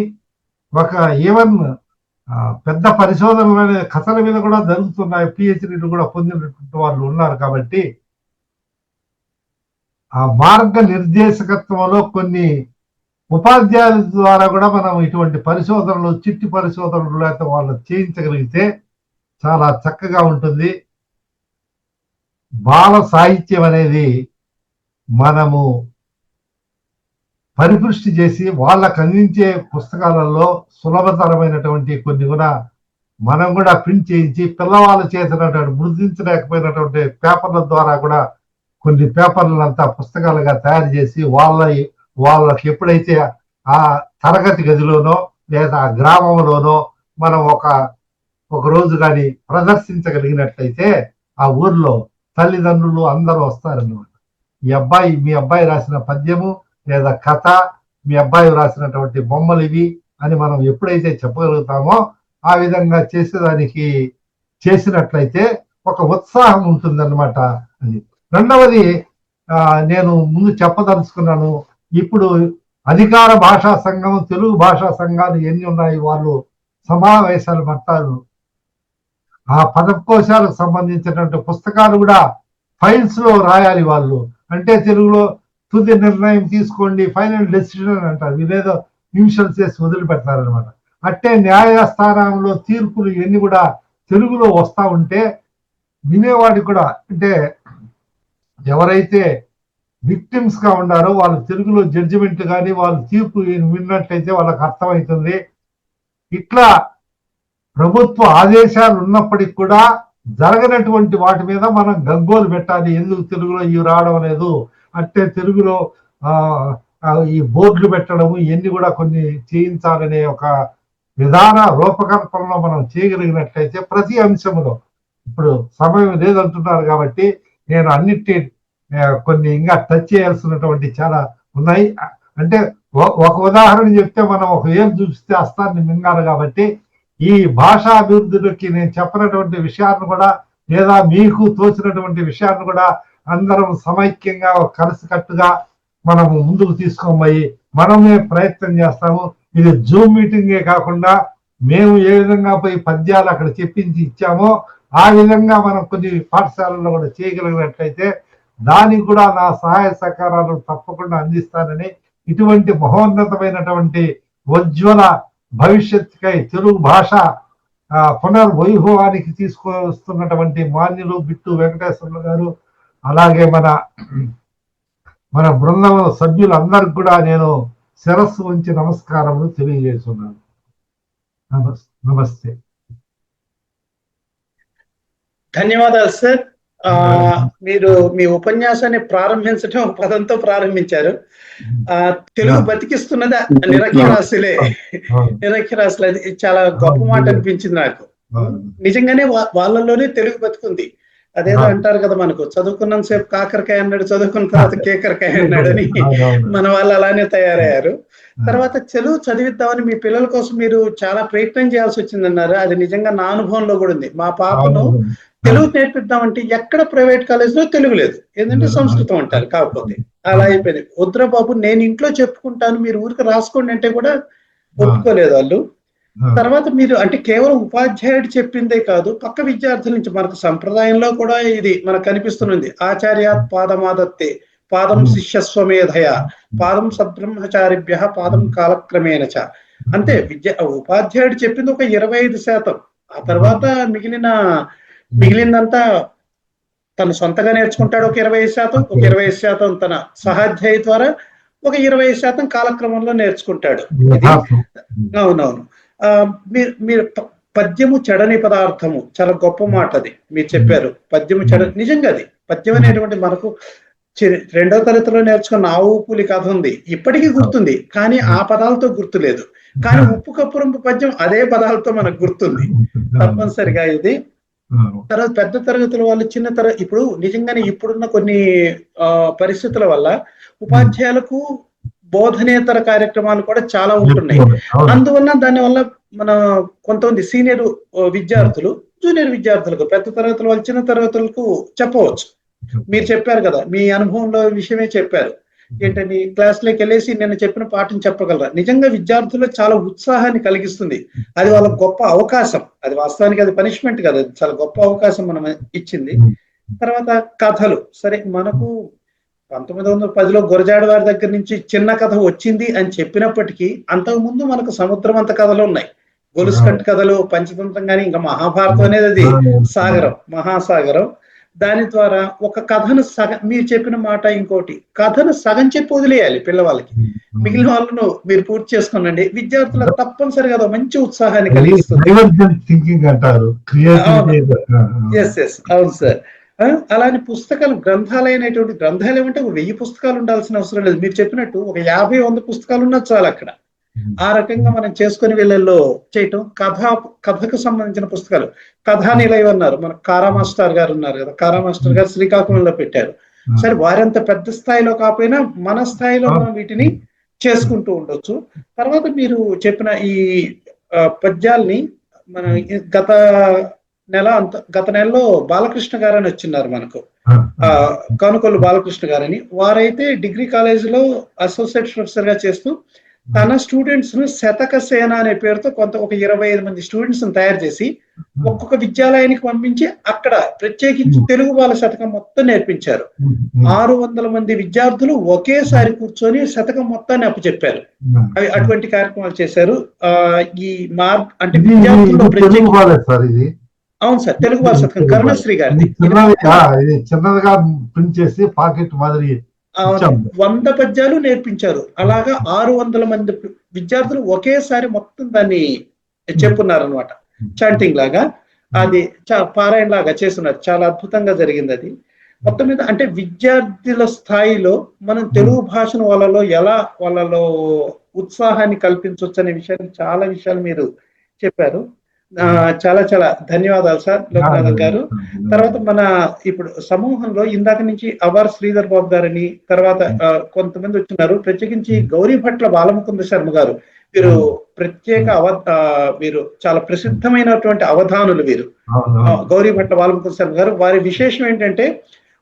ఒక ఈవెన్ పెద్ద పరిశోధనలు అనే కథల మీద కూడా జరుగుతున్నాయి, పిహెచ్డీలు కూడా పొందినటువంటి వాళ్ళు ఉన్నారు. కాబట్టి ఆ మార్గ నిర్దేశకత్వంలో కొన్ని ఉపాధ్యాయుల ద్వారా కూడా మనం ఇటువంటి పరిశోధనలు, చిట్టి పరిశోధనలు లేకపోతే వాళ్ళు చేయించగలిగితే చాలా చక్కగా ఉంటుంది. బాల సాహిత్యం అనేది మనము పరిపుష్టి చేసి వాళ్ళకు అందించే పుస్తకాలలో సులభతరమైనటువంటి కొన్ని కూడా మనం కూడా ప్రింట్ చేయించి పిల్లవాళ్ళ చేసినటువంటి ముద్రించలేకపోయినటువంటి పేపర్ల ద్వారా కూడా కొన్ని పేపర్లంతా పుస్తకాలుగా తయారు చేసి వాళ్ళకి ఎప్పుడైతే ఆ తరగతి గదిలోనో లేదా ఆ గ్రామంలోనో మనం ఒక రోజు కానీ ప్రదర్శించగలిగినట్లయితే ఆ ఊర్లో తల్లిదండ్రులు అందరూ వస్తారన్నమాట. మీ అబ్బాయి రాసిన పద్యము లేదా కథ, మీ అబ్బాయి రాసినటువంటి బొమ్మలు ఇవి అని మనం ఎప్పుడైతే చెప్పగలుగుతామో ఆ విధంగా చేసేదానికి చేసినట్లయితే ఒక ఉత్సాహం ఉంటుందన్నమాట. అది రెండవది నేను ముందు చెప్పదలుచుకున్నాను. ఇప్పుడు అధికార భాషా సంఘం, తెలుగు భాషా సంఘాలు ఎన్ని ఉన్నాయి, వాళ్ళు సమావేశాలు పడతారు. ఆ పదకోశాలకు సంబంధించినటువంటి పుస్తకాలు కూడా ఫైల్స్ లో రాయాలి వాళ్ళు. అంటే తెలుగులో తుది నిర్ణయం తీసుకోండి, ఫైనల్ డెసిషన్ అంటారు. ఇదేదో నిమిషాలు చేసి వదిలిపెడతారనమాట. అట్టే న్యాయస్థానంలో తీర్పులు ఇవన్నీ కూడా తెలుగులో వస్తా ఉంటే వినేవాడికి కూడా, అంటే ఎవరైతే విక్టిమ్స్ గా ఉన్నారో వాళ్ళు తెలుగులో జడ్జిమెంట్ కానీ వాళ్ళు తీర్పు విన్నట్లయితే వాళ్ళకి అర్థమవుతుంది. ఇట్లా ప్రభుత్వ ఆదేశాలు ఉన్నప్పటికీ కూడా జరగనటువంటి వాటి మీద మనం గగ్గోలు పెట్టాలి. ఎందుకు తెలుగులో ఇవి రావడం లేదు అంటే తెలుగులో ఈ బోర్డులు పెట్టడము ఇవన్నీ కూడా కొన్ని చేయించాలనే ఒక విధాన రూపకల్పనలో మనం చేయగలిగినట్లయితే ప్రతి అంశంలో, ఇప్పుడు సమయం లేదంటున్నారు కాబట్టి నేను అన్నిటి కొన్ని ఇంకా టచ్ చేయాల్సినటువంటి చాలా ఉన్నాయి. అంటే ఒక ఉదాహరణ చెప్తే మనం ఒక ఏం చూపిస్తే అస్తాన్ని మింగాలి. కాబట్టి ఈ భాషా అభివృద్ధికి నేను చెప్పినటువంటి విషయాన్ని కూడా, లేదా మీకు తోచినటువంటి విషయాన్ని కూడా అందరం సమైక్యంగా కలిసికట్టుగా మనము ముందుకు తీసుకోబోయి మనమే ప్రయత్నం చేస్తాము. ఇది జూమ్ మీటింగే కాకుండా మేము ఏ విధంగా పోయి పద్యాలు అక్కడ చెప్పించి ఇచ్చామో ఆ విధంగా మనం కొన్ని పాఠశాలల్లో కూడా చేయగలిగినట్లయితే దానికి కూడా నా సహాయ సహకారాలు తప్పకుండా అందిస్తానని, ఇటువంటి మహోన్నతమైనటువంటి ఉజ్వల భవిష్యత్తుకై తెలుగు భాష పునర్వైభవానికి తీసుకొస్తున్నటువంటి మాన్యులు బిట్టు వెంకటేశ్వర్లు గారు, అలాగే మన బృందం సభ్యులందరికీ కూడా నేను శిరస్సు ఉంచి నమస్కారములు తెలియజేస్తున్నాను. నమస్తే. ధన్యవాదాలు సార్. మీరు మీ ఉపన్యాసాన్ని ప్రారంభించడం పదంతో ప్రారంభించారు. తెలుగు బతికిస్తున్నది నిరక్షరాస్యులే. నిరక్షరాస్యులు, అది చాలా గొప్ప మాట అనిపించింది నాకు. నిజంగానే వాళ్ళలోనే తెలుగు బతుకుంది. అదేదో అంటారు కదా, మనకు చదువుకున్నంత సేపు కాకరకాయ అన్నాడు, చదువుకున్న తర్వాత కేకరకాయ అన్నాడని మన వాళ్ళు అలానే తయారయ్యారు. తర్వాత తెలుగు చదివిద్దామని మీ పిల్లల కోసం మీరు చాలా ప్రయత్నం చేయాల్సి వచ్చిందన్నారు. అది నిజంగా నా అనుభవంలో కూడా ఉంది. మా పాపను తెలుగు నేర్పిద్దామంటే ఎక్కడ ప్రైవేట్ కాలేజ్ లో తెలుగు లేదు, ఏంటంటే సంస్కృతం అంటారు. కాకపోతే అలా అయిపోయింది. వద్దురా బాబు, నేను ఇంట్లో చెప్పుకుంటాను, మీరు ఊరికి రాసుకోండి అంటే కూడా ఒప్పుకోలేదు వాళ్ళు. తర్వాత మీరు అంటే కేవలం ఉపాధ్యాయుడు చెప్పిందే కాదు, పక్క విద్యార్థుల నుంచి మనకు సంప్రదాయంలో కూడా ఇది మనకు కనిపిస్తున్నది. ఆచార్యాత్ పాదమాదత్తే పాదం శిష్యస్వమేధయ పాదం సద్బ్రహ్మచారిభ్య పాదం కాలక్రమేణచ. అంటే ఉపాధ్యాయుడు చెప్పింది ఒక 25%, ఆ తర్వాత మిగిలిందంతా తను సొంతగా నేర్చుకుంటాడు ఒక 20%, ఒక 20% తన సహాధ్యాయి ద్వారా, ఒక 20% కాలక్రమంలో నేర్చుకుంటాడు. అవునవును. మీరు పద్యము చెడని పదార్థము, చాలా గొప్ప మాట అది మీరు చెప్పారు. పద్యము నిజంగా అది పద్యం అనేటువంటి మనకు 2వ తరగతిలో నేర్చుకున్న ఆవు పూలి కథ ఉంది, ఇప్పటికీ గుర్తుంది. కానీ ఆ పదాలతో గుర్తులేదు. కానీ ఉప్పు కప్పురంపు పద్యం అదే పదాలతో మనకు గుర్తుంది తప్పనిసరిగా. ఇది తర్వాత పెద్ద తరగతుల వాళ్ళు ఇప్పుడు నిజంగానే ఇప్పుడున్న కొన్ని పరిస్థితుల వల్ల ఉపాధ్యాయులకు బోధనేతర కార్యక్రమాలు కూడా చాలా ఉంటున్నాయి. అందువల్ల దానివల్ల మన కొంతమంది సీనియర్ విద్యార్థులు జూనియర్ విద్యార్థులకు, పెద్ద తరగతుల వాళ్ళు చిన్న తరగతులకు చెప్పవచ్చు. మీరు చెప్పారు కదా, మీ అనుభవంలో విషయమే చెప్పారు. ఏంటని క్లాస్లోకి వెళ్ళేసి నేను చెప్పిన పాఠం చెప్పగలరా. నిజంగా విద్యార్థుల్లో చాలా ఉత్సాహాన్ని కలిగిస్తుంది. అది వాళ్ళకి గొప్ప అవకాశం. అది వాస్తవానికి అది పనిష్మెంట్ కదా, అది చాలా గొప్ప అవకాశం మనం ఇచ్చింది. తర్వాత కథలు, సరే మనకు 1910లో గురజాడ వారి దగ్గర నుంచి చిన్న కథ వచ్చింది అని చెప్పినప్పటికీ అంతకుముందు మనకు సముద్రం అంత కథలు ఉన్నాయి. గొలుసుకట్టు కథలు, పంచతంత్రం, కానీ ఇంకా మహాభారతం అనేది అది సాగరం, మహాసాగరం. దాని ద్వారా ఒక కథను సగం, మీరు చెప్పిన మాట ఇంకోటి, కథను సగం చెప్పి వదిలేయాలి పిల్లవాళ్ళకి, మిగిలిన వాళ్ళను మీరు పూర్తి చేసుకోనండి. విద్యార్థులకు తప్పనిసరిగా మంచి ఉత్సాహాన్ని కలిగిస్తుంది. అవును సార్. అలానే పుస్తకాలు, గ్రంథాలయమైనటువంటి గ్రంథాలయం అంటే 1000 పుస్తకాలు ఉండాల్సిన అవసరం లేదు. మీరు చెప్పినట్టు ఒక 50-100 పుస్తకాలు ఉన్నా చాలు అక్కడ. ఆ రకంగా మనం చేసుకుని వీళ్ళల్లో చేయటం. కథకు సంబంధించిన పుస్తకాలు, కథానిలయం అన్నారు, మన కారా మాస్టర్ గారు ఉన్నారు కదా, కారా మాస్టర్ గారు శ్రీకాకుళంలో పెట్టారు. సరే వారంత పెద్ద స్థాయిలో కాకపోయినా మన స్థాయిలో మనం వీటిని చేసుకుంటూ ఉండొచ్చు. తర్వాత మీరు చెప్పిన ఈ పద్యాల్ని మన గత గత నెలలో బాలకృష్ణ గారు అని వచ్చిన్నారు మనకు, కానుకొల్లు బాలకృష్ణ గారని. వారైతే డిగ్రీ కాలేజీలో అసోసియేట్ ప్రొఫెసర్ గా చేస్తూ తన స్టూడెంట్స్ ను శతక సేన అనే పేరుతో ఒక 25 మంది స్టూడెంట్స్ తయారు చేసి ఒక్కొక్క విద్యాలయానికి పంపించి అక్కడ ప్రత్యేకించి తెలుగు బాల శతకం మొత్తం నేర్పించారు. 600 మంది విద్యార్థులు ఒకేసారి కూర్చొని శతకం మొత్తాన్ని అప్పచెప్పారు. అటువంటి కార్యక్రమాలు చేశారు. ఈ అంటే విద్యార్థుల్లో అవును సార్, తెలుగు బాల శతకం కరుణశ్రీ గారిది చిన్నదిగా ప్రింట్ చేసి పాకెట్ మాదిరి 100 పద్యాలు నేర్పించారు. అలాగా 600 మంది విద్యార్థులు ఒకేసారి మొత్తం దాన్ని చెప్పున్నారు అనమాట. చాంటింగ్ లాగా అది పారాయణ లాగా చేస్తున్నారు. చాలా అద్భుతంగా జరిగింది అది. మొత్తం మీద అంటే విద్యార్థుల స్థాయిలో మనం తెలుగు భాషను వాళ్ళలో ఉత్సాహాన్ని కల్పించవచ్చు అనే విషయాన్ని చాలా విషయాలు మీరు చెప్పారు. చాలా చాలా ధన్యవాదాలు సార్ లోకనాథన్ గారు. తర్వాత మన ఇప్పుడు సమూహంలో ఇందాక నుంచి అవార్ శ్రీధర్ బాబు గారని, తర్వాత కొంతమంది వచ్చినారు. ప్రత్యేకించి గౌరీభట్ల బాలముకుంద శర్మ గారు, వీరు ప్రత్యేక వీరు చాలా ప్రసిద్ధమైనటువంటి అవధానులు. వీరు గౌరీభట్ల బాలముకుంద శర్మ గారు. వారి విశేషం ఏంటంటే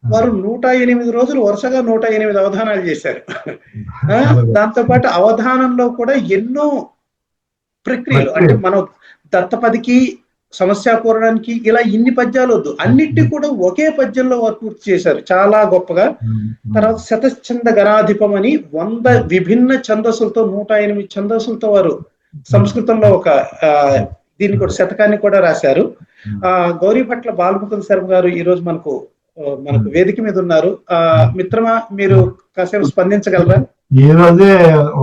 వారు 108 రోజులు వరుసగా 108 అవధానాలు చేశారు. దాంతోపాటు అవధానంలో కూడా ఎన్నో ప్రక్రియలు, అంటే మనం దత్తపదికి, సమస్యాపూరణానికి ఇలా ఇన్ని పద్యాలు వద్దు, అన్నిటి కూడా ఒకే పద్యంలో వారు పూర్తి చేశారు చాలా గొప్పగా. తర్వాత శతఛంద గణాధిపం అని 100 విభిన్న ఛందస్సులతో 108 ఛందస్సులతో వారు సంస్కృతంలో ఒక దీన్ని కూడా శతకాన్ని కూడా రాశారు. గౌరీభట్ల బాలముకుంద శర్మ గారు ఈ రోజు మనకు వేదిక మీద ఉన్నారు. మిత్రమా, మీరు కాసేపు స్పందించగలరా? ఈ రోజే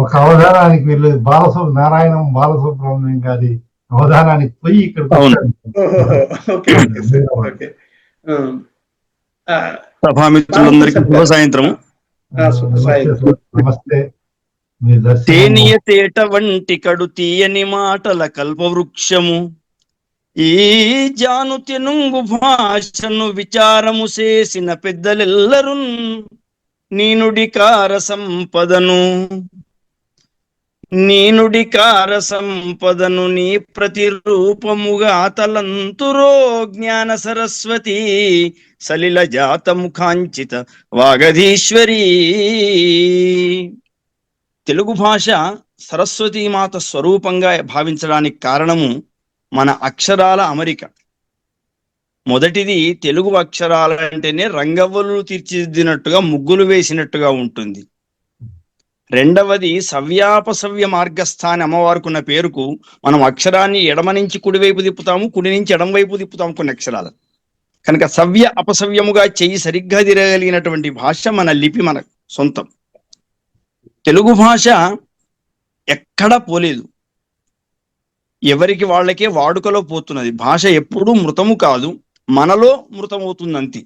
ఒక అవధానానికి వెళ్ళి నారాయణం బాలసుబ్రహ్మణ్యం గారి అవధానానికి పోయి ఇక్కడ సభామిత్రులందరికీ శుభ సాయంత్రం. నమస్తే. తేనియ తేట వంటి కడు తీయని మాటల కల్పవృక్షము, ఈ జాను తెనుంగు భాషను విచారము చేసిన పెద్దలెల్లరూ నీనుడికార సంపదను నీ ప్రతిరూపముగా తలంతురో జ్ఞాన సరస్వతి సలిల జాత ముఖాంచిత వాగధీశ్వరి. తెలుగు భాష సరస్వతీమాత స్వరూపంగా భావించడానికి కారణము మన అక్షరాల అమరిక. మొదటిది, తెలుగు అక్షరాలంటేనే రంగవ్వలు తీర్చిదిద్దినట్టుగా, ముగ్గులు వేసినట్టుగా ఉంటుంది. రెండవది, సవ్యాపసవ్య మార్గస్థాని అమ్మవారుకున్న పేరుకు మనం అక్షరాన్ని ఎడమ నుంచి కుడివైపు తిప్పుతాము, కుడి నుంచి ఎడమ వైపు తిప్పుతాము కొన్ని అక్షరాలు. కనుక సవ్య అపసవ్యముగా చెయ్యి సరిగ్గా తిరగలిగినటువంటి భాష మన లిపి, మన సొంతం. తెలుగు భాష ఎక్కడా పోలేదు, ఎవరికి వాళ్ళకే వాడుకలో పోతున్నది. భాష ఎప్పుడూ మృతము కాదు, మనలో మృతమవుతుంది అంతే.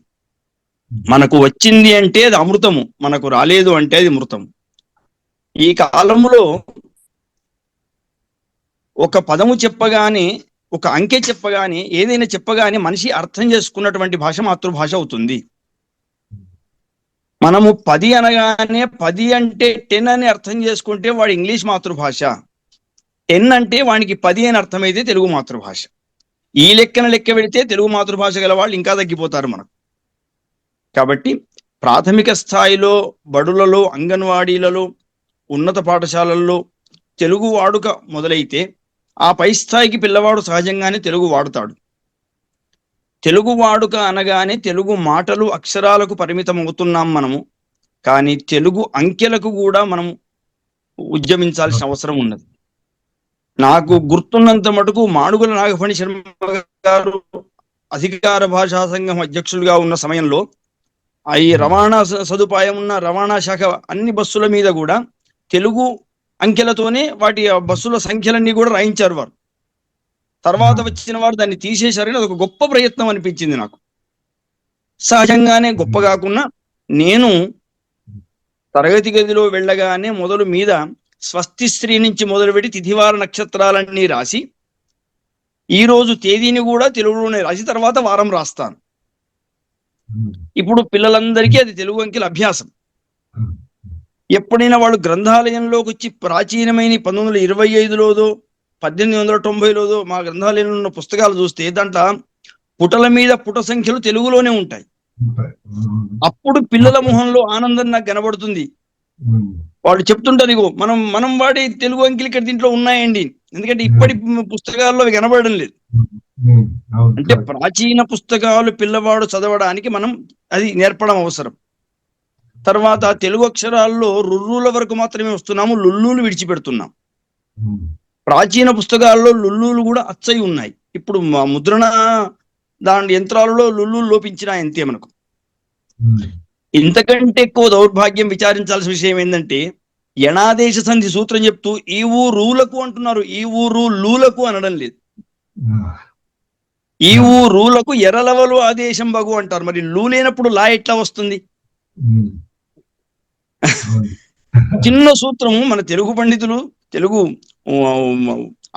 మనకు వచ్చింది అంటే అది అమృతము, మనకు రాలేదు అంటే అది మృతము. ఈ కాలంలో ఒక పదము చెప్పగానే, ఒక అంకె చెప్పగానే, ఏదైనా చెప్పగానే మనిషి అర్థం చేసుకున్నటువంటి భాష మాతృభాష అవుతుంది. మనము 10 అనగానే 10 అంటే 10 అని అర్థం చేసుకుంటే వాడి ఇంగ్లీష్ మాతృభాష, 10 అంటే వానికి 10 అని అర్థమైతే తెలుగు మాతృభాష. ఈ లెక్క పెడితే తెలుగు మాతృభాష గల వాళ్ళు ఇంకా తగ్గిపోతారు మనకు. కాబట్టి ప్రాథమిక స్థాయిలో, బడులలో, అంగన్వాడీలలో, ఉన్నత పాఠశాలల్లో తెలుగు వాడుక మొదలైతే ఆ పై స్థాయికి పిల్లవాడు సహజంగానే తెలుగు వాడుతాడు. తెలుగు వాడుక అనగానే తెలుగు మాటలు, అక్షరాలకు పరిమితం అవుతున్నాం మనము. కానీ తెలుగు అంకెలకు కూడా మనం ఉద్యమించాల్సిన అవసరం ఉన్నది. నాకు గుర్తున్నంత మటుకు మాడుగుల నాగఫణి శర్మ గారు అధికార భాషా సంఘం అధ్యక్షులుగా ఉన్న సమయంలో ఈ రవాణా సదుపాయం ఉన్న రవాణా శాఖ అన్ని బస్సుల మీద కూడా తెలుగు అంకెలతోనే వాటి బస్సుల సంఖ్యలన్నీ కూడా రాయించారు వారు. తర్వాత వచ్చిన వారు దాన్ని తీసేశారని అదొక గొప్ప ప్రయత్నం అనిపించింది నాకు. సహజంగానే గొప్ప కాకుండా, నేను తరగతి గదిలో వెళ్ళగానే మొదలు మీద స్వస్తి స్త్రీ నుంచి మొదలుపెట్టి తిథివార నక్షత్రాలన్నీ రాసి, ఈ రోజు తేదీని కూడా తెలుగులోనే రాసి తర్వాత వారం రాస్తాను. ఇప్పుడు పిల్లలందరికీ అది తెలుగు అంకెల అభ్యాసం. ఎప్పుడైనా వాళ్ళు గ్రంథాలయంలోకి వచ్చి ప్రాచీనమైన 1925లోదో 1890లోదో మా గ్రంథాలయంలో ఉన్న పుస్తకాలు చూస్తే దాంట్లో పుటల మీద పుట సంఖ్యలు తెలుగులోనే ఉంటాయి. ఉంటాయి. అప్పుడు పిల్లల మొహంలో ఆనందం నాకు కనబడుతుంది. వాళ్ళు చెప్తుంటారు, ఇగో మనం వాడే తెలుగు అంకెలు ఇక్కడ దీంట్లో ఉన్నాయండి. ఎందుకంటే ఇప్పటి పుస్తకాల్లో అవి కనబడడం లేదు. అంటే ప్రాచీన పుస్తకాలు పిల్లవాడు చదవడానికి మనం అది నేర్పడం అవసరం. తర్వాత తెలుగు అక్షరాల్లో రుర్రుల వరకు మాత్రమే వస్తున్నాము, లుల్లులు విడిచిపెడుతున్నాం. ప్రాచీన పుస్తకాల్లో లుల్లులు కూడా అచ్చై ఉన్నాయి. ఇప్పుడు ముద్రణ దాని యంత్రాలలో లుల్లులు లోపించినాయి అంతే మనకు. ఇంతకంటే ఎక్కువ దౌర్భాగ్యం, విచారించాల్సిన విషయం ఏంటంటే యణాదేశ సంధి సూత్రం చెప్తూ ఈ ఊరులకు అంటున్నారు, ఈ ఊరు లూలకు అనడం లేదు. ఈ ఊరులకు ఎర్రలవలు ఆదేశం బగు అంటారు. మరి లూ లేనప్పుడు లా ఎట్లా వస్తుంది? చిన్న సూత్రము మన తెలుగు పండితులు, తెలుగు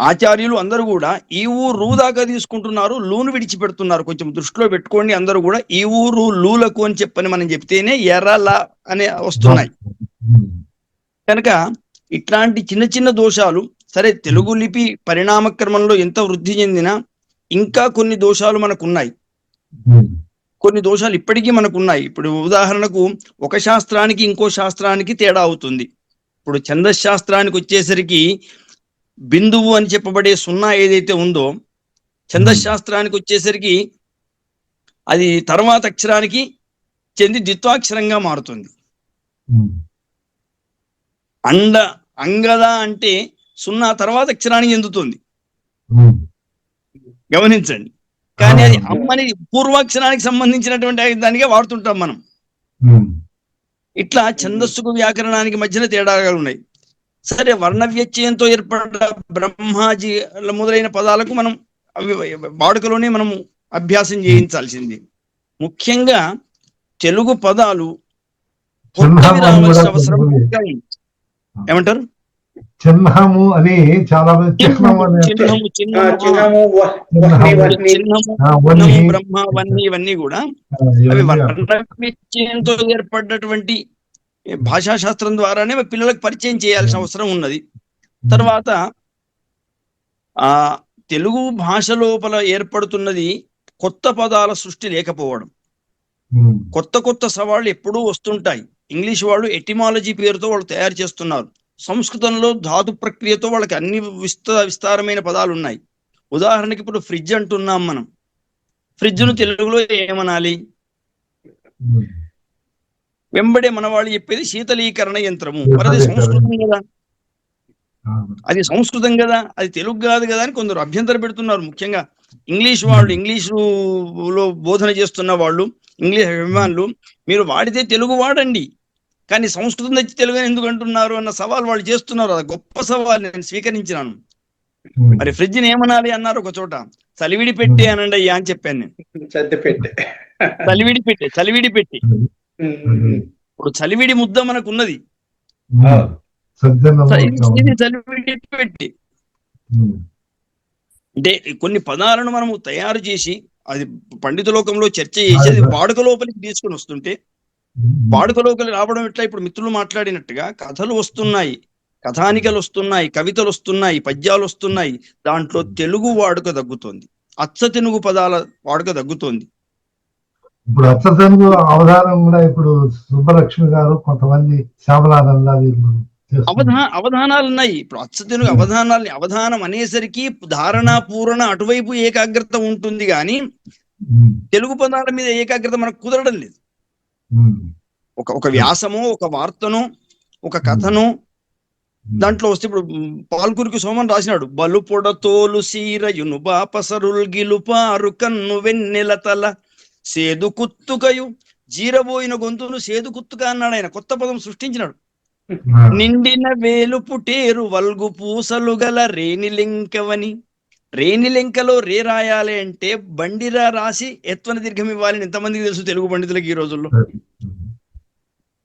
ఆచార్యులు అందరూ కూడా ఈ ఊరు దాకా తీసుకుంటున్నారు, లూను విడిచిపెడుతున్నారు. కొంచెం దృష్టిలో పెట్టుకోండి అందరూ కూడా. ఈ ఊరు లూలకు అని చెప్పని మనం చెప్తేనే ఎర్రల అనే వస్తున్నాయి. కనుక ఇట్లాంటి చిన్న చిన్న దోషాలు, సరే తెలుగు లిపి పరిణామ క్రమంలో ఎంత వృద్ధి చెందినా ఇంకా కొన్ని దోషాలు మనకు ఉన్నాయి. కొన్ని దోషాలు ఇప్పటికీ మనకు ఉన్నాయి. ఇప్పుడు ఉదాహరణకు ఒక శాస్త్రానికి ఇంకో శాస్త్రానికి తేడా అవుతుంది. ఇప్పుడు ఛందశాస్త్రానికి వచ్చేసరికి బిందువు అని చెప్పబడే సున్నా ఏదైతే ఉందో, ఛందశాస్త్రానికి వచ్చేసరికి అది తర్వాత అక్షరానికి చెంది ద్విత్వాక్షరంగా మారుతుంది. అంగద అంటే సున్నా తర్వాత అక్షరానికి చెందుతుంది, గమనించండి. కానీ అది అమ్మని పూర్వాక్షరానికి సంబంధించినటువంటి దానిగా వాడుతుంటాం మనం. ఇట్లా ఛందస్సుకు వ్యాకరణానికి మధ్యన తేడాలు ఉన్నాయి. సరే, వర్ణ వ్యత్యయంతో ఏర్పడ్డ బ్రహ్మాజీ మొదలైన పదాలకు మనం వాడుకలోనే మనం అభ్యాసం చేయించాల్సింది. ముఖ్యంగా తెలుగు పదాలు కొత్తవి రావాల్సిన అవసరం ఏమంటారు? చిహ్నము అని చాలా బ్రహ్మ వన్ని ఇవన్నీ కూడా అవి వర్ణవ్యత్యయంతో ఏర్పడినటువంటి భాషా శాస్త్రం ద్వారానే పిల్లలకు పరిచయం చేయాల్సిన అవసరం ఉన్నది. తర్వాత తెలుగు భాష లోపల ఏర్పడుతున్నది కొత్త పదాల సృష్టి లేకపోవడం. కొత్త కొత్త సవాళ్ళు ఎప్పుడూ వస్తుంటాయి. ఇంగ్లీష్ వాళ్ళు ఎటిమాలజీ పేరుతో వాళ్ళు తయారు చేస్తున్నారు. సంస్కృతంలో ధాతు ప్రక్రియతో వాళ్ళకి అన్ని విస్తారమైన పదాలు ఉన్నాయి. ఉదాహరణకి ఇప్పుడు ఫ్రిడ్జ్ అంటున్నాం మనం. ఫ్రిడ్జ్ను తెలుగులో ఏమనాలి? వెంబడే మన వాళ్ళు చెప్పేది శీతలీకరణ యంత్రము. మరి అది సంస్కృతం కదా, అది సంస్కృతం కదా, అది తెలుగు కాదు కదా అని కొందరు అభ్యంతర పెడుతున్నారు. ముఖ్యంగా ఇంగ్లీష్ వాళ్ళు, ఇంగ్లీషులో బోధన చేస్తున్న వాళ్ళు, ఇంగ్లీష్ అభిమానులు, మీరు వాడితే తెలుగు వాడండి, కానీ సంస్కృతం తెచ్చి తెలుగు ఎందుకు అంటున్నారు అన్న సవాల్ వాళ్ళు చేస్తున్నారు. అది గొప్ప సవాల్, నేను స్వీకరించినాను. మరి ఫ్రిడ్జ్ ని ఏమనాలి అన్నారు ఒక చోట. చలివిడి పెట్టి అనండి అయ్యా అని చెప్పాను నేను. చలివిడి పెట్టి. ఇప్పుడు చలివిడి ముద్ద మనకు ఉన్నది, చలివిడి పెట్టి. అంటే కొన్ని పదాలను మనము తయారు చేసి అది పండిత లోకంలో చర్చ చేసి అది వాడుక లోపలికి తీసుకుని వస్తుంటే, వాడుక లోపలికి రావడం ఎట్లా? ఇప్పుడు మిత్రులు మాట్లాడినట్టుగా కథలు వస్తున్నాయి, కథానికలు వస్తున్నాయి, కవితలు వస్తున్నాయి, పద్యాలు వస్తున్నాయి. దాంట్లో తెలుగు వాడుక తగ్గుతోంది, అచ్చ తెలుగు పదాల వాడుక తగ్గుతోంది. ఇప్పుడు అచ్చ తెలుగు అవధానం కూడా ఇప్పుడు సుబ్బలక్ష్మి గారు, కొంతమంది శ్యామలానంద అవధానాలు ఉన్నాయి. ఇప్పుడు అచ్చ తెలుగు అవధానం అనేసరికి ధారణ పూరణ అటువైపు ఏకాగ్రత ఉంటుంది, కానీ తెలుగు పదాల మీద ఏకాగ్రత మనకు కుదరడం లేదు. ఒక వ్యాసము, ఒక వార్తను, ఒక కథను దాంట్లో వస్తే, ఇప్పుడు పాల్కురికి సోమన్ రాసినాడు, బలు పొడతోలు సీరయును బాపసరుల్ గిలుపారు కన్ను వెన్నెల తల సేదు కుత్తుకయు జీరబోయిన గొంతును సేదు కుత్తుక అన్నాడు ఆయన. కొత్త పదం సృష్టించినాడు. నిండిన వేలు పుటేరు వల్గు పూసలు గల రేణిలెంకవని. రేణిలెంకలో రే రాయాలి అంటే బండిరా రాసి ఎత్వన దీర్ఘం ఇవ్వాలని ఎంతమందికి తెలుసు తెలుగు పండితులకి ఈ రోజుల్లో?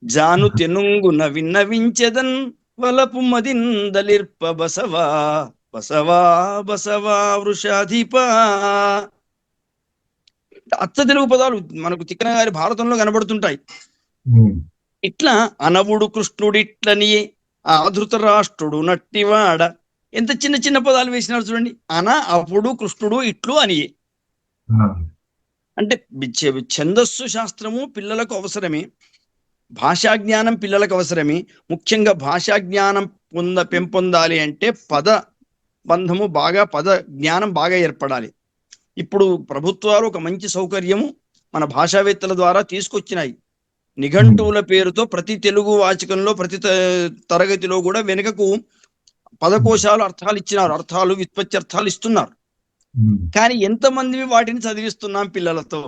జాను తెనుంగున విన్నవించెదన్ వలపు మదిందలిర్ప బసవా బసవా బసవా వృషాధిపా. అచ్చ తెలుగు పదాలు మనకు తిక్కన గారి భారతంలో కనబడుతుంటాయి. ఇట్లా అనవుడు కృష్ణుడిట్లని, ఆధృత రాష్ట్రుడు నట్టివాడ, ఎంత చిన్న చిన్న పదాలు వేసినారు చూడండి. అన, అప్పుడు, కృష్ణుడు, ఇట్లు, అని. అంటే ఛందస్సు శాస్త్రము పిల్లలకు అవసరమే, భాషా జ్ఞానం పిల్లలకు అవసరమే. ముఖ్యంగా భాషా జ్ఞానం పెంపొందాలి అంటే పద బంధము బాగా, పద జ్ఞానం బాగా ఏర్పడాలి. ఇప్పుడు ప్రభుత్వాలు ఒక మంచి సౌకర్యము మన భాషావేత్తల ద్వారా తీసుకొచ్చినాయి. నిఘంటువుల పేరుతో ప్రతి తెలుగు వాచకంలో ప్రతి తరగతిలో కూడా వెనుకకు పదకోశాలు అర్థాలు ఇచ్చినారు, అర్థాలు వ్యుత్పత్తి అర్థాలు ఇస్తున్నారు. కానీ ఎంతమంది వాటిని చదివిస్తున్నాం పిల్లలతో?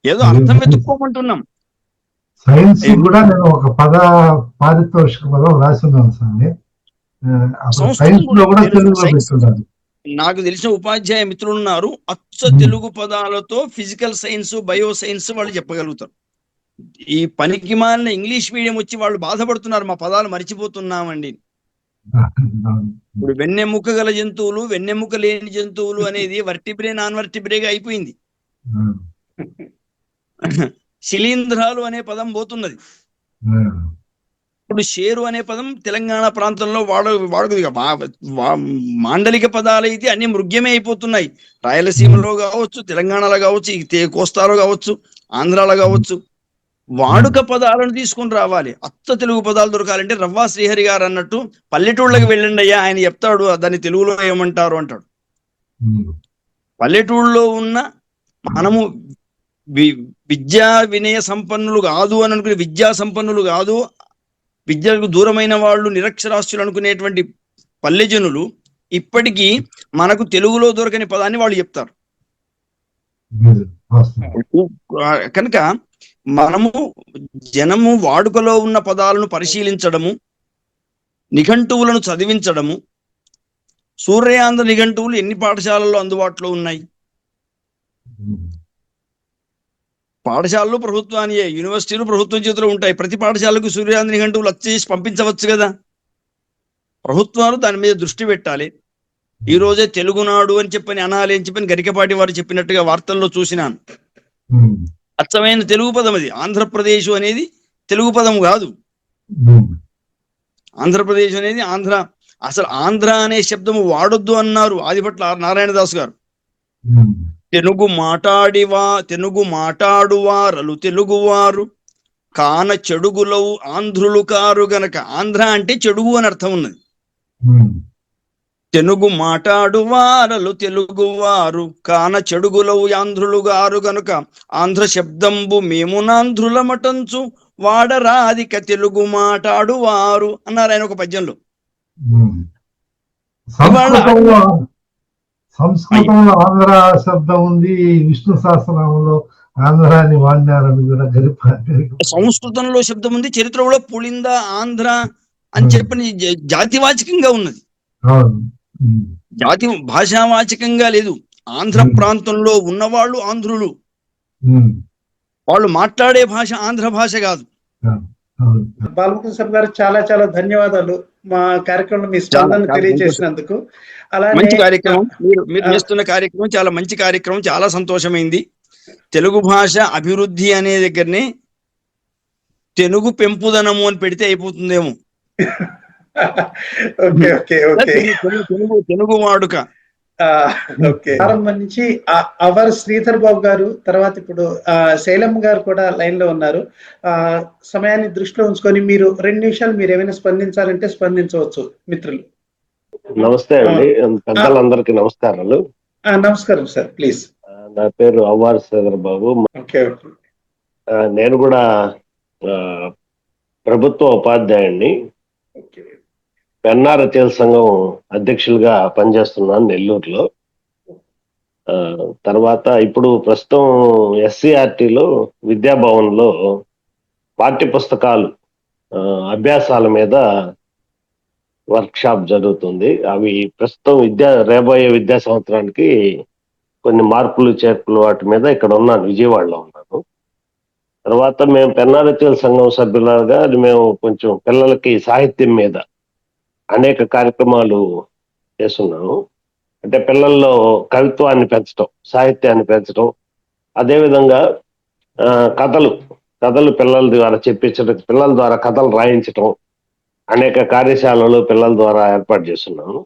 ఏదో అర్థం వెతుక్కోమంటున్నాం. సైన్స్ కూడా నేను ఒక పారితోషిక పదం రాస్తున్నాను స్వామి. సైన్స్ లో కూడా తెలుగులో పెట్టున్నారు. నాకు తెలిసిన ఉపాధ్యాయ మిత్రులు ఉన్నారు, అచ్చ తెలుగు పదాలతో ఫిజికల్ సైన్స్, బయో సైన్స్ వాళ్ళు చెప్పగలుగుతారు. ఈ పనికి మాలిన ఇంగ్లీష్ మీడియం వచ్చి వాళ్ళు బాధపడుతున్నారు, మా పదాలు మర్చిపోతున్నామండి. ఇప్పుడు వెన్నెముక గల జంతువులు, వెన్నెముక లేని జంతువులు అనేది వర్టిబ్రే నాన్ వర్టిబ్రేగా అయిపోయింది. శిలీంధ్రాలు అనే పదం పోతున్నది. ఇప్పుడు షేరు అనే పదం తెలంగాణ ప్రాంతంలో వాడదు. మాండలిక పదాలు అయితే అన్ని మృగ్యమే అయిపోతున్నాయి. రాయలసీమలో కావచ్చు, తెలంగాణలో కావచ్చు, కోస్తాలో కావచ్చు, ఆంధ్రాలో కావచ్చు. వాడుక పదాలను తీసుకుని రావాలి. అచ్చ తెలుగు పదాలు దొరకాలంటే రవ్వా శ్రీహరి గారు అన్నట్టు పల్లెటూళ్ళకి వెళ్ళండి అయ్యా, ఆయన చెప్తాడు దాన్ని తెలుగులో ఏమంటారు అంటాడు. పల్లెటూళ్ళలో ఉన్న మనము విద్యా వినయ సంపన్నులు కాదు అని అనుకునే, విద్యా సంపన్నులు కాదు, విద్యకు దూరమైన వాళ్ళు, నిరక్షరాస్యులు అనుకునేటువంటి పల్లె జనులు ఇప్పటికీ మనకు తెలుగులో దొరకని పదాన్ని వాళ్ళు చెప్తారు. కనుక మనము జనము వాడుకలో ఉన్న పదాలను పరిశీలించడము, నిఘంటువులను చదివించడము. సూర్యాంధ్ర నిఘంటువులు ఎన్ని పాఠశాలల్లో అందుబాటులో ఉన్నాయి? పాఠశాలలు ప్రభుత్వానియే, యూనివర్సిటీలు ప్రభుత్వం చేతిలో ఉంటాయి. ప్రతి పాఠశాలకు సూర్యాంధ్ర నిఘంటువులు వచ్చేసి పంపించవచ్చు కదా. ప్రభుత్వాలు దాని మీద దృష్టి పెట్టాలి. ఈ రోజే తెలుగునాడు అని చెప్పని అనాలి అని చెప్పని గరికపాటి వారు చెప్పినట్టుగా వార్తల్లో చూసినాను. అచ్చమైన తెలుగు పదం అది. ఆంధ్రప్రదేశ్ అనేది తెలుగు పదం కాదు. ఆంధ్రప్రదేశ్ అనేది ఆంధ్ర, అసలు ఆంధ్ర అనే శబ్దము వాడొద్దు అన్నారు ఆదిభట్ల నారాయణదాస్ గారు. తెలుగు మాటాడువారలు తెలుగువారు కాన చెడుగులవు ఆంధ్రులు కారు గనక. ఆంధ్ర అంటే చెడుగు అని అర్థం ఉన్నది. తెలుగు మాటాడువారలు తెలుగువారు కాన చెడుగులవు ఆంధ్రులు గారు గనుక ఆంధ్ర శబ్దంబు మేమునాంధ్రుల మటంచు వాడరాధిక తెలుగు మాటాడువారు అన్నారు ఆయన ఒక పద్యంలో. సంస్కృతంలో ఆంధ్ర శబ్దం ఉంది, విష్ణు సహస్రనామంలో ఆంధ్ర అని వాడినారని కూడా సంస్కృతంలో శబ్దం ఉంది, చరిత్రలో పులింద ఆంధ్ర అని చెప్పని జాతివాచకంగా ఉన్నది. జాతి భాషావాచకంగా లేదు. ఆంధ్ర ప్రాంతంలో ఉన్నవాళ్ళు ఆంధ్రులు, వాళ్ళు మాట్లాడే భాష ఆంధ్ర భాష కాదు. బాలముకుంద సార్ గారు చాలా చాలా ధన్యవాదాలు మా కార్యక్రమంలో మీ స్పందన తెలియజేసినందుకు. అలాగే మంచి కార్యక్రమం మీరు చేస్తున్న కార్యక్రమం చాలా మంచి కార్యక్రమం, చాలా సంతోషమైంది. తెలుగు భాష అభివృద్ధి అనే దగ్గరనే తెలుగు పెంపుదనము అని పెడితే అయిపోతుందేమో. తెలుగు వాడుక ప్రారంభం నుంచి అవర్ శ్రీధర్ బాబు గారు, తర్వాత ఇప్పుడు శైలమ్మ గారు కూడా లైన్ లో ఉన్నారు. సమయాన్ని దృష్టిలో ఉంచుకొని మీరు 2 నిమిషాలు మీరు ఏమైనా స్పందించాలంటే స్పందించవచ్చు మిత్రులు. నమస్తే అండి, పెద్దలందరికీ నమస్కారాలు. నమస్కారం సార్, ప్లీజ్. నా పేరు అవ్వార్ శ్రీధర్ బాబు. నేను కూడా ప్రభుత్వ ఉపాధ్యాయుడిని, పెన్నా రచయితల సంఘం అధ్యక్షులుగా పనిచేస్తున్నాను నెల్లూరులో. తర్వాత ఇప్పుడు ప్రస్తుతం SCRTలో విద్యాభవన్లో పాఠ్య పుస్తకాలు అభ్యాసాల మీద వర్క్ షాప్ జరుగుతుంది. అవి ప్రస్తుతం రాబోయే విద్యా సంవత్సరానికి కొన్ని మార్పులు చేర్పులు వాటి మీద ఇక్కడ ఉన్నాను, విజయవాడలో ఉన్నాను. తర్వాత మేము పెన్నా రచయితల సంఘం సభ్యులుగా మేము కొంచెం పిల్లలకి సాహిత్యం మీద అనేక కార్యక్రమాలు చేస్తున్నాము. అంటే పిల్లల్లో కవిత్వాన్ని పెంచడం, సాహిత్యాన్ని పెంచడం, అదేవిధంగా కథలు పిల్లల ద్వారా చెప్పించడం, పిల్లల ద్వారా కథలు రాయించడం, అనేక కార్యశాలలు పిల్లల ద్వారా ఏర్పాటు చేస్తున్నాము.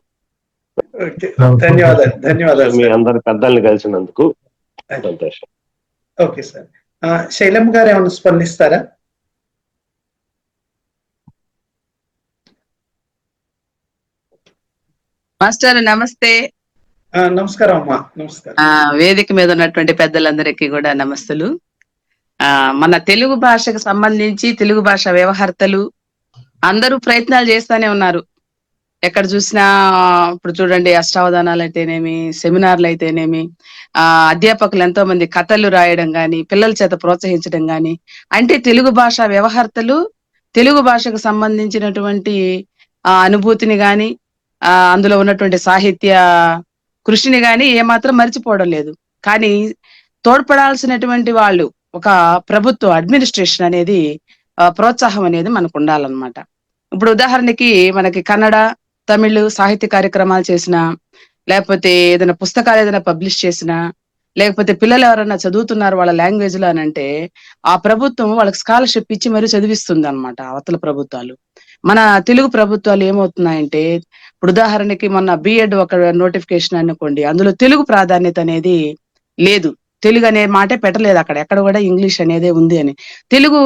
ధన్యవాదాలు మీ అందరి పెద్దల్ని కలిసినందుకు. సంతోషం. Okay sir. శైలమ్మ గారు ఏమైనా స్పందిస్తారా? మాస్టర్ నమస్తే. నమస్కారం అమ్మా. నమస్కారం. వేదిక మీద ఉన్నటువంటి పెద్దలందరికీ కూడా నమస్తులు. మన తెలుగు భాషకు సంబంధించి తెలుగు భాష వ్యవహర్తలు అందరూ ప్రయత్నాలు చేస్తానే ఉన్నారు. ఎక్కడ చూసినా ఇప్పుడు చూడండి, అష్టావధానాలు అయితేనేమి, సెమినార్లు అయితేనేమి, అధ్యాపకులు ఎంతో మంది కథలు రాయడం గాని, పిల్లల చేత ప్రోత్సహించడం గాని, అంటే తెలుగు భాష వ్యవహర్తలు తెలుగు భాషకు సంబంధించినటువంటి అనుభూతిని గాని, అందులో ఉన్నటువంటి సాహిత్య కృషిని గాని ఏమాత్రం మర్చిపోవడం లేదు. కానీ తోడ్పడాల్సినటువంటి వాళ్ళు ఒక ప్రభుత్వ అడ్మినిస్ట్రేషన్ అనేది ప్రోత్సాహం అనేది మనకు ఉండాలన్నమాట. ఇప్పుడు ఉదాహరణకి మనకి కన్నడ, తమిళ్ సాహిత్య కార్యక్రమాలు చేసినా, లేకపోతే ఏదైనా పుస్తకాలు ఏదైనా పబ్లిష్ చేసినా, లేకపోతే పిల్లలు ఎవరైనా చదువుతున్నారు వాళ్ళ లాంగ్వేజ్ లో అని అంటే ఆ ప్రభుత్వం వాళ్ళకి స్కాలర్షిప్ ఇచ్చి మరీ చదివిస్తుంది అనమాట. అవతల ప్రభుత్వాలు. మన తెలుగు ప్రభుత్వాలు ఏమవుతున్నాయంటే, ఇప్పుడు ఉదాహరణకి మొన్న బిఎడ్ ఒక నోటిఫికేషన్ అనుకోండి, అందులో తెలుగు ప్రాధాన్యత అనేది లేదు. తెలుగు అనే మాటే పెట్టలేదు అక్కడ, ఎక్కడ కూడా ఇంగ్లీష్ అనేదే ఉంది అని. తెలుగు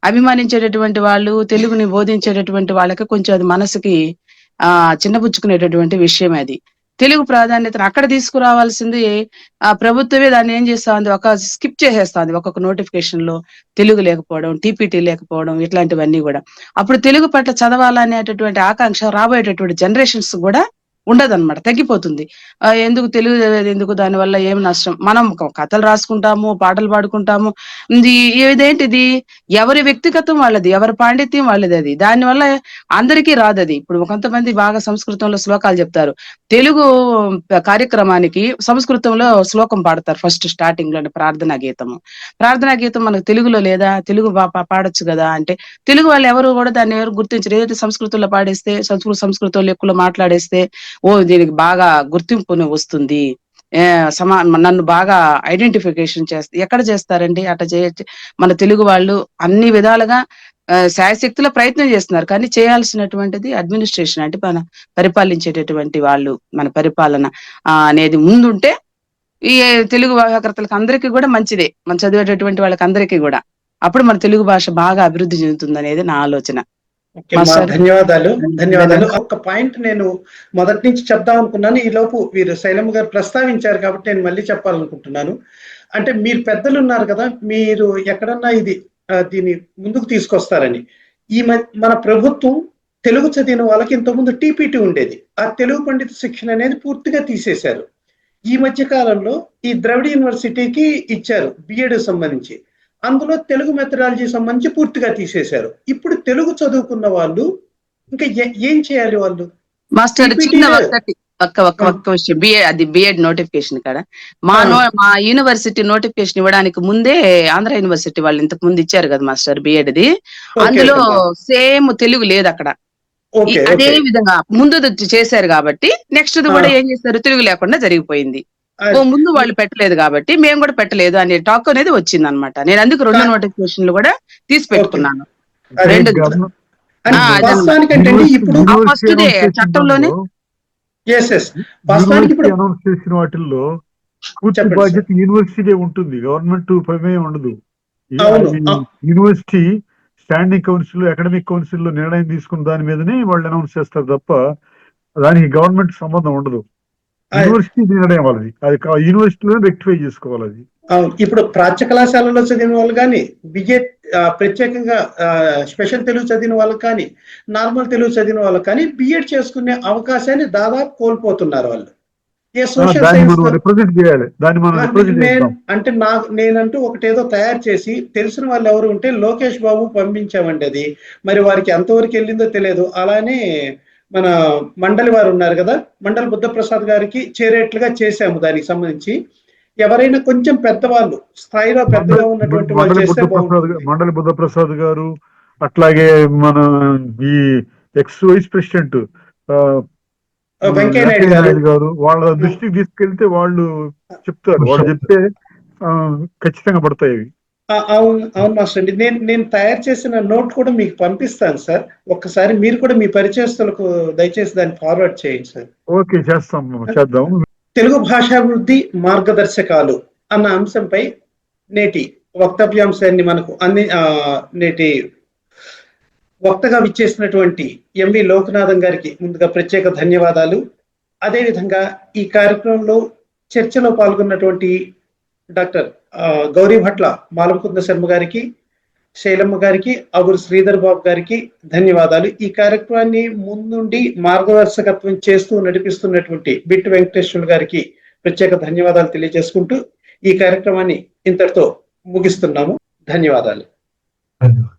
అభిమానించేటటువంటి వాళ్ళు, తెలుగుని బోధించేటటువంటి వాళ్ళకి కొంచెం అది మనసుకి చిన్నపుచ్చుకునేటటువంటి విషయం అది. తెలుగు ప్రాధాన్యతను అక్కడ తీసుకురావాల్సింది ప్రభుత్వమే దాన్ని ఏం చేస్తా ఉంది, ఒక స్కిప్ చేసేస్తుంది. ఒక్కొక్క నోటిఫికేషన్ లో తెలుగు లేకపోవడం, టీపీటీ లేకపోవడం, ఇట్లాంటివన్నీ కూడా. అప్పుడు తెలుగు పట్ల చదవాలనేటటువంటి ఆకాంక్ష రాబోయేటటువంటి జనరేషన్స్ కూడా ఉండదన్నమాట, తగ్గిపోతుంది. ఎందుకు తెలుగు ఎందుకు, దానివల్ల ఏం నష్టం? మనం కథలు రాసుకుంటాము, పాటలు పాడుకుంటాము. ఇదేంటిది ఎవరి వ్యక్తిగతం వాళ్ళది, ఎవరి పాండిత్యం వాళ్ళది. అది దానివల్ల అందరికీ రాదు అది. ఇప్పుడు కొంతమంది బాగా సంస్కృతంలో శ్లోకాలు చెప్తారు. తెలుగు కార్యక్రమానికి సంస్కృతంలో శ్లోకం పాడతారు ఫస్ట్ స్టార్టింగ్ లో, ప్రార్థనా గీతము. ప్రార్థనా గీతం మనకు తెలుగులో లేదా, తెలుగు పాడొచ్చు కదా అంటే తెలుగు వాళ్ళు ఎవరు కూడా దాన్ని ఎవరు గుర్తించరు. ఏదైతే సంస్కృతంలో పాడేస్తే, సంస్కృతంలో ఎక్కువ మాట్లాడేస్తే దీనికి బాగా గుర్తింపుని వస్తుంది, నన్ను బాగా ఐడెంటిఫికేషన్ ఎక్కడ చేస్తారండి? అట్లా చేయొచ్చు. మన తెలుగు వాళ్ళు అన్ని విధాలుగా శాయశక్తుల ప్రయత్నం చేస్తున్నారు. కానీ చేయాల్సినటువంటిది అడ్మినిస్ట్రేషన్, అంటే మన పరిపాలించేటటువంటి వాళ్ళు, మన పరిపాలన అనేది ముందుంటే ఈ తెలుగు వ్యవహర్తలకు అందరికీ కూడా మంచిదే, మనం చదివేటటువంటి వాళ్ళకి అందరికీ కూడా. అప్పుడు మన తెలుగు భాష బాగా అభివృద్ధి చెందుతుంది అనేది నా ఆలోచన. ధన్యవాదాలు. ఒక పాయింట్ నేను మొదటి నుంచి చెప్దాం అనుకున్నాను, ఈ లోపు వీరు శైలమ్మ గారు ప్రస్తావించారు కాబట్టి నేను మళ్ళీ చెప్పాలనుకుంటున్నాను. అంటే మీరు పెద్దలు ఉన్నారు కదా, మీరు ఎక్కడన్నా దీన్ని ముందుకు తీసుకొస్తారని. మన ప్రభుత్వం తెలుగు చదివిన వాళ్ళకి ఇంతకుముందు టీపీటీ ఉండేది, ఆ తెలుగు పండిత శిక్షణ అనేది పూర్తిగా తీసేశారు. ఈ మధ్య కాలంలో ఈ ద్రవిడ యూనివర్సిటీకి ఇచ్చారు బిఎడ్ సంబంధించి, అందులో తెలుగు మెథడాలజీ సంబంధించి పూర్తిగా తీసేశారు. ఇప్పుడు తెలుగు చదువుకున్న వాళ్ళు ఇంకా ఏం చేయాలి వాళ్ళు? మాస్టర్ చిన్న ఒక్క విషయం, అది బిఎడ్ నోటిఫికేషన్ కాడ మా యూనివర్సిటీ నోటిఫికేషన్ ఇవ్వడానికి ముందే ఆంధ్ర యూనివర్సిటీ వాళ్ళు ఇంతకు ముందు ఇచ్చారు కదా మాస్టర్ బిఎడ్ ది, అందులో సేమ్ తెలుగు లేదు అక్కడ. అదే విధంగా ముందు చేశారు కాబట్టి నెక్స్ట్ కూడా ఏం చేస్తారు, తెలుగు లేకుండా జరిగిపోయింది. ముందు వాళ్ళు పెట్టలేదు కాబట్టి మేము కూడా పెట్టలేదు అనే టాక్ అనేది వచ్చింది అనమాట. నేను అందుకు 2 నోటిఫికేషన్లు కూడా తీసి పెట్టుకున్నాను. ఫస్ట్ డే చట్టంలోనే అనౌన్స్ చేసిన వాటిల్లో పూర్తి బాధ్యత యూనివర్సిటీ ఉంటుంది, గవర్నమెంట్ ప్రమేయం ఉండదు. University standing council, academic council లో నిర్ణయం తీసుకున్న దాని మీదనే వాళ్ళు అనౌన్స్ చేస్తారు తప్ప దానికి గవర్నమెంట్ సంబంధం ఉండదు. యూనివర్సిటీ నిర్ణయం వాళ్ళది, అది యూనివర్సిటీలో రెక్టిఫై చేసుకోవాలి అది. ఇప్పుడు ప్రాచ్య కళాశాలలో చదివిన వాళ్ళు కానీ, బిఎడ్ ప్రత్యేకంగా స్పెషల్ తెలుగు చదివిన వాళ్ళు కానీ, నార్మల్ తెలుగు చదివిన వాళ్ళు కానీ బిఎడ్ చేసుకునే అవకాశాన్ని దాదాపు కోల్పోతున్నారు వాళ్ళు. అంటే నేనంటూ ఒకటేదో తయారు చేసి తెలిసిన వాళ్ళు ఎవరు ఉంటే లోకేష్ బాబు పంపించామండి, అది మరి వారికి ఎంతవరకు వెళ్ళిందో తెలియదు. అలానే మన మండలి వారు ఉన్నారు కదా, మండలి బుద్ధప్రసాద్ గారికి చేరేట్లుగా చేశాము. దానికి సంబంధించి ఎవరైనా కొంచెం పెద్దవాళ్ళు స్థాయిలో పెద్దగా ఉన్నటువంటి వాళ్ళు చేస్తే మండలి బుద్ధప్రసాద్ గారు, అట్లాగే మన ఈ ex vice president Venkaiah Naidu garu వాళ్ళ దృష్టికి తీసుకెళ్తే వాళ్ళు చెప్తారు, వాళ్ళు చెప్తే ఖచ్చితంగా పడతాయి. అవును మాస్టర్ అండి, నేను తయారు చేసిన నోట్ కూడా మీకు పంపిస్తాను సార్. ఒక్కసారి మీరు కూడా మీ పరిచయస్తులకు దయచేసి దాన్ని ఫార్వర్డ్ చేయండి సార్. ఓకే, చేద్దాం. తెలుగు భాషాభివృద్ధి మార్గదర్శకాలు అన్న అంశంపై నేటి వక్తవ్యాంశాన్ని మనకు నేటి వక్తగా విచ్చేసినటువంటి ఎంవి లోకనాథన్ గారికి ముందుగా ప్రత్యేక ధన్యవాదాలు. అదేవిధంగా ఈ కార్యక్రమంలో చర్చలో పాల్గొన్నటువంటి డాక్టర్ గౌరీ భట్ల మాలముకుంద శర్మ గారికి, శైలమ్మ గారికి, అబురు శ్రీధర్ బాబు గారికి ధన్యవాదాలు. ఈ కార్యక్రమాన్ని ముందుండి మార్గదర్శకత్వం చేస్తూ నడిపిస్తున్నటువంటి బిట్టు వెంకటేశ్వర గారికి ప్రత్యేక ధన్యవాదాలు తెలియజేసుకుంటూ ఈ కార్యక్రమాన్ని ఇంతటితో ముగిస్తున్నాము. ధన్యవాదాలు. ధన్యవాదాలు.